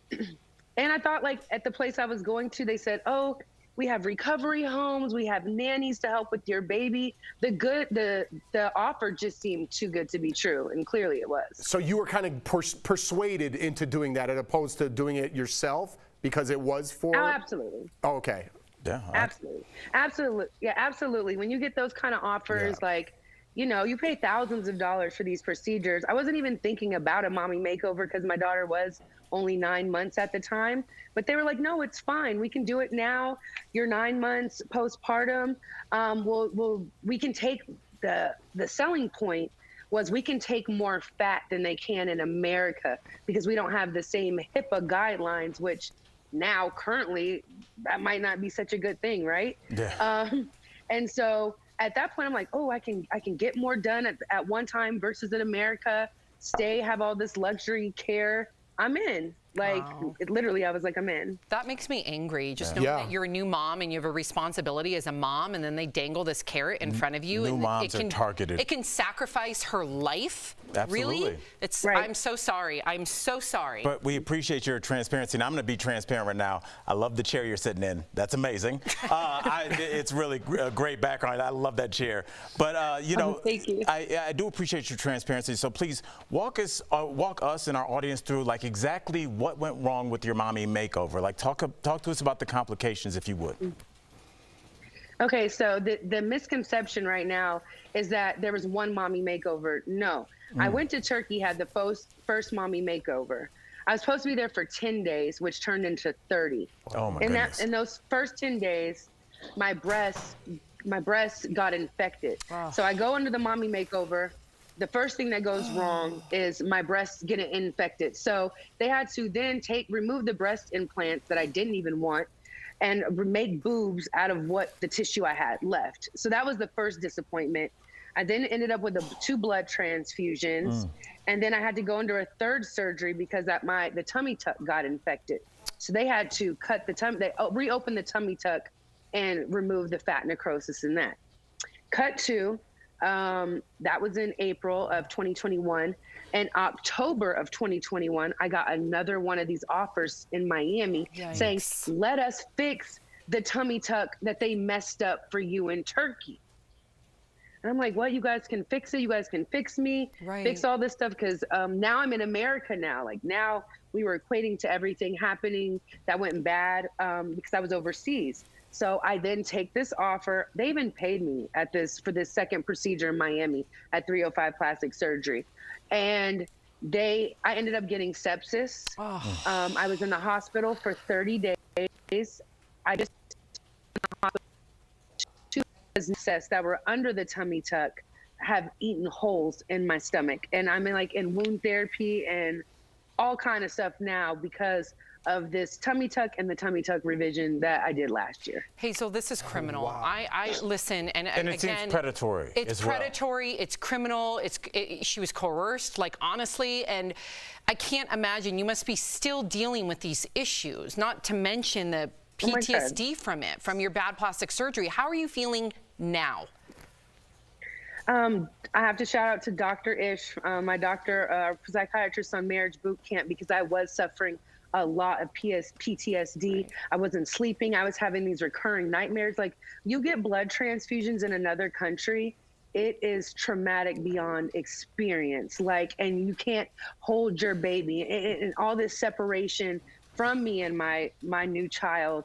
[SPEAKER 19] I thought, like, at the place I was going to, they said, oh, we have recovery homes. We have nannies to help with your baby. The offer just seemed too good to be true, and clearly it was. So
[SPEAKER 3] you were kind of persuaded into doing that, as opposed to doing it yourself because it was for.
[SPEAKER 19] Oh, absolutely.
[SPEAKER 3] Oh, okay.
[SPEAKER 11] Yeah.
[SPEAKER 19] Absolutely. Yeah, absolutely. When you get those kind of offers, like, you know, you pay thousands of dollars for these procedures. I wasn't even thinking about a mommy makeover because my daughter was only 9 months at the time, but they were like, no, it's fine. We can do it now. You're 9 months postpartum. We can take the selling point was we can take more fat than they can in America because we don't have the same HIPAA guidelines, which now currently that might not be such a good thing, right?
[SPEAKER 11] Yeah.
[SPEAKER 19] And so at that point, I'm like, oh, I can get more done at one time versus in America, have all this luxury care. I'm in. Like, literally, I was like, I'm in.
[SPEAKER 9] That makes me angry. Just knowing that you're a new mom and you have a responsibility as a mom, and then they dangle this carrot in front of you.
[SPEAKER 11] New
[SPEAKER 9] and
[SPEAKER 11] moms are targeted.
[SPEAKER 9] It can sacrifice her life.
[SPEAKER 11] Absolutely.
[SPEAKER 9] Really? It's. Right. I'm so sorry. I'm so sorry.
[SPEAKER 11] But we appreciate your transparency, and I'm going to be transparent right now. I love the chair you're sitting in. That's amazing. It's really a great background. I love that chair. But you know,
[SPEAKER 19] thank you.
[SPEAKER 11] I do appreciate your transparency. So please walk us and our audience through like exactly what went wrong with your mommy makeover. Like talk to us about the complications, if you would.
[SPEAKER 19] Okay, so the misconception right now is that there was one mommy makeover. No, I went to Turkey, had the first mommy makeover. I was supposed to be there for 10 days, which turned into 30.
[SPEAKER 11] Oh my goodness.
[SPEAKER 19] In those first 10 days, my breasts got infected. Wow. So I go into the mommy makeover. The first thing that goes wrong is my breasts getting infected. So they had to then remove the breast implants that I didn't even want and make boobs out of what the tissue I had left. So that was the first disappointment. I then ended up with 2 blood transfusions. And then I had to go under a 3rd surgery because the tummy tuck got infected. So they had to cut the tummy, they reopened the tummy tuck and remove the fat necrosis in that. Cut to, that was in April of 2021. In October of 2021, I got another one of these offers in Miami saying, let us fix the tummy tuck that they messed up for you in Turkey. And I'm like, well, you guys can fix it. You guys can fix me, fix all this stuff. Because now I'm in America now. Like now we were equating to everything happening that went bad because I was overseas. So I then take this offer. They even paid me for this second procedure in Miami at 305 Plastic Surgery. And I ended up getting sepsis. I was in the hospital for 30 days. I just two cysts that were under the tummy tuck have eaten holes in my stomach. And I'm in wound therapy and all kind of stuff now because of this tummy tuck and the tummy tuck revision that I did last year.
[SPEAKER 9] Hazel, this is criminal.
[SPEAKER 11] Wow.
[SPEAKER 9] I listen, and
[SPEAKER 11] it
[SPEAKER 9] again,
[SPEAKER 11] seems predatory.
[SPEAKER 9] It's predatory. It's criminal. She was coerced, like honestly, and I can't imagine. You must be still dealing with these issues, not to mention the PTSD from your bad plastic surgery. How are you feeling now?
[SPEAKER 19] I have to shout out to Dr. Ish, my doctor, psychiatrist on marriage boot camp, because I was suffering a lot of PTSD. I wasn't sleeping. I was having these recurring nightmares. Like, you get blood transfusions in another country, it is traumatic beyond experience. Like, and you can't hold your baby, and all this separation from me and my new child,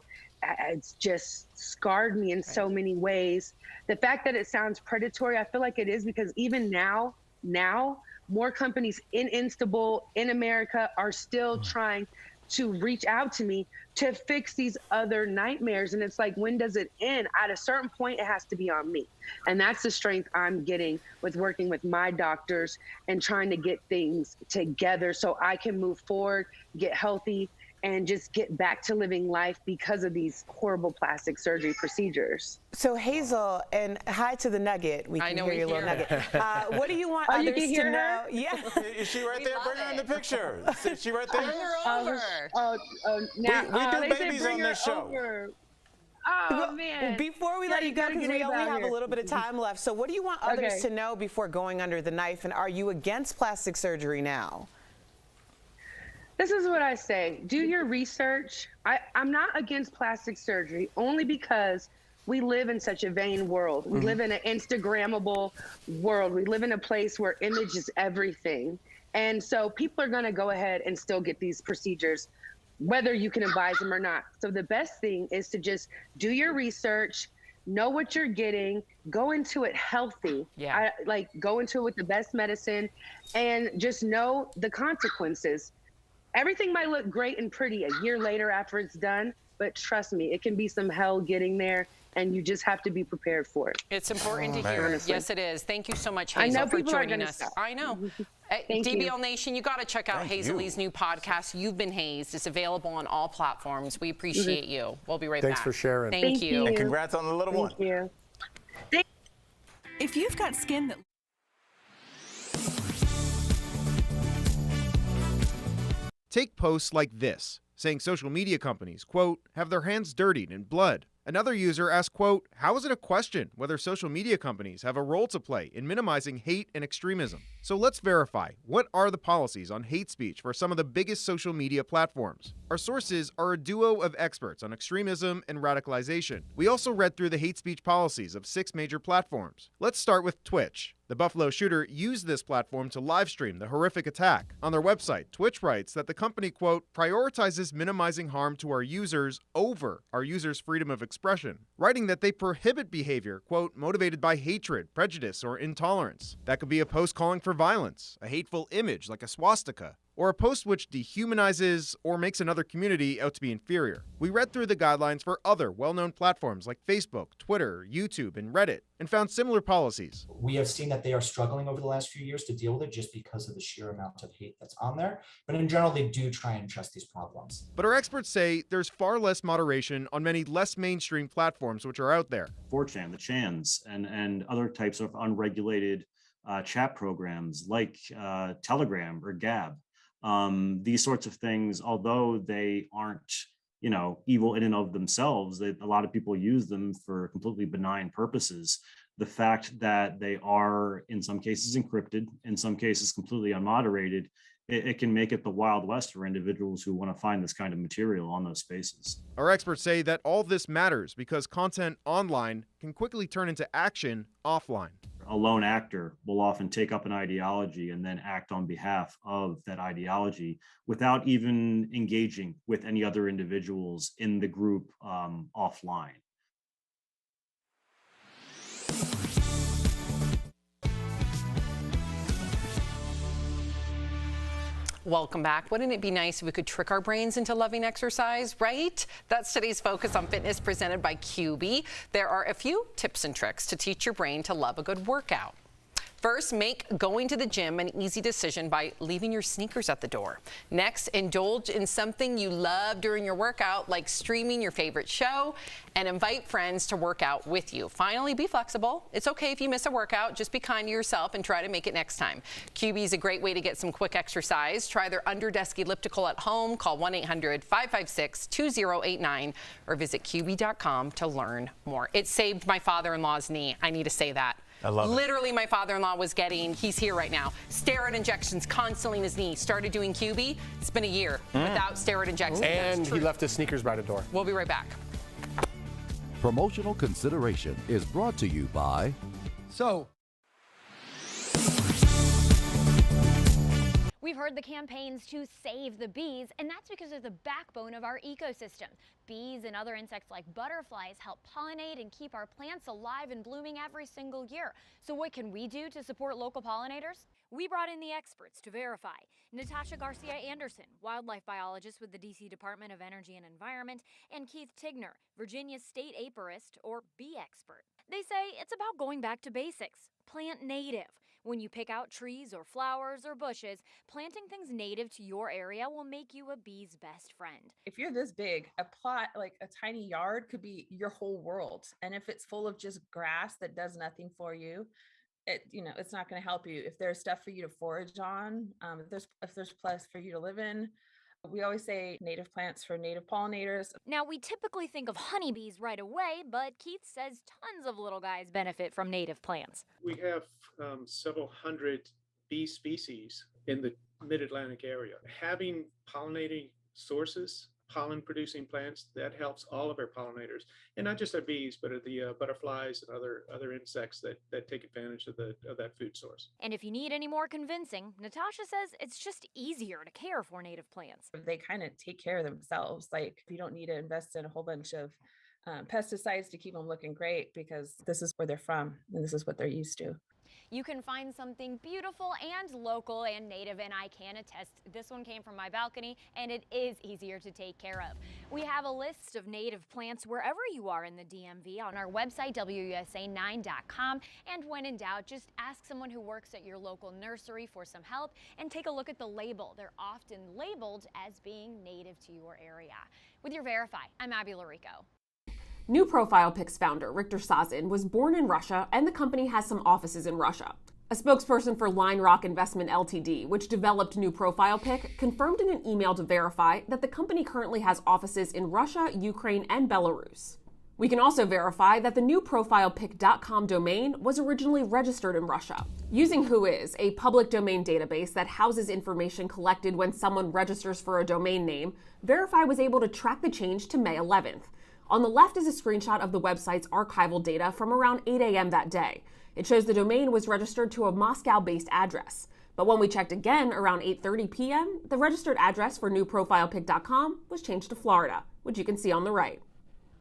[SPEAKER 19] it's just scarred me in so many ways. The fact that it sounds predatory, I feel like it is, because even now, more companies in Istanbul, in America, are still trying to reach out to me to fix these other nightmares. And it's like, when does it end? At a certain point, it has to be on me. And that's the strength I'm getting with working with my doctors and trying to get things together so I can move forward, get healthy, and just get back to living life because of these horrible plastic surgery procedures.
[SPEAKER 18] So Hazel, and hi to the Nugget. We can hear your little nugget. What do you want others
[SPEAKER 19] you can hear
[SPEAKER 18] to know?
[SPEAKER 19] her?
[SPEAKER 18] Yeah.
[SPEAKER 11] Is she right there? Bring her in the picture. Is she right there?
[SPEAKER 9] Bring her over.
[SPEAKER 19] Now,
[SPEAKER 11] we do babies on this show.
[SPEAKER 19] Over. Oh, man.
[SPEAKER 18] Before we let you go, because we only have a little bit of time left. So what do you want others to know before going under the knife? And are you against plastic surgery now?
[SPEAKER 19] This is what I say. Do your research. I'm not against plastic surgery, only because we live in such a vain world. We live in an Instagrammable world. We live in a place where image is everything. And so people are going to go ahead and still get these procedures, whether you can advise them or not. So the best thing is to just do your research, know what you're getting, go into it healthy. Go into it with the best medicine, and just know the consequences. Everything might look great and pretty a year later after it's done, but trust me, it can be some hell getting there, and you just have to be prepared for it.
[SPEAKER 9] It's important to hear.
[SPEAKER 19] Honestly.
[SPEAKER 9] Yes, it is. Thank you so much,
[SPEAKER 19] I
[SPEAKER 9] Hazel,
[SPEAKER 19] know
[SPEAKER 9] for
[SPEAKER 19] people are
[SPEAKER 9] joining
[SPEAKER 19] gonna
[SPEAKER 9] us.
[SPEAKER 19] stop.
[SPEAKER 9] I know.
[SPEAKER 19] Thank
[SPEAKER 9] DBL
[SPEAKER 19] you.
[SPEAKER 9] Nation, you got to check out Hazel E's new podcast, You've Been Hazed. It's available on all platforms. We appreciate you. We'll be right back.
[SPEAKER 3] Thanks for sharing.
[SPEAKER 9] Thank you.
[SPEAKER 11] And congrats on the little one.
[SPEAKER 19] Thank you.
[SPEAKER 1] If you've got skin that
[SPEAKER 6] Take posts like this, saying social media companies, quote, have their hands dirtied in blood. Another user asked, quote, how is it a question whether social media companies have a role to play in minimizing hate and extremism? So let's verify, what are the policies on hate speech for some of the biggest social media platforms? Our sources are a duo of experts on extremism and radicalization. We also read through the hate speech policies of 6 major platforms. Let's start with Twitch. The Buffalo shooter used this platform to live stream the horrific attack. On their website, Twitch writes that the company, quote, prioritizes minimizing harm to our users over our users' freedom of expression, writing that they prohibit behavior, quote, motivated by hatred, prejudice, or intolerance. That could be a post calling for violence, a hateful image like a swastika, or a post which dehumanizes or makes another community out to be inferior. We read through the guidelines for other well-known platforms like Facebook, Twitter, YouTube, and Reddit, and found similar policies.
[SPEAKER 7] We have seen that they are struggling over the last few years to deal with it just because of the sheer amount of hate that's on there. But in general, they do try and address these problems.
[SPEAKER 6] But our experts say there's far less moderation on many less mainstream platforms which are out there.
[SPEAKER 8] 4chan, the Chans, and other types of unregulated chat programs like Telegram or Gab. These sorts of things, although they aren't, evil in and of themselves, a lot of people use them for completely benign purposes. The fact that they are, in some cases, encrypted, in some cases, completely unmoderated, it can make it the Wild West for individuals who want to find this kind of material on those spaces.
[SPEAKER 6] Our experts say that all this matters because content online can quickly turn into action offline.
[SPEAKER 8] A lone actor will often take up an ideology and then act on behalf of that ideology without even engaging with any other individuals in the group offline.
[SPEAKER 9] Welcome back. Wouldn't it be nice if we could trick our brains into loving exercise, right? That's today's Focus on Fitness presented by QB. There are a few tips and tricks to teach your brain to love a good workout. First, make going to the gym an easy decision by leaving your sneakers at the door. Next, indulge in something you love during your workout, like streaming your favorite show, and invite friends to work out with you. Finally, be flexible. It's okay if you miss a workout. Just be kind to yourself and try to make it next time. QB is a great way to get some quick exercise. Try their under-desk elliptical at home. Call 1-800-556-2089 or visit QB.com to learn more. It saved my father-in-law's knee. I need to say that.
[SPEAKER 11] I love it.
[SPEAKER 9] Literally, my father-in-law was he's here right now, steroid injections constantly in his knee. Started doing QB. It's been a year without steroid injections.
[SPEAKER 3] And he left his sneakers by the door.
[SPEAKER 9] We'll be right back.
[SPEAKER 12] Promotional consideration is brought to you by...
[SPEAKER 13] We've heard the campaigns to save the bees, and that's because they're the backbone of our ecosystem. Bees and other insects like butterflies help pollinate and keep our plants alive and blooming every single year. So what can we do to support local pollinators? We brought in the experts to verify. Natasha Garcia Anderson, wildlife biologist with the DC Department of Energy and Environment, and Keith Tigner, Virginia's state apiarist or bee expert. They say it's about going back to basics. Plant native. When you pick out trees or flowers or bushes, planting things native to your area will make you a bee's best friend.
[SPEAKER 14] If you're this big, a plot, like a tiny yard, could be your whole world. And if it's full of just grass that does nothing for you, it's not going to help you. If there's stuff for you to forage on, if there's place for you to live in. We always say native plants for native pollinators.
[SPEAKER 13] Now, we typically think of honeybees right away, but Keith says tons of little guys benefit from native plants.
[SPEAKER 15] We have several hundred bee species in the mid-Atlantic area. Having pollinating sources, pollen-producing plants, that helps all of our pollinators, and not just our bees, but the butterflies and other insects that take advantage of that food source.
[SPEAKER 13] And if you need any more convincing, Natasha says it's just easier to care for native plants.
[SPEAKER 14] They kind of take care of themselves. Like, you don't need to invest in a whole bunch of pesticides to keep them looking great, because this is where they're from and this is what they're used to.
[SPEAKER 13] You can find something beautiful and local and native, and I can attest this one came from my balcony, and it is easier to take care of. We have a list of native plants wherever you are in the DMV on our website, WUSA9.com, and when in doubt, just ask someone who works at your local nursery for some help and take a look at the label. They're often labeled as being native to your area. With your Verify, I'm Abby Larico.
[SPEAKER 16] New Profile Pics founder Richter Sazin was born in Russia, and the company has some offices in Russia. A A spokesperson for Line Rock Investment Ltd, which developed New Profile Pic, confirmed in an email to Verify that the company currently has offices in Russia, Ukraine, and Belarus. We can also verify that the newprofilepic.com domain was originally registered in Russia. Using Whois, a public domain database that houses information collected when someone registers for a domain name, Verify was able to track the change to May 11th. On the left is a screenshot of the website's archival data from around 8 a.m. that day. It shows the domain was registered to a Moscow-based address. But when we checked again around 8:30 p.m., the registered address for newprofilepic.com was changed to Florida, which you can see on the right.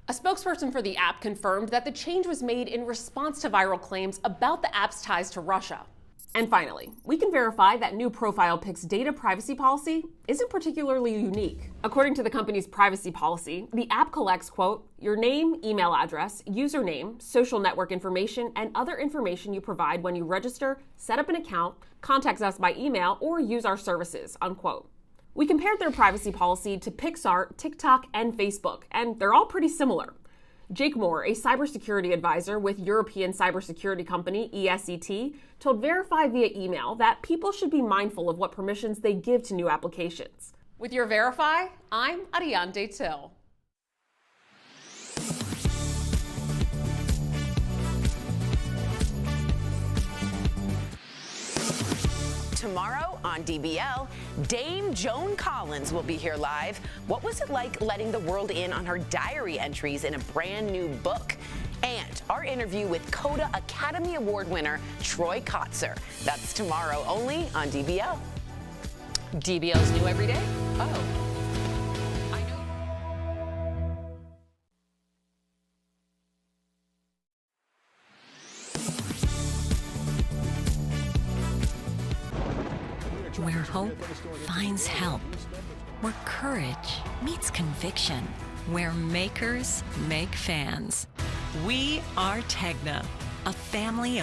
[SPEAKER 16] A spokesperson for the app confirmed that the change was made in response to viral claims about the app's ties to Russia. And finally, we can verify that New Profile Pic's data privacy policy isn't particularly unique. According to the company's privacy policy, the app collects, quote, your name, email address, username, social network information, and other information you provide when you register, set up an account, contact us by email, or use our services, unquote. We compared their privacy policy to Pixar, TikTok, and Facebook, and they're all pretty similar. Jake Moore, a cybersecurity advisor with European cybersecurity company ESET, told Verify via email that people should be mindful of what permissions they give to new applications. With your Verify, I'm Ariane Till.
[SPEAKER 2] Tomorrow on DBL, Dame Joan Collins will be here live. What was it like letting the world in on her diary entries in a brand new book? And our interview with Coda Academy Award winner Troy Kotzer. That's tomorrow only on DBL.
[SPEAKER 9] DBL's new every day? Oh.
[SPEAKER 5] Where hope finds help. Where courage meets conviction. Where makers make fans. We are Tegna, a family of